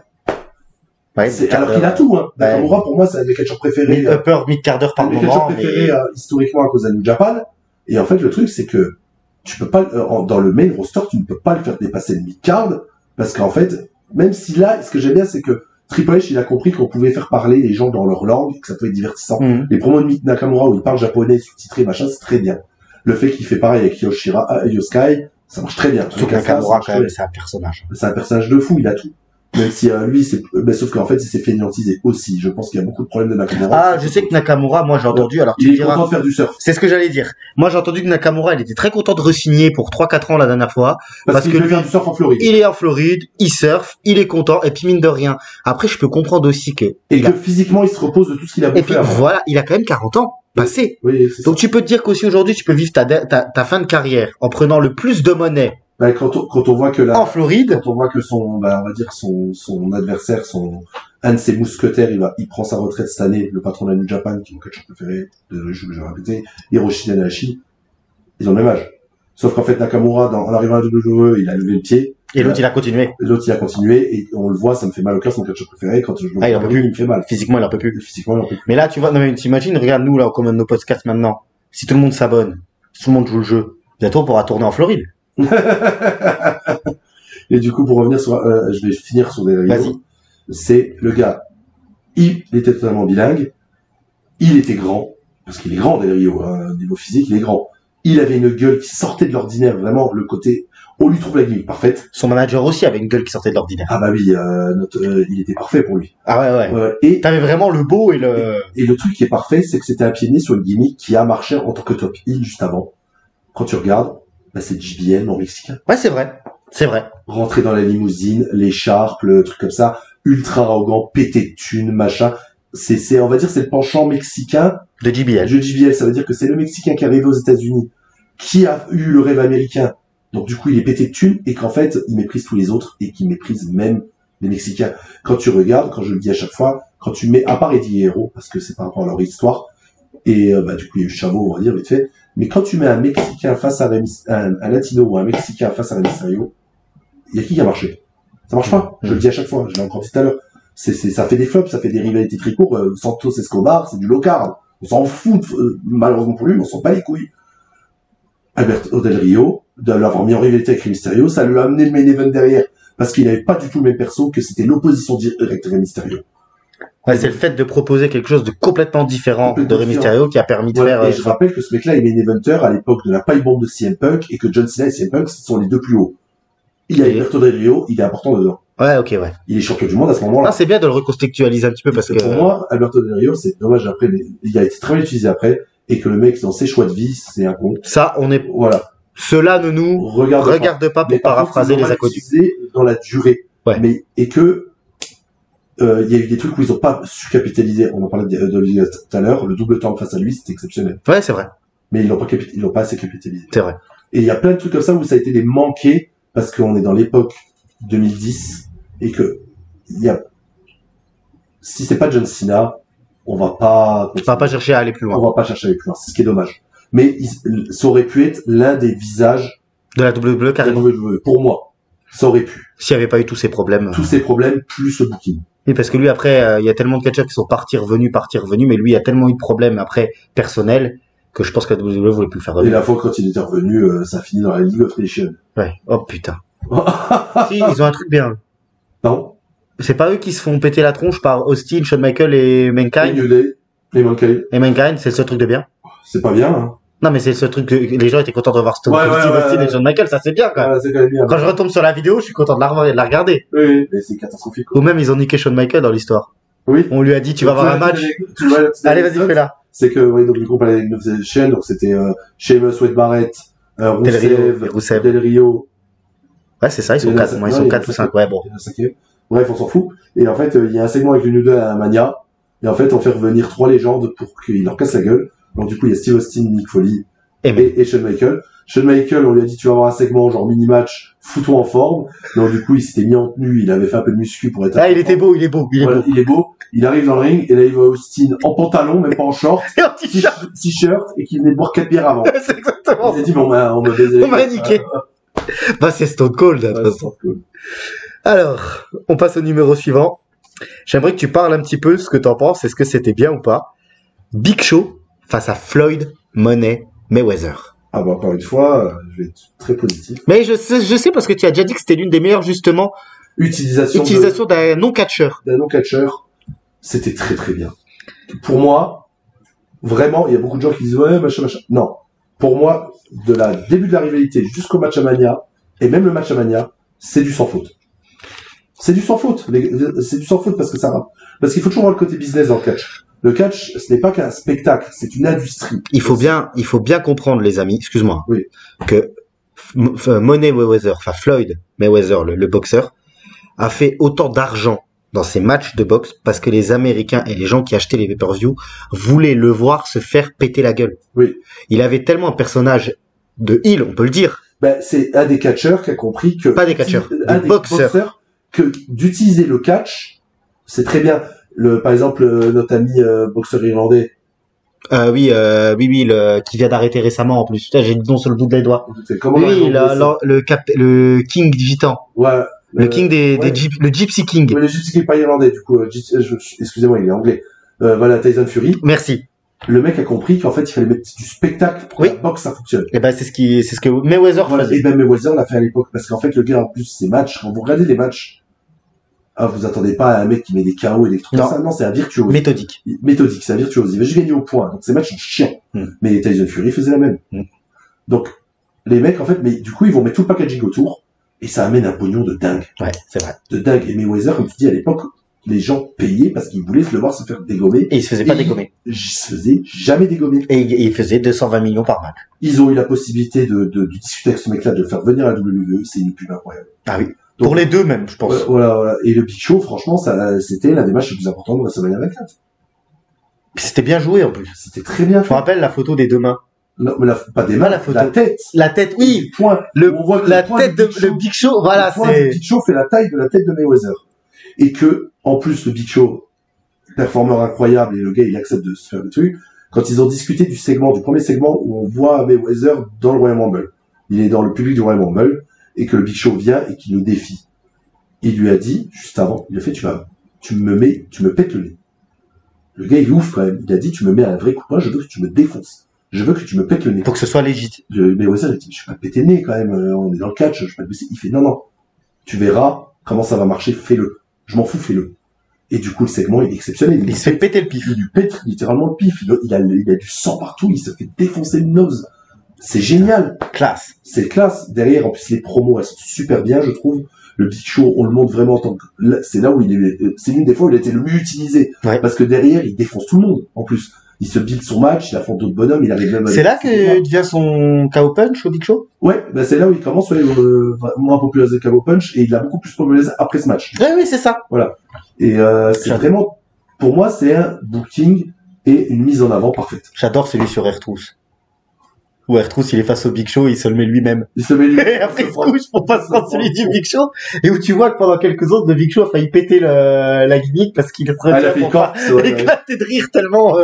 Ouais, alors qu'il a tout, hein. Nakamura, pour moi, c'est un des catcheurs préférés. Upper, mid-quart d'heure par moment. Un des catcheurs préférés, historiquement, à cause de New Japan. Et en fait, le truc, c'est que tu peux pas, dans le main roster, tu ne peux pas le faire dépasser le mid-card. Parce qu'en fait, même si là, ce que j'aime bien, c'est que Triple H, il a compris qu'on pouvait faire parler les gens dans leur langue, que ça pouvait être divertissant. Les promos de Nakamura où il parle japonais, sous-titré, machin, c'est très bien. Le fait qu'il fait pareil avec Yoskai, ça marche très bien. Surtout que Nakamura, quand même, c'est un personnage. C'est un personnage de fou, il a tout. Même si lui, sauf qu'en fait, il s'est fainéantisé aussi. Je pense qu'il y a beaucoup de problèmes de Nakamura. Ah, je sais que Nakamura, moi j'ai entendu, alors il est content de faire du surf. C'est ce que j'allais dire. Moi j'ai entendu que Nakamura, il était très content de re-signer pour 3-4 ans la dernière fois. Parce que lui, faire du surf en Floride. Il est en Floride, il surfe, il est content, et puis mine de rien. Après, je peux comprendre aussi que... Physiquement, il se repose de tout ce qu'il a bouffé. Et puis voilà, il a quand même 40 ans passé. Oui, donc tu peux te dire qu'aussi aujourd'hui, tu peux vivre ta fin de carrière en prenant le plus de monnaie. Bah, quand on voit que en Floride, quand on voit que on va dire son adversaire, un de ses mousquetaires, il prend sa retraite cette année, le patron de la New Japan, qui est mon catcheur préféré, je vais répéter, Hiroshi Tanahashi, ils ont le même âge. Sauf qu'en fait, Nakamura, en arrivant à la WWE, il a levé le pied. Et l'autre, il a continué. L'autre, il a continué, et on le voit, ça me fait mal au cœur, c'est mon catcheur préféré, quand je le vois, il en peut plus. Il me fait mal. Physiquement, il en peut plus. Physiquement, il en peut plus. Mais là, tu vois, non, mais t'imagines, regarde, nous, là, on commande nos podcasts maintenant. Si tout le monde s'abonne, si tout le monde joue le jeu, bientôt, on pourra tourner en Floride. Et du coup, pour revenir sur, je vais finir sur des raisons. C'est le gars, il était totalement bilingue, il était grand, parce qu'il est grand Del Rio, au niveau physique, il est grand. Il avait une gueule qui sortait de l'ordinaire, vraiment le côté, on lui trouve la gimmick parfaite. Son manager aussi avait une gueule qui sortait de l'ordinaire. Ah bah oui, il était parfait pour lui. Ah ouais. Et t'avais vraiment le beau et le... Et le truc qui est parfait, c'est que c'était un pied de nez sur une gimmick qui a marché en tant que top heel juste avant. Quand tu regardes, bah c'est JBL en mexicain. Ouais, c'est vrai. C'est vrai. Rentrer dans la limousine, l'écharpe, le truc comme ça, ultra arrogant, pété de thunes, machin. On va dire, c'est le penchant mexicain de JBL. De JBL, ça veut dire que c'est le Mexicain qui est arrivé aux États-Unis, qui a eu le rêve américain. Donc du coup, il est pété de thunes et qu'en fait, il méprise tous les autres et qu'il méprise même Les Mexicains, quand tu regardes, quand je le dis à chaque fois, quand tu mets, à part Eddie Guerrero, parce que c'est par rapport à leur histoire, et du coup il y a eu Chavo, on va dire, vite fait, mais quand tu mets un Mexicain face à un Latino ou un Mexicain face à Rey Mysterio, il y a qui a marché? Ça marche pas. Je le dis à chaque fois, je l'ai encore dit tout à l'heure. Ça fait des flops, ça fait des rivalités très courtes. Santos Escobar, c'est du low-card. On s'en fout, malheureusement pour lui, mais on s'en bat les couilles. Alberto Del Rio, de l'avoir mis en rivalité avec Rey Mysterio, ça lui a amené le main event derrière. Parce qu'il n'avait pas du tout le même perso, que c'était l'opposition directe de Rey Mysterio. Ouais, c'est le fait de proposer quelque chose de complètement différent de Rey Mysterio qui a permis de faire... Et je rappelle que ce mec-là, il est main eventer à l'époque de la pipe bomb de CM Punk, et que John Cena et CM Punk sont les deux plus hauts. Il y a Alberto Del Rio, il est important dedans. Ouais, ok, ouais. Il est champion du monde à ce moment-là. Ah, c'est bien de le recontextualiser un petit peu parce que... Pour moi, Alberto Del Rio, c'est dommage après, mais il a été très bien utilisé après, et que le mec, dans ses choix de vie, c'est un con. Ça, on est... Voilà. Cela ne nous regarde pas pour paraphraser les inconnus. Utilisé dans la durée. Ouais. Mais, et que, il y a eu des trucs où ils ont pas su capitaliser. On en parlait de tout à l'heure. Le double temps face à lui, c'était exceptionnel. Ouais, c'est vrai. Mais ils l'ont pas assez capitalisé. C'est vrai. Et il y a plein de trucs comme ça où ça a été des manqués, parce qu'on est dans l'époque 2010, et que, si c'est pas John Cena, on va pas chercher à aller plus loin. On va pas chercher à aller plus loin. C'est ce qui est dommage. Mais ça aurait pu être l'un des visages de la WWE carrément. Pour moi, ça aurait pu. S'il n'y avait pas eu tous ces problèmes. Tous ces problèmes, plus le booking. Oui, parce que lui, après, il y a tellement de catcheurs qui sont partis, revenus, mais lui, il a tellement eu de problèmes après, personnels, que je pense que la WWE voulait plus le faire revenir. Et la fois, quand il était revenu, ça finit dans la League of Nations. Ouais. Oh, putain. Si, ils ont un truc bien. Non. C'est pas eux qui se font péter la tronche par Austin, Shawn Michaels et Mankind. Et Mankind. Et Mankind, c'est le seul truc de bien. C'est pas bien, hein. Non, mais c'est le seul truc que les gens étaient contents de voir Stone Austin et Shawn Michaels, ça c'est bien, quand même. Ouais, c'est quand même bien. Quand je retombe sur la vidéo, je suis content de la revoir et de la regarder. Oui, mais c'est catastrophique. Ou même, ils ont niqué Shawn Michaels dans l'histoire. Oui. On lui a dit, tu vas avoir un match. Allez, vas-y, fais-la. C'est que, oui, donc, du coup, on parlait de chaîne, donc c'était, Sheamus, Wade Barrett, Rousseff, Del Rio. Ouais, c'est ça, ils sont 4 ou 5, ouais, bon. Bref, on s'en fout. Et en fait, il y a un segment avec le New Day à Mania. Et en fait, on fait revenir 3 légendes pour qu'ils leur cassent la gueule. Donc, du coup, il y a Steve Austin, Mick Foley et Shawn Michaels. Shawn Michaels, on lui a dit, tu vas avoir un segment genre mini-match, fous-toi en forme. Donc, du coup, il s'était mis en tenue, il avait fait un peu de muscu pour être... Ah, il était beau, il est beau. Il arrive dans le ring, et là, il voit Austin en pantalon, même pas en short. Et en t-shirt, et qui venait de boire 4 bières avant. C'est exactement. Il s'est dit, bon, on m'a baisé. On m'a niqué. Bah, c'est Stone Cold, de toute façon. Alors, on passe au numéro suivant. J'aimerais que tu parles un petit peu ce que t'en penses. Est-ce que c'était bien ou pas? Big Show face à Floyd Money Mayweather. Ah bah encore une fois, je vais être très positif. Mais je sais parce que tu as déjà dit que c'était l'une des meilleures justement utilisation d'un non-catcheur. D'un non-catcheur, c'était très très bien. Pour moi, vraiment, il y a beaucoup de gens qui disent ouais machin. Non, pour moi, de la début de la rivalité jusqu'au match à Mania et même le match à Mania, c'est du sans faute. C'est du sans faute. C'est du sans faute parce qu'il faut toujours voir le côté business dans le catch. Le catch, ce n'est pas qu'un spectacle, c'est une industrie. Il faut bien comprendre, les amis, excuse-moi, oui, que Money Mayweather, enfin Floyd Mayweather, le boxeur, a fait autant d'argent dans ses matchs de boxe parce que les Américains et les gens qui achetaient les pay-per-view voulaient le voir se faire péter la gueule. Oui. Il avait tellement un personnage de heel, on peut le dire. Ben, c'est un des catcheurs qui a compris que... Pas des catcheurs, des boxeurs, que d'utiliser le catch, c'est très bien. Par exemple, notre ami boxeur irlandais. Oui, qui vient d'arrêter récemment en plus. Putain, j'ai le nom sur le bout des doigts. Oui, le King Gitan. Ouais. Le King le Gypsy King. Mais le Gypsy King pas irlandais, du coup. Excusez-moi, il est anglais. Voilà, Tyson Fury. Merci. Le mec a compris qu'en fait, il fallait mettre du spectacle pour que la boxe, ça fonctionne. Et ben, c'est ce que Mayweather faisait. Et ben, Mayweather l'a fait à l'époque. Parce qu'en fait, le gars, en plus, ses matchs, quand vous regardez les matchs, vous attendez pas à un mec qui met des KO et des trucs comme ça. Non, c'est un virtuose. Méthodique, c'est un virtuose. Il va juste gagner au point. Donc, ces matchs sont chiants. Mais Tyson Fury faisait la même. Donc, les mecs, en fait, mais du coup, ils vont mettre tout le packaging autour. Et ça amène un pognon de dingue. Ouais, c'est vrai. De dingue. Et Mayweather, comme tu dis, à l'époque, les gens payaient parce qu'ils voulaient le voir se faire dégommer. Et il se faisait pas dégommer. Il se faisait jamais dégommer. Et il faisait 220 millions par match. Ils ont eu la possibilité de discuter avec ce mec-là, de le faire venir à la WWE. C'est une pub incroyable. Ah oui. Donc, pour les deux même, je pense. Voilà. Et le Big Show, franchement, c'était l'un des matchs les plus importants de WrestleMania 24. C'était bien joué, en plus. C'était très bien fait. Je me rappelle la photo des deux mains. Non, mais pas des mains, la photo. La tête, oui. Point. On voit la tête de le Big Show, voilà, le Big Show fait la taille de la tête de Mayweather. et que, en plus, le Big Show, performeur incroyable, et le gars, il accepte de se faire le truc, quand ils ont discuté du premier segment où on voit Mayweather dans le Royal Rumble. Il est dans le public du Royal Rumble, et que le Big Show vient et qu'il nous défie. Il lui a dit, juste avant, il a fait, tu me pètes le nez. Le gars, il est ouf quand même. Il a dit, tu me mets un vrai coup de poing, je veux que tu me défonces. Je veux que tu me pètes le nez. Pour que ce soit légitime. Mayweather, il dit, je vais pas te péter le nez quand même, on est dans le catch, je vais pas te blesser. Il fait, non, tu verras comment ça va marcher, fais-le. Je m'en fous, fais-le. Et du coup, le segment, il est exceptionnel. Il se fait péter le pif. Il lui pète littéralement le pif. Il a du sang partout, il se fait défoncer le nose. C'est génial. Classe. C'est classe. Derrière, en plus, les promos, elles sont super bien, je trouve. Le Big Show, on le montre vraiment en tant que, c'est là où c'est l'une des fois où il a été le mieux utilisé. Ouais. Parce que derrière, il défonce tout le monde, en plus. Il se build son match, il affronte d'autres bonhommes, il arrive même à... C'est là qu'il devient son KO Punch au Big Show? Ouais, bah c'est là où il commence à moins populariser le KO Punch, et il a beaucoup plus popularisé après ce match. Oui, c'est ça. Voilà. Et, c'est vraiment, pour moi, c'est un booking et une mise en avant parfaite. J'adore celui sur R-Truth. Où R-Truth, il est face au Big Show, il se le met lui-même. Il se met lui. Et après, il se couche pour pas se prendre celui du Big Show. Et où tu vois que pendant quelques autres, le Big Show a failli péter la gimmick parce qu'il est Ah, il a fait pour pas éclater de rire tellement,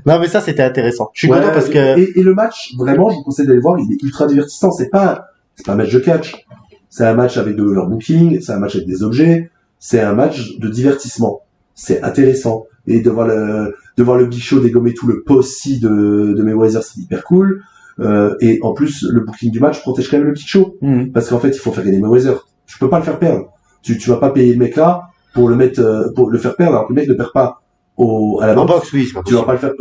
Non, mais ça, c'était intéressant. Je suis content parce que... Et le match, vraiment, je vous conseille d'aller voir, il est ultra divertissant. C'est pas un match de catch. C'est un match avec de leur booking, c'est un match avec des objets, c'est un match de divertissement. C'est intéressant. Et de voir le Big Show dégommer tout le posse de Mayweather, c'est hyper cool. Et en plus, le booking du match protège quand même le Big Show. Parce qu'en fait, il faut faire gagner Mayweather. Tu peux pas le faire perdre. Tu vas pas payer le mec là pour le mettre, pour le faire perdre, alors que le mec ne perd pas à la boxe. Oui, tu vas pas le faire,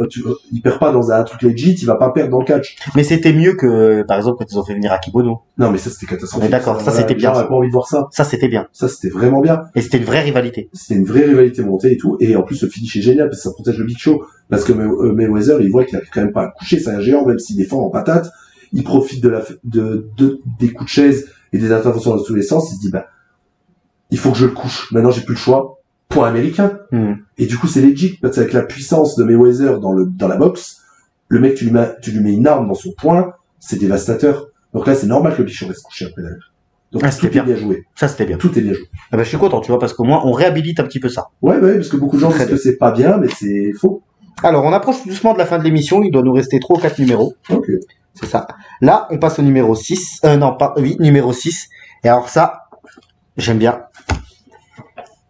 il perd pas dans un truc legit, il va pas perdre dans le catch. Mais c'était mieux que, par exemple, quand ils ont fait venir Akibono. Non, mais ça, c'était catastrophique. D'accord, ça, c'était bien. J'aurais pas envie de voir ça. Ça, c'était bien. Ça, c'était vraiment bien. Et c'était une vraie rivalité. C'était une vraie rivalité montée et tout. Et en plus, le finish est génial parce que ça protège le Big Show. Parce que Mayweather, il voit qu'il arrive quand même pas à le coucher, c'est un géant, même s'il défend en patate. Il profite des coups de chaise et des interventions dans tous les sens. Il se dit, il faut que je le couche. Maintenant, j'ai plus le choix. Point américain. Et du coup, c'est legit, parce qu'avec la puissance de Mayweather dans la boxe, le mec, tu lui mets une arme dans son poing, c'est dévastateur. Donc là, c'est normal que le Big Show reste couché après derrière. Donc tout est bien joué. Ça, c'était bien. Tout est bien joué. Ah je suis content, tu vois, parce qu'au moins, on réhabilite un petit peu ça. Ouais, parce que beaucoup de gens disent que c'est pas bien, mais c'est faux. Alors, on approche doucement de la fin de l'émission. Il doit nous rester 3 ou 4 numéros. Ok. C'est ça. Là, on passe au numéro 6. Numéro 6. Et alors ça, j'aime bien.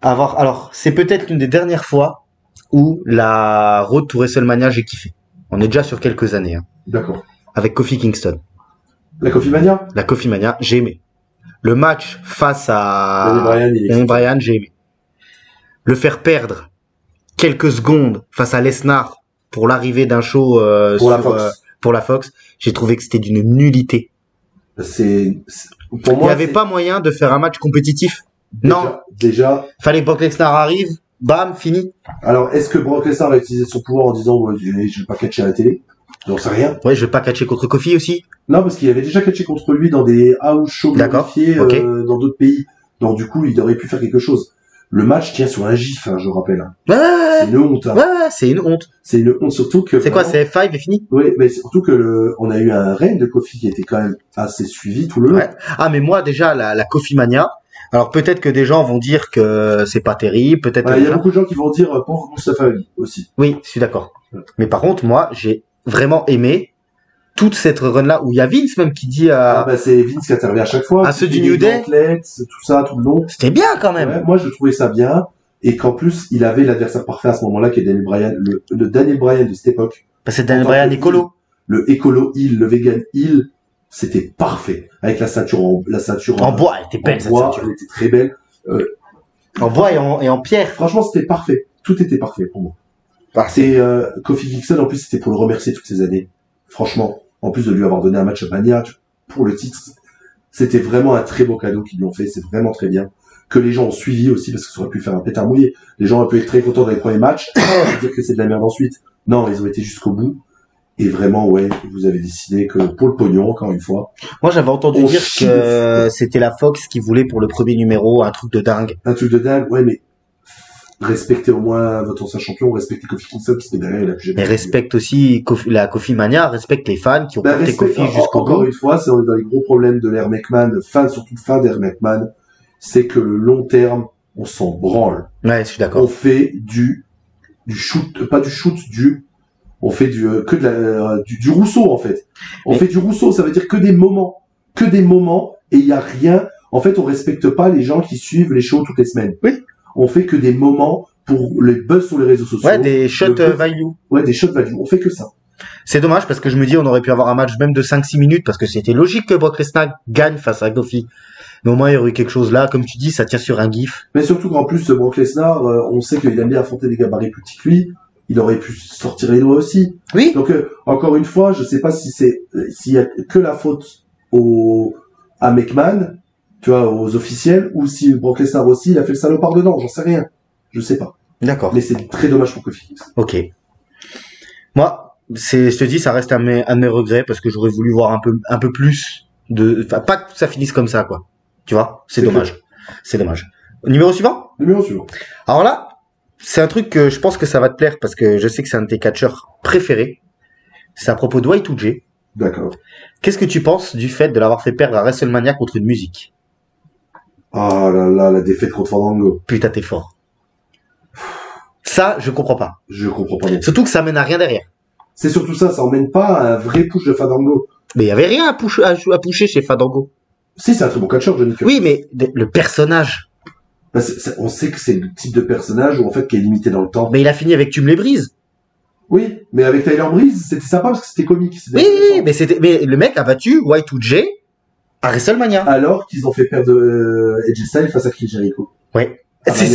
Alors, c'est peut-être l'une des dernières fois où la Road to WrestleMania, j'ai kiffé. On est déjà sur quelques années. D'accord. Avec Kofi Kingston. La Kofi Mania? La Kofi Mania, j'ai aimé. Le match face à Daniel Bryan, j'ai aimé. Le faire perdre quelques secondes face à Lesnar pour l'arrivée d'un show pour la Fox, j'ai trouvé que c'était d'une nullité. Pour moi, il n'y avait pas moyen de faire un match compétitif. Déjà. Fallait que Brock Lesnar arrive, bam, fini. Alors, est-ce que Brock Lesnar va utiliser son pouvoir en disant, je vais pas catcher à la télé? J'en sais rien. Ouais, je vais pas catcher contre Kofi aussi. Non, parce qu'il avait déjà catché contre lui dans des house shows glorifiés, dans d'autres pays. Donc, du coup, il aurait pu faire quelque chose. Le match tient sur un gif, je rappelle. C'est une honte. Ouais, c'est une honte. C'est une honte, surtout que... C'est quoi, c'est F5 et fini? Oui, mais surtout que on a eu un règne de Kofi qui était quand même assez suivi tout le long. Ouais. Ah, mais moi, déjà, la Kofi Mania, alors peut-être que des gens vont dire que c'est pas terrible, peut-être... Il y a beaucoup de gens qui vont dire pauvre Mustafa Ali aussi. Oui, je suis d'accord. Mais par contre, moi, j'ai vraiment aimé toute cette run-là, où il y a Vince même qui dit c'est Vince qui intervient à chaque fois. À ceux du New Day. Tout ça, tout le long. C'était bien quand même. Ouais, moi, je trouvais ça bien. Et qu'en plus, il avait l'adversaire parfait à ce moment-là, qui est Daniel Bryan, le Daniel Bryan de cette époque. C'est Daniel Bryan écolo. Le écolo heel, le vegan heel, c'était parfait. Avec la ceinture en bois, elle était belle, cette ceinture. Elle était très belle. En bois et en pierre. Franchement, c'était parfait. Tout était parfait pour moi. C'est Kofi Kingston, en plus, c'était pour le remercier toutes ces années. Franchement, en plus de lui avoir donné un match à Mania pour le titre, c'était vraiment un très beau cadeau qu'ils lui ont fait. C'est vraiment très bien. Que les gens ont suivi aussi, parce que ça aurait pu faire un pétard mouillé. Les gens auraient pu être très contents dans les premiers matchs, et dire que c'est de la merde ensuite. Non, ils ont été jusqu'au bout. Et vraiment, vous avez décidé que pour le pognon, encore une fois. Moi, j'avais entendu dire que c'était la Fox qui voulait pour le premier numéro un truc de dingue. Un truc de dingue, mais respectez au moins votre ancien champion, respectez Kofi Kingston, parce que derrière, il a plus jamais. Mais respecte aussi la Kofi Mania, respecte les fans qui ont porté Kofi jusqu'au bout. Encore une fois, c'est dans les gros problèmes de l'ère McMahon, surtout fin d'ère McMahon, c'est que le long terme on s'en branle. Ouais, je suis d'accord. On fait du shoot, pas du shoot, on fait du Rousseau, en fait. On fait du Rousseau, ça veut dire que des moments, et il y a rien. En fait, on respecte pas les gens qui suivent les shows toutes les semaines. Oui. On fait que des moments pour les buzz sur les réseaux sociaux. Ouais, des shot value. Ouais, des shot value. On fait que ça. C'est dommage parce que je me dis on aurait pu avoir un match même de 5-6 minutes parce que c'était logique que Brock Lesnar gagne face à Kofi. Mais au moins il y aurait eu quelque chose là, comme tu dis, ça tient sur un gif. Mais surtout qu'en plus, Brock Lesnar, on sait qu'il aime bien affronter des gabarits plus petits que lui. Il aurait pu sortir les doigts aussi. Oui. Donc encore une fois, je sais pas s'il y a que la faute à McMahon, tu vois, aux officiels, ou si Brock Lesnar aussi, il a fait le salopard dedans, j'en sais rien. Je sais pas. D'accord. Mais c'est très dommage pour Kofi Kingston. Ok. Moi, je te dis, ça reste un de mes regrets parce que j'aurais voulu voir un peu plus enfin, pas que ça finisse comme ça, quoi. Tu vois? C'est dommage. C'est dommage. Numéro suivant? Numéro suivant. Alors là, c'est un truc que je pense que ça va te plaire parce que je sais que c'est un de tes catcheurs préférés. C'est à propos de Y2J. D'accord. Qu'est-ce que tu penses du fait de l'avoir fait perdre à WrestleMania contre une musique? Ah là là, la défaite contre Fandango. Putain, t'es fort. Ça, je comprends pas. Je comprends pas. Surtout que ça mène à rien derrière. C'est surtout ça emmène pas à un vrai push de Fandango. Mais il y avait rien à pusher chez Fandango. Si, c'est un très bon catcheur, Johnny Cup. Oui, mais le personnage. Bah, on sait que c'est le type de personnage où en fait qui est limité dans le temps. Mais il a fini avec Tu me les brises. Oui, mais avec Tyler Breeze, c'était sympa parce que c'était comique. Oui, mais le mec a battu Y2J à WrestleMania. Alors qu'ils ont fait perdre Edge Styles face à Chris Jericho. Ouais. C'est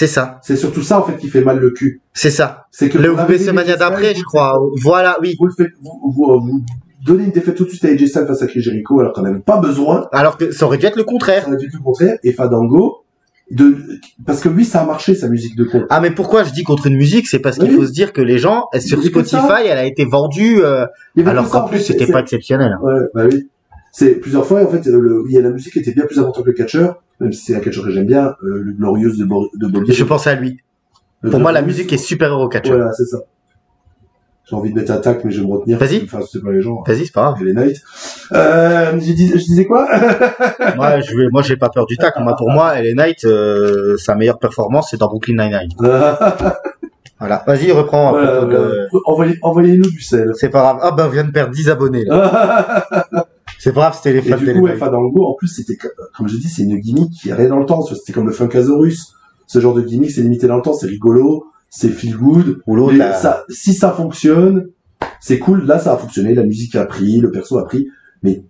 ça. C'est surtout ça en fait qui fait mal le cul. C'est ça. C'est que le WrestleMania d'après, je crois. Voilà, oui. Vous donnez une défaite tout de suite à Edge Styles face à Chris Jericho alors qu'on n'avait pas besoin. Alors que ça aurait dû être le contraire. Ça aurait dû être le contraire. Et Fandango, parce que lui, ça a marché sa musique de con. Ah, mais pourquoi je dis contre une musique, c'est parce qu'il faut se dire que les gens, sur Spotify, elle a été vendue, alors qu'en plus c'était pas exceptionnel. Ouais, bah oui. C'est plusieurs fois en fait, la musique était bien plus importante que le catcheur, même si c'est un catcheur que j'aime bien, le Glorious de Bobby. Je pensais à lui. Pour moi, la musique est supérieure au catcheur. Voilà, c'est ça. J'ai envie de mettre attaque, mais je vais me retenir. Vas-y. Enfin, c'est pas les gens. Vas-y, c'est pas grave. Et les Knights. Je disais quoi? Moi, j'ai pas peur du tac. Pour moi, LA Knight, sa meilleure performance, c'est dans Brooklyn Nine-Nine. Voilà. Vas-y, reprends. Voilà, envoyez-nous du sel. C'est pas grave. Ah, ben, on vient de perdre 10 abonnés, là. C'est pas grave, c'était les fans de du coup, Fandango, en plus, c'était, comme je dis, c'est une gimmick qui est rien dans le temps. C'était comme le Funkasaurus. Ce genre de gimmick, c'est limité dans le temps, c'est rigolo, c'est feel good. Si ça fonctionne, c'est cool. Là, ça a fonctionné. La musique a pris, le perso a pris. Mais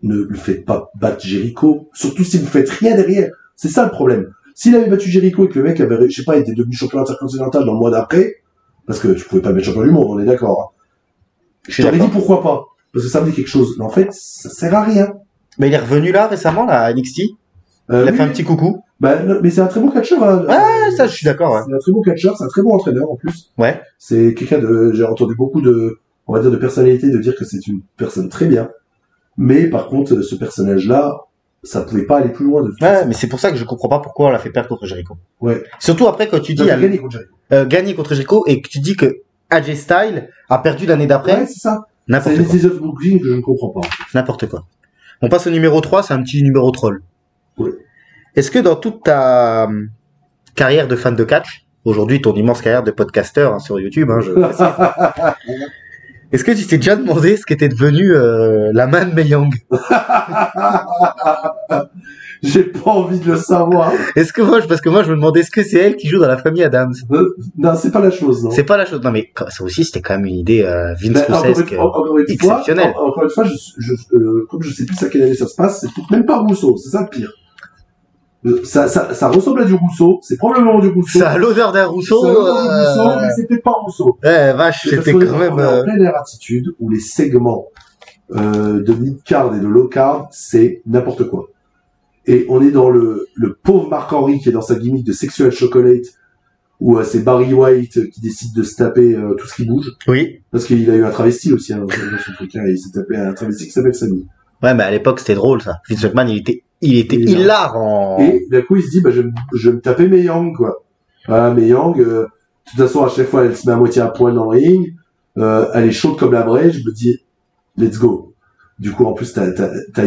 ne le faites pas battre Jericho. Surtout si vous faites rien derrière. C'est ça le problème. S'il avait battu Jericho et que le mec avait, je sais pas, était devenu champion intercontinental dans le mois d'après, parce que tu pouvais pas mettre champion du monde, on est d'accord. Je t'aurais dit pourquoi pas. Parce que ça me dit quelque chose. Mais en fait, ça sert à rien. Mais il est revenu là, récemment, là, à NXT. Il a fait un petit coucou. Mais c'est un très bon catcheur. Hein. Ouais, ça, je suis d'accord, ouais. C'est un très bon catcheur, c'est un très bon entraîneur, en plus. Ouais. C'est quelqu'un j'ai entendu beaucoup on va dire, de personnalités de dire que c'est une personne très bien. Mais, par contre, ce personnage-là, ça pouvait pas aller plus loin de toute façon. Mais c'est pour ça que je comprends pas pourquoi on l'a fait perdre contre Jericho. Ouais. Surtout après, quand tu dis... gagné contre Jericho. Gagné contre Jericho, et que tu dis que AJ Styles a perdu l'année d'après. Ouais, c'est ça. N'importe quoi. C'est une of Brooklyn que je ne comprends pas. N'importe quoi. On passe au numéro 3, c'est un petit numéro troll. Oui. Est-ce que dans toute ta carrière de fan de catch, aujourd'hui ton immense carrière de podcasteur sur YouTube, je précise, est-ce que tu t'es déjà demandé ce qu'était devenu la Man Mae Young? J'ai pas envie de le savoir. Parce que moi je me demandais est-ce que c'est elle qui joue dans la famille Adams? Non, c'est pas la chose, non. C'est pas la chose. Non, mais ça aussi c'était quand même une idée Vince Russesque exceptionnelle. Encore une fois, comme je sais plus à quelle année ça se passe, c'est même pas Rousseau, c'est ça le pire. Ça ressemble à du Rousseau, c'est probablement du Rousseau. Ça a l'odeur d'un Rousseau. Mais c'était pas Rousseau. Vache, c'était quand même. On est en pleine ère attitude où les segments de mid-card et de low-card, c'est n'importe quoi. Et on est dans le pauvre Mark Henry qui est dans sa gimmick de Sexual Chocolate, où c'est Barry White qui décide de se taper tout ce qui bouge. Oui. Parce qu'il a eu un travesti aussi dans son truc, il s'est tapé un travesti qui s'appelle Sammy. Ouais, mais à l'époque c'était drôle ça. Vince McMahon il était hilar en... Et d'un coup il se dit je vais me taper Mae Young, quoi. Voilà, Mae Young, de toute façon à chaque fois elle se met à moitié à poil dans le ring, elle est chaude comme la braise, je me dis let's go. Du coup en plus t'as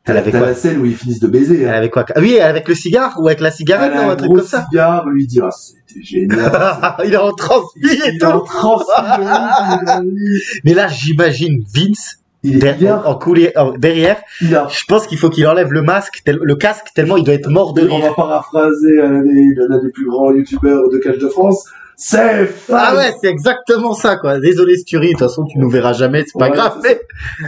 Elle avait T'as quoi? la scène où ils finissent de baiser. Elle Hein. avait quoi? Ah oui, avec le cigare ou avec la cigarette, Elle a non, un un truc gros comme ça. cigare, lui il dira c'était génial. Il est en transmis et Il est en tout. transmis. Mais là, j'imagine Vince Il est bien. derrière. Il a. Je pense qu'il faut qu'il enlève le masque, le casque, tellement il doit être mort de On rire. va paraphraser l'un des plus grands youtubeurs de catch de France. C'est Ah ouais, c'est exactement ça, quoi. Désolé, Sturi, de toute façon, tu nous verras jamais, c'est pas Ouais, grave, c'est mais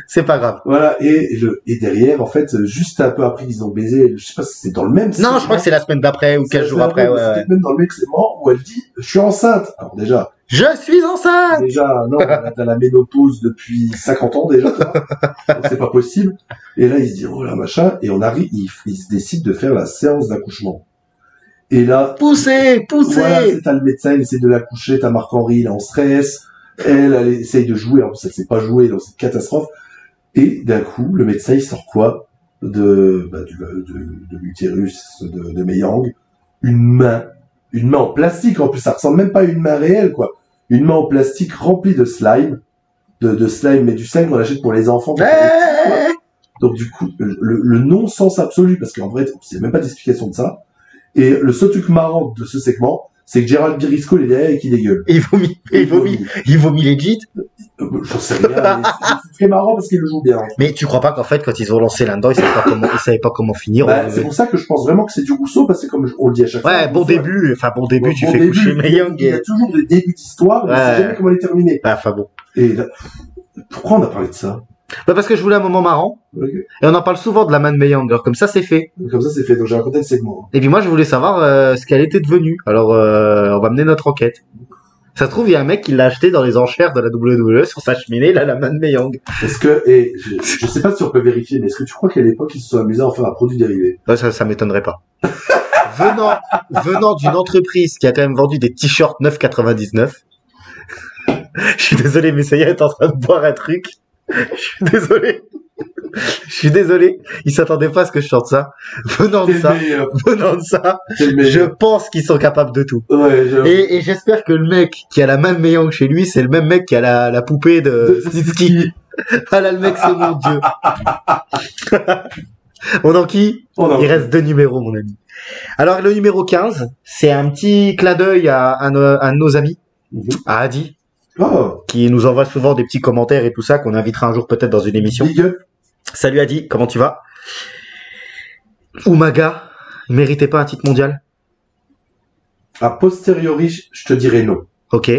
c'est pas grave. Voilà, et derrière, en fait, juste un peu après qu'ils ont baisé, je sais pas si c'est dans le même Non, je crois que c'est la semaine d'après ou 15 jours après, ouais. C'était même dans le même segment où elle dit, je suis enceinte. Alors déjà, Je suis enceinte! non, t'as la ménopause depuis 50 ans déjà, tu vois. Donc c'est pas possible. Et là, il se dit, oh là, machin, et on arrive, il se décide de faire la séance d'accouchement. Et là, Poussez! voilà, t'as le médecin, il essaie de l'accoucher, t'as Marc-Henri, il est en stress, elle essaye de jouer, en plus elle sait pas jouer, donc c'est une catastrophe. Et d'un coup, le médecin, il sort quoi? De l'utérus de Mei-Yang. Une main en plastique, en plus, ça ressemble même pas à une main réelle, quoi. Une main en plastique remplie de slime, de slime, mais du slime qu'on achète pour les enfants. Donc du coup, le non-sens absolu, parce qu'en vrai, il n'y a même pas d'explication de ça. Et le seul truc marrant de ce segment, c'est que Gérald Birisco, il est derrière et qu'il dégueule. Il vomit legit. J'en sais rien, mais c'est très marrant parce qu'il le joue bien. Mais tu crois pas qu'en fait, quand ils ont lancé là-dedans, ils savaient pas comment finir. Bah, c'est pour ça que je pense vraiment que c'est du Rousseau, parce que comme on le dit à chaque fois. Ouais, bon début, tu bon fais début, coucher Mei-Yang. Il y a toujours des débuts d'histoire, mais on sait jamais comment les terminer. Enfin bon. Et là, pourquoi on a parlé de ça? Bah parce que je voulais un moment marrant. Okay. Et on en parle souvent de la main de Mei-Yang. Alors comme ça, c'est fait. Comme ça, c'est fait. Donc j'ai raconté le segment. Et puis moi, je voulais savoir ce qu'elle était devenue. Alors, on va mener notre enquête. Ça se trouve, il y a un mec qui l'a acheté dans les enchères de la WWE sur sa cheminée, là, la main de Mei-Yang. Est-ce que, je sais pas si on peut vérifier, mais est-ce que tu crois qu'à l'époque, ils se sont amusés à en faire un produit dérivé? Ça m'étonnerait pas. venant d'une entreprise qui a quand même vendu des t-shirts 9,99. Je suis désolé, mais ça y est, est en train de boire un truc. Je suis désolé. Ils s'attendaient pas à ce que je chante ça. Venant de ça, je pense qu'ils sont capables de tout. Ouais, et j'espère que le mec qui a la main de Mei-Yang chez lui, c'est le même mec qui a la poupée de Snitsky. Ah là, le mec, c'est mon dieu. On en qui? Il reste 2 numéros, mon ami. Alors, le numéro 15, c'est un petit clin d'œil à nos amis, à Adi. Oh. Qui nous envoie souvent des petits commentaires et tout ça, qu'on invitera un jour peut-être dans une émission. Big up. Salut Adi, comment tu vas? Umaga, il méritait pas un titre mondial? A posteriori, je te dirais non. Ok.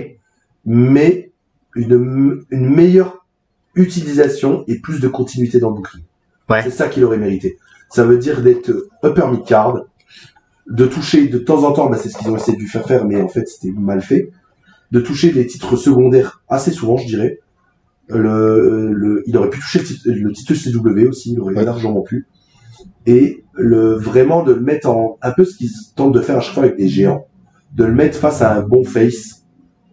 Mais une meilleure utilisation et plus de continuité dans le booking. Ouais. C'est ça qu'il aurait mérité. Ça veut dire d'être upper mid-card, de toucher de temps en temps, bah c'est ce qu'ils ont essayé de lui faire, mais en fait c'était mal fait. De toucher des titres secondaires assez souvent, je dirais. Il aurait pu toucher le titre CW aussi, il aurait largement pu. Et vraiment de le mettre un peu ce qu'ils tentent de faire à chaque fois avec les géants, de le mettre face à un bon face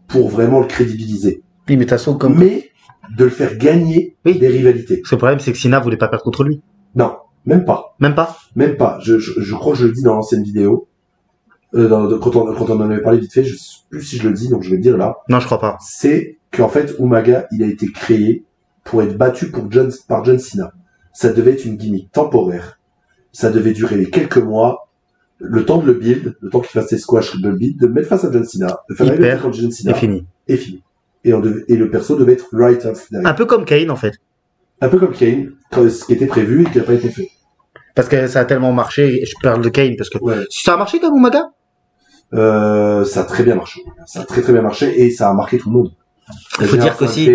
pour vraiment le crédibiliser. Oui, mais de toute façon, mais de le faire gagner des rivalités. Ce problème, c'est que Sina voulait pas perdre contre lui. Non, même pas. Même pas? Même pas. Je crois que je le dis dans l'ancienne vidéo. Quand on en avait parlé vite fait, je sais plus si je le dis, donc je vais le dire là. Non, je crois pas. C'est qu'en fait, Umaga, il a été créé pour être battu par John Cena. Ça devait être une gimmick temporaire. Ça devait durer quelques mois, le temps de le build, le temps qu'il fasse ses squash de le build, de le mettre face à John Cena, de faire un contre John Cena. Et fini. Et fini. Et le perso devait être right off derrière. Un peu comme Kane, en fait. Un peu comme Kane, ce qui était prévu et qui n'a pas été fait. Parce que ça a tellement marché, je parle de Kane, parce que ça a marché comme Umaga? Ça a très bien marché. Ça a très bien marché et ça a marqué tout le monde. Il faut dire qu'aussi.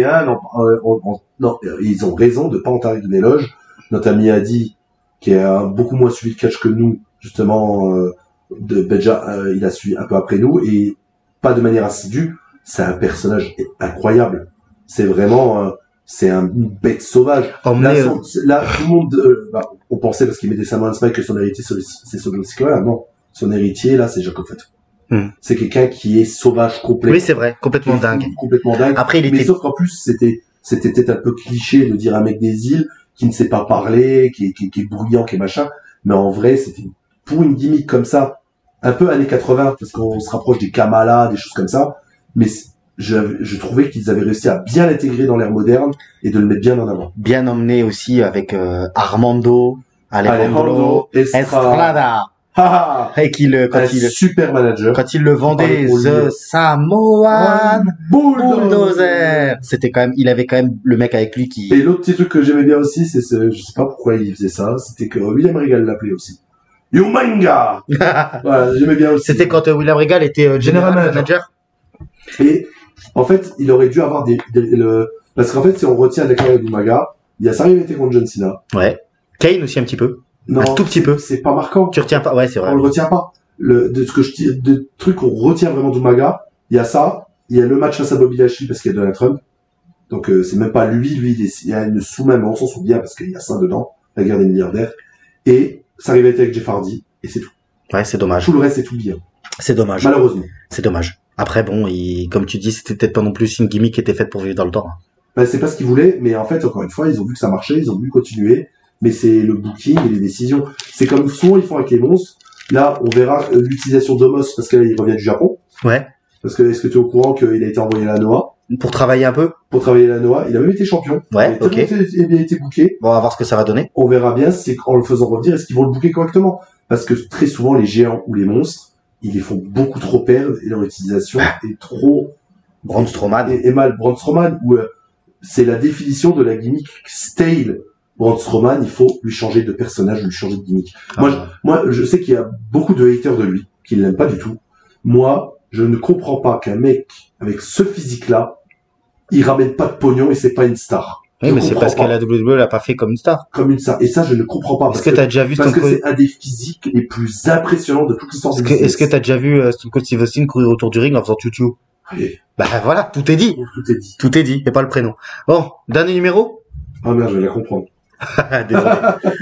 Non, ils ont raison de pas en tarder des éloges. Notre ami Adi, qui a beaucoup moins suivi le catch que nous, justement, il a suivi un peu après nous et pas de manière assidue. C'est un personnage incroyable. C'est vraiment, c'est une bête sauvage. Là, tout le monde, on pensait parce qu'il met des Samoan Spike que son héritier c'est John Cena. Non, son héritier là, c'est Jacob Fatu. C'est quelqu'un qui est sauvage complet. Oui, c'est vrai, complètement dingue. Complètement dingue. Après, mais sauf qu'en plus, c'était peut-être un peu cliché de dire un mec des îles qui ne sait pas parler, qui est bruyant, qui est machin. Mais en vrai, c'était pour une gimmick comme ça, un peu années 80, parce qu'on se rapproche des Kamala, des choses comme ça. Mais je trouvais qu'ils avaient réussi à bien l'intégrer dans l'ère moderne et de le mettre bien en avant. Bien emmené aussi avec Armando. Alejandro Estrada. Et Super manager. Quand il le vendait, The Samoan Bulldozer. C'était quand même, il avait quand même le mec avec lui qui... Et l'autre petit truc que j'aimais bien aussi, je sais pas pourquoi il faisait ça, c'était que William Regal l'appelait aussi. Umanga! Voilà, j'aimais bien aussi. C'était quand William Regal était General Manager. Et, en fait, il aurait dû avoir parce qu'en fait, si on retient la carrière d'Umaga, il y a sa rivalité contre John Cena. Ouais. Kane aussi un petit peu. Non, un tout petit peu. C'est pas marquant. Tu retiens pas, ouais, c'est vrai. On le retient pas. De trucs qu'on retient vraiment d'Umaga, il y a ça, il y a le match face à Bobby Lashley parce qu'il y a Donald Trump. Donc, c'est même pas lui, il y a une sous-même, on s'en souvient parce qu'il y a ça dedans, la guerre des milliardaires. Et sa rivalité avec Jeff Hardy, et c'est tout. Ouais, c'est dommage. Tout le reste, c'est tout bien. C'est dommage. Malheureusement. C'est dommage. Après, bon, comme tu dis, c'était peut-être pas non plus une gimmick qui était faite pour vivre dans le temps. Ben, c'est pas ce qu'ils voulaient, mais en fait, encore une fois, ils ont vu que ça marchait, ils ont voulu continuer, mais c'est le booking et les décisions. C'est comme souvent ils font avec les monstres. Là, on verra l'utilisation d'Omos, parce que là, il revient du Japon. Ouais. Parce que, est-ce que tu es au courant qu'il a été envoyé à la Noah? Pour travailler un peu? Pour travailler à la Noah. Il a même été champion. Ouais, ok. Il a bien été booké. Bon, on va voir ce que ça va donner. On verra bien, c'est qu'en le faisant revenir, est-ce qu'ils vont le booker correctement? Parce que très souvent, les géants ou les monstres, ils les font beaucoup trop perdre et leur utilisation est trop... Braun Strowman. Et mal. Braun Strowman, où c'est la définition de la gimmick stale. Braun Strowman, il faut lui changer de personnage, lui changer de gimmick. Moi, je sais qu'il y a beaucoup de haters de lui, qui ne l'aiment pas du tout. Moi, je ne comprends pas qu'un mec avec ce physique-là, il ramène pas de pognon et c'est pas une star. Oui, mais c'est parce que la WWE l'a pas fait comme une star. Comme une star. Et ça, je ne comprends pas. Est-ce que t'as déjà vu Parce que c'est un des physiques les plus impressionnants de toute l'histoire du business. Est-ce que t'as déjà vu Stone Cold Steve Austin courir autour du ring en faisant tutu? Oui. Bah voilà, tout est dit. Tout est dit. Tout est dit, et pas le prénom. Bon, dernier numéro? Ah merde, je vais la comprendre. Désolé.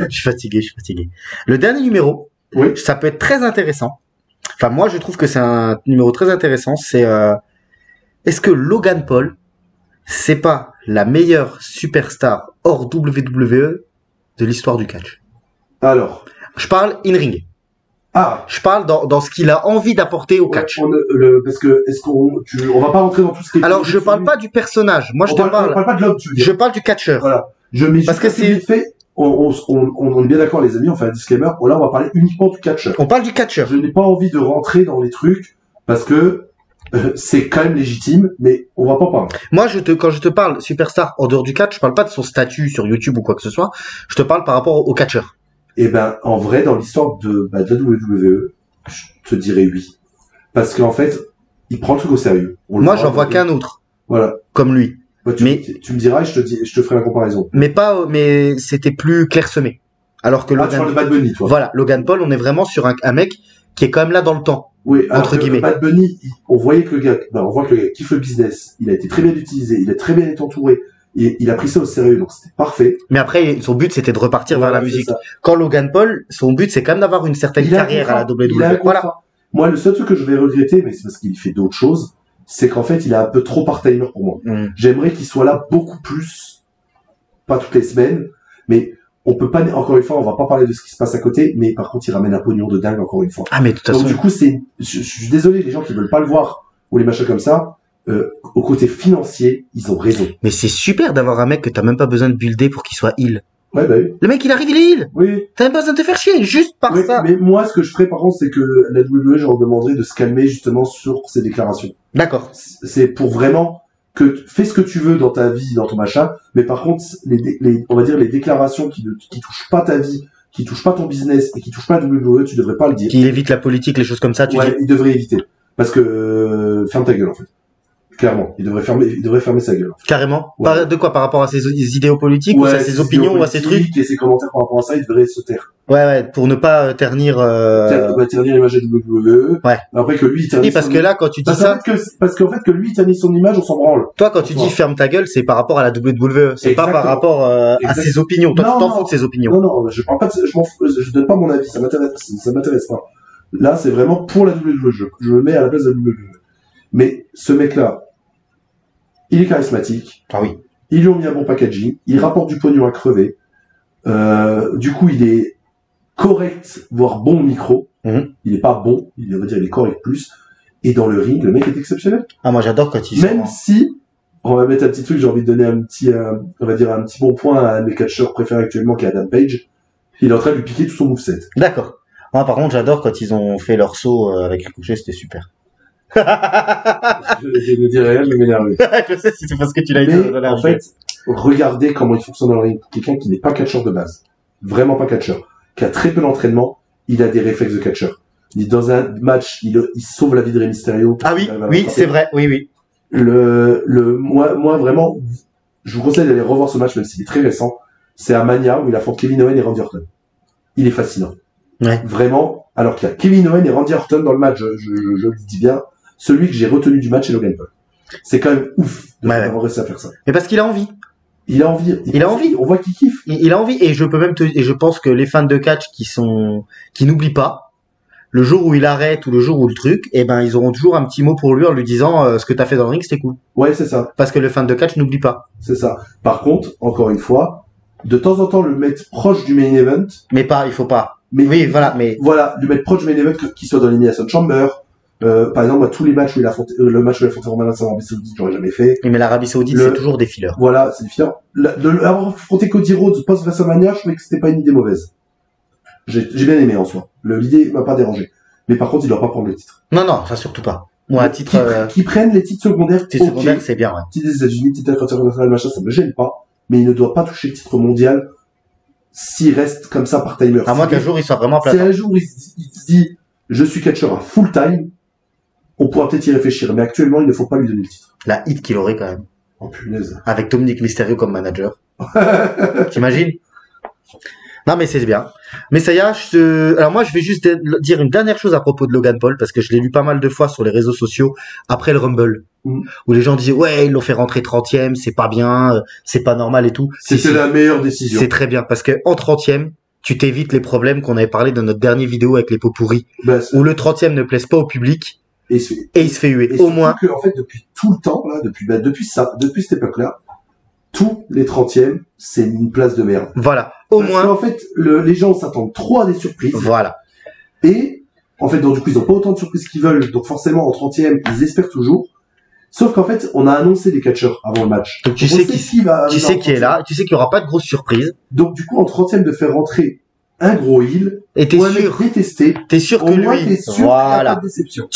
Je suis fatigué. Le dernier numéro, oui, ça peut être très intéressant. Enfin, moi, je trouve que c'est un numéro très intéressant. C'est est-ce que Logan Paul, c'est pas la meilleure superstar hors WWE de l'histoire du catch? Alors, je parle in-ring. Ah, je parle dans ce qu'il a envie d'apporter au catch. Parce que on va pas rentrer dans tout ce qui est... Alors, je parle pas du personnage. Moi, je parle pas de l'homme, tu veux dire. Je parle du catcheur. Voilà. Parce que c'est vite fait. On est bien d'accord, les amis, on fait un disclaimer. Là, on va parler uniquement du catcheur. On parle du catcheur. Je n'ai pas envie de rentrer dans les trucs parce que c'est quand même légitime, mais on va pas parler. Moi, quand je te parle superstar en dehors du catch, je parle pas de son statut sur YouTube ou quoi que ce soit. Je te parle par rapport au catcheur. Eh ben, en vrai, dans l'histoire de la WWE, je te dirais oui. Parce qu'en fait, il prend le truc au sérieux. Moi, j'en vois qu'un autre. Voilà. Comme lui. Bah, tu me diras et je te ferai la comparaison. Mais c'était plus clairsemé. Alors que tu parles de Bad Bunny, toi. Voilà. Logan Paul, on est vraiment sur un mec qui est quand même là dans le temps. Oui, entre guillemets. Bad Bunny, on voit que le gars kiffe le business. Il a été très bien utilisé. Il a très bien été entouré. Et il a pris ça au sérieux, donc c'était parfait. Mais après, son but, c'était de repartir vers la musique. Quand Logan Paul, son but, c'est quand même d'avoir une certaine carrière à la WWE. Voilà. Moi, le seul truc que je vais regretter, mais c'est parce qu'il fait d'autres choses, c'est qu'en fait, il est un peu trop part-timer pour moi. J'aimerais qu'il soit là beaucoup plus, pas toutes les semaines, mais on peut pas, encore une fois, on va pas parler de ce qui se passe à côté, mais par contre, il ramène un pognon de dingue, encore une fois. Ah, mais de toute façon. Donc, du coup, je suis désolé, les gens qui veulent pas le voir, ou les machins comme ça, au côté financier, ils ont raison. Mais c'est super d'avoir un mec que t'as même pas besoin de builder pour qu'il soit heal. Ouais, bah oui. Le mec, il arrive, il est heal. Oui. T'as même pas besoin de te faire chier, juste par ça. Mais moi, ce que je ferais, par contre, c'est que la WWE, je leur demanderais de se calmer, justement, sur ces déclarations. D'accord. C'est pour vraiment fais ce que tu veux dans ta vie, dans ton machin, mais par contre, on va dire les déclarations qui touchent pas ta vie, qui touchent pas ton business et qui touchent pas la WWE, tu devrais pas le dire. Qui évite la politique, les choses comme ça, tu dis. Il devrait éviter. Parce que, ferme ta gueule, en fait. Clairement, il devrait fermer sa gueule. Carrément. Ouais. De quoi? Par rapport à ses idéaux politiques ou à ses opinions ou à ses trucs? Et ses commentaires par rapport à ça, il devrait se taire. Ouais, pour ne pas ternir. Ternir l'image de WWE. Ouais. Après que lui, il ternit. Oui, parce que là, quand tu dis ça. Parce qu'en fait, que lui, il ternit son image, on s'en branle. Toi, quand tu dis ferme ta gueule, c'est par rapport à la WWE. C'est pas par rapport à ses opinions. Toi, tu t'en fous de ses opinions. Non, je parle pas je m'en fous, je donne pas mon avis, ça m'intéresse pas. Là, c'est vraiment pour la WWE. Je me mets à la place de la WWE. Mais, ce mec-là, il est charismatique. Ah oui. Ils lui ont mis un bon packaging. Il rapporte du pognon à crever. Du coup, il est correct, voire bon au micro. Il est pas bon. On va dire, il est correct plus. Et dans le ring, le mec est exceptionnel. Ah, moi, j'adore quand il Même si, on va mettre un petit truc, j'ai envie de donner on va dire un petit bon point à un de mes catcheurs préférés actuellement, qui est Adam Page. Il est en train de lui piquer tout son moveset. D'accord. Moi, par contre, j'adore quand ils ont fait leur saut avec Ricochet, c'était super. Je dire réel, mais m'énerver. Je sais, c'est parce que tu l'as dit. Mais, en fait, regardez comment il fonctionne dans le ring. Quelqu'un qui n'est pas catcheur de base. Vraiment pas catcheur. Qui a très peu d'entraînement, il a des réflexes de catcheur. Dans un match, il sauve la vie de Rey Mysterio. Ah oui, oui, c'est vrai, oui. Moi, vraiment, je vous conseille d'aller revoir ce match, même s'il est très récent. C'est à Mania, où il affronte Kevin Owens et Randy Orton. Il est fascinant. Ouais. Vraiment, alors qu'il y a Kevin Owens et Randy Orton dans le match, je le dis bien, celui que j'ai retenu du match, c'est Logan Paul. C'est quand même ouf d'avoir réussi à faire ça. Mais parce qu'il a envie. Il a envie. Il a envie. On voit qu'il kiffe. Il a envie, et je pense que les fans de catch qui n'oublient pas, le jour où il arrête ou le jour où le truc, eh ben, ils auront toujours un petit mot pour lui en lui disant, ce que t'as fait dans le ring, c'était cool. Ouais, c'est ça. Parce que le fan de catch n'oublie pas. C'est ça. Par contre, encore une fois, de temps en temps, le mettre proche du main event. Mais pas, il faut pas. Mais oui, voilà, mais. Voilà, lui mettre proche du main event, qu'il soit dans l'Elimination Chamber. Par exemple, moi, tous les matchs où il a affronté, le match où il a affronté Roman Reigns en Arabie Saoudite, j'aurais jamais fait. Oui, mais l'Arabie Saoudite, c'est toujours des fillers. Voilà, c'est des fillers. De l'avoir affronté Cody Rhodes post-WrestleMania, je trouvais que c'était pas une idée mauvaise. J'ai bien aimé, en soi. L'idée m'a pas dérangé. Mais par contre, il doit pas prendre le titre. Non, ça surtout pas. Moi, à titre, qui prennent les titres secondaires. Titres secondaires, c'est bien, ouais. Titre des États-Unis, titre international, machin, ça me gêne pas. Mais il ne doit pas toucher le titre mondial s'il reste comme ça par timer. À moins qu'un jour il soit vraiment à plat. Si un jour il se dit, je suis catcheur à full time, on pourra peut-être y réfléchir. Mais actuellement, il ne faut pas lui donner le titre. La hit qu'il aurait quand même. Oh punaise. Avec Dominic Mysterio comme manager. T'imagines? Non, mais c'est bien. Mais ça y est, alors moi, je vais juste dire une dernière chose à propos de Logan Paul, parce que je l'ai lu pas mal de fois sur les réseaux sociaux après le Rumble, où les gens disaient, ouais, ils l'ont fait rentrer 30e, c'est pas bien, c'est pas normal et tout. C'était la meilleure décision. C'est très bien, parce que en 30e, tu t'évites les problèmes qu'on avait parlé dans notre dernière vidéo avec les pots pourris, où le 30e ne plaise pas au public, et il se fait huer. Au moins. Que, en fait, depuis tout le temps, là, depuis cette époque-là, tous les 30e, c'est une place de merde. Voilà. Au moins. En fait, les gens s'attendent trop à des surprises. Voilà. Et, en fait, donc, du coup, ils ont pas autant de surprises qu'ils veulent. Donc, forcément, en 30e, ils espèrent toujours. Sauf qu'en fait, on a annoncé des catcheurs avant le match. Donc, tu sais qui est là, tu sais qu'il y aura pas de grosse surprise. Donc, du coup, en 30e, de faire rentrer un gros heel. Et t'es sûr. Détesté. T'es sûr que lui. T'es sûr voilà. Pas de déception.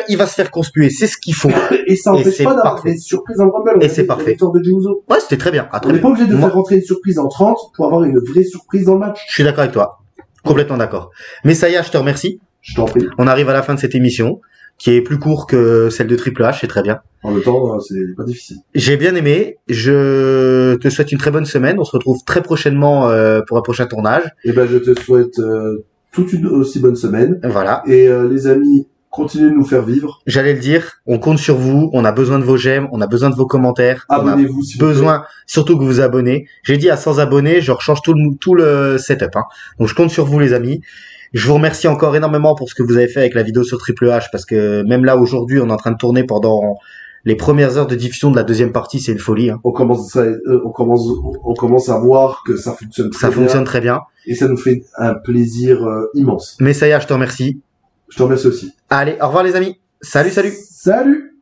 Il va se faire conspuer. C'est ce qu'il faut. Et ça empêche pas d'avoir des surprises dans le Rumble. Et c'est parfait. Ouais, c'était très bien. On n'est pas obligé de faire rentrer une surprise en 30 pour avoir une vraie surprise dans le match. Je suis d'accord avec toi. Complètement d'accord. Mais ça y est, je te remercie. Je t'en prie. On arrive à la fin de cette émission, qui est plus court que celle de Triple H, c'est très bien. En même temps, c'est pas difficile. J'ai bien aimé. Je te souhaite une très bonne semaine. On se retrouve très prochainement pour un prochain tournage. Et ben, je te souhaite toute une aussi bonne semaine. Voilà. Et les amis, continuez de nous faire vivre. J'allais le dire, on compte sur vous. On a besoin de vos j'aime, on a besoin de vos commentaires. Abonnez-vous si vous avez besoin, surtout que vous vous abonnez. J'ai dit à 100 abonnés, je rechange tout le setup. Hein. Donc je compte sur vous, les amis. Je vous remercie encore énormément pour ce que vous avez fait avec la vidéo sur Triple H, parce que même là aujourd'hui, on est en train de tourner pendant les premières heures de diffusion de la deuxième partie, c'est une folie. Hein. On commence à voir que ça fonctionne très bien. Ça fonctionne très bien. Et ça nous fait un plaisir immense. Mais ça y est, je te remercie. Je te remercie aussi. Allez, au revoir les amis. Salut. Salut.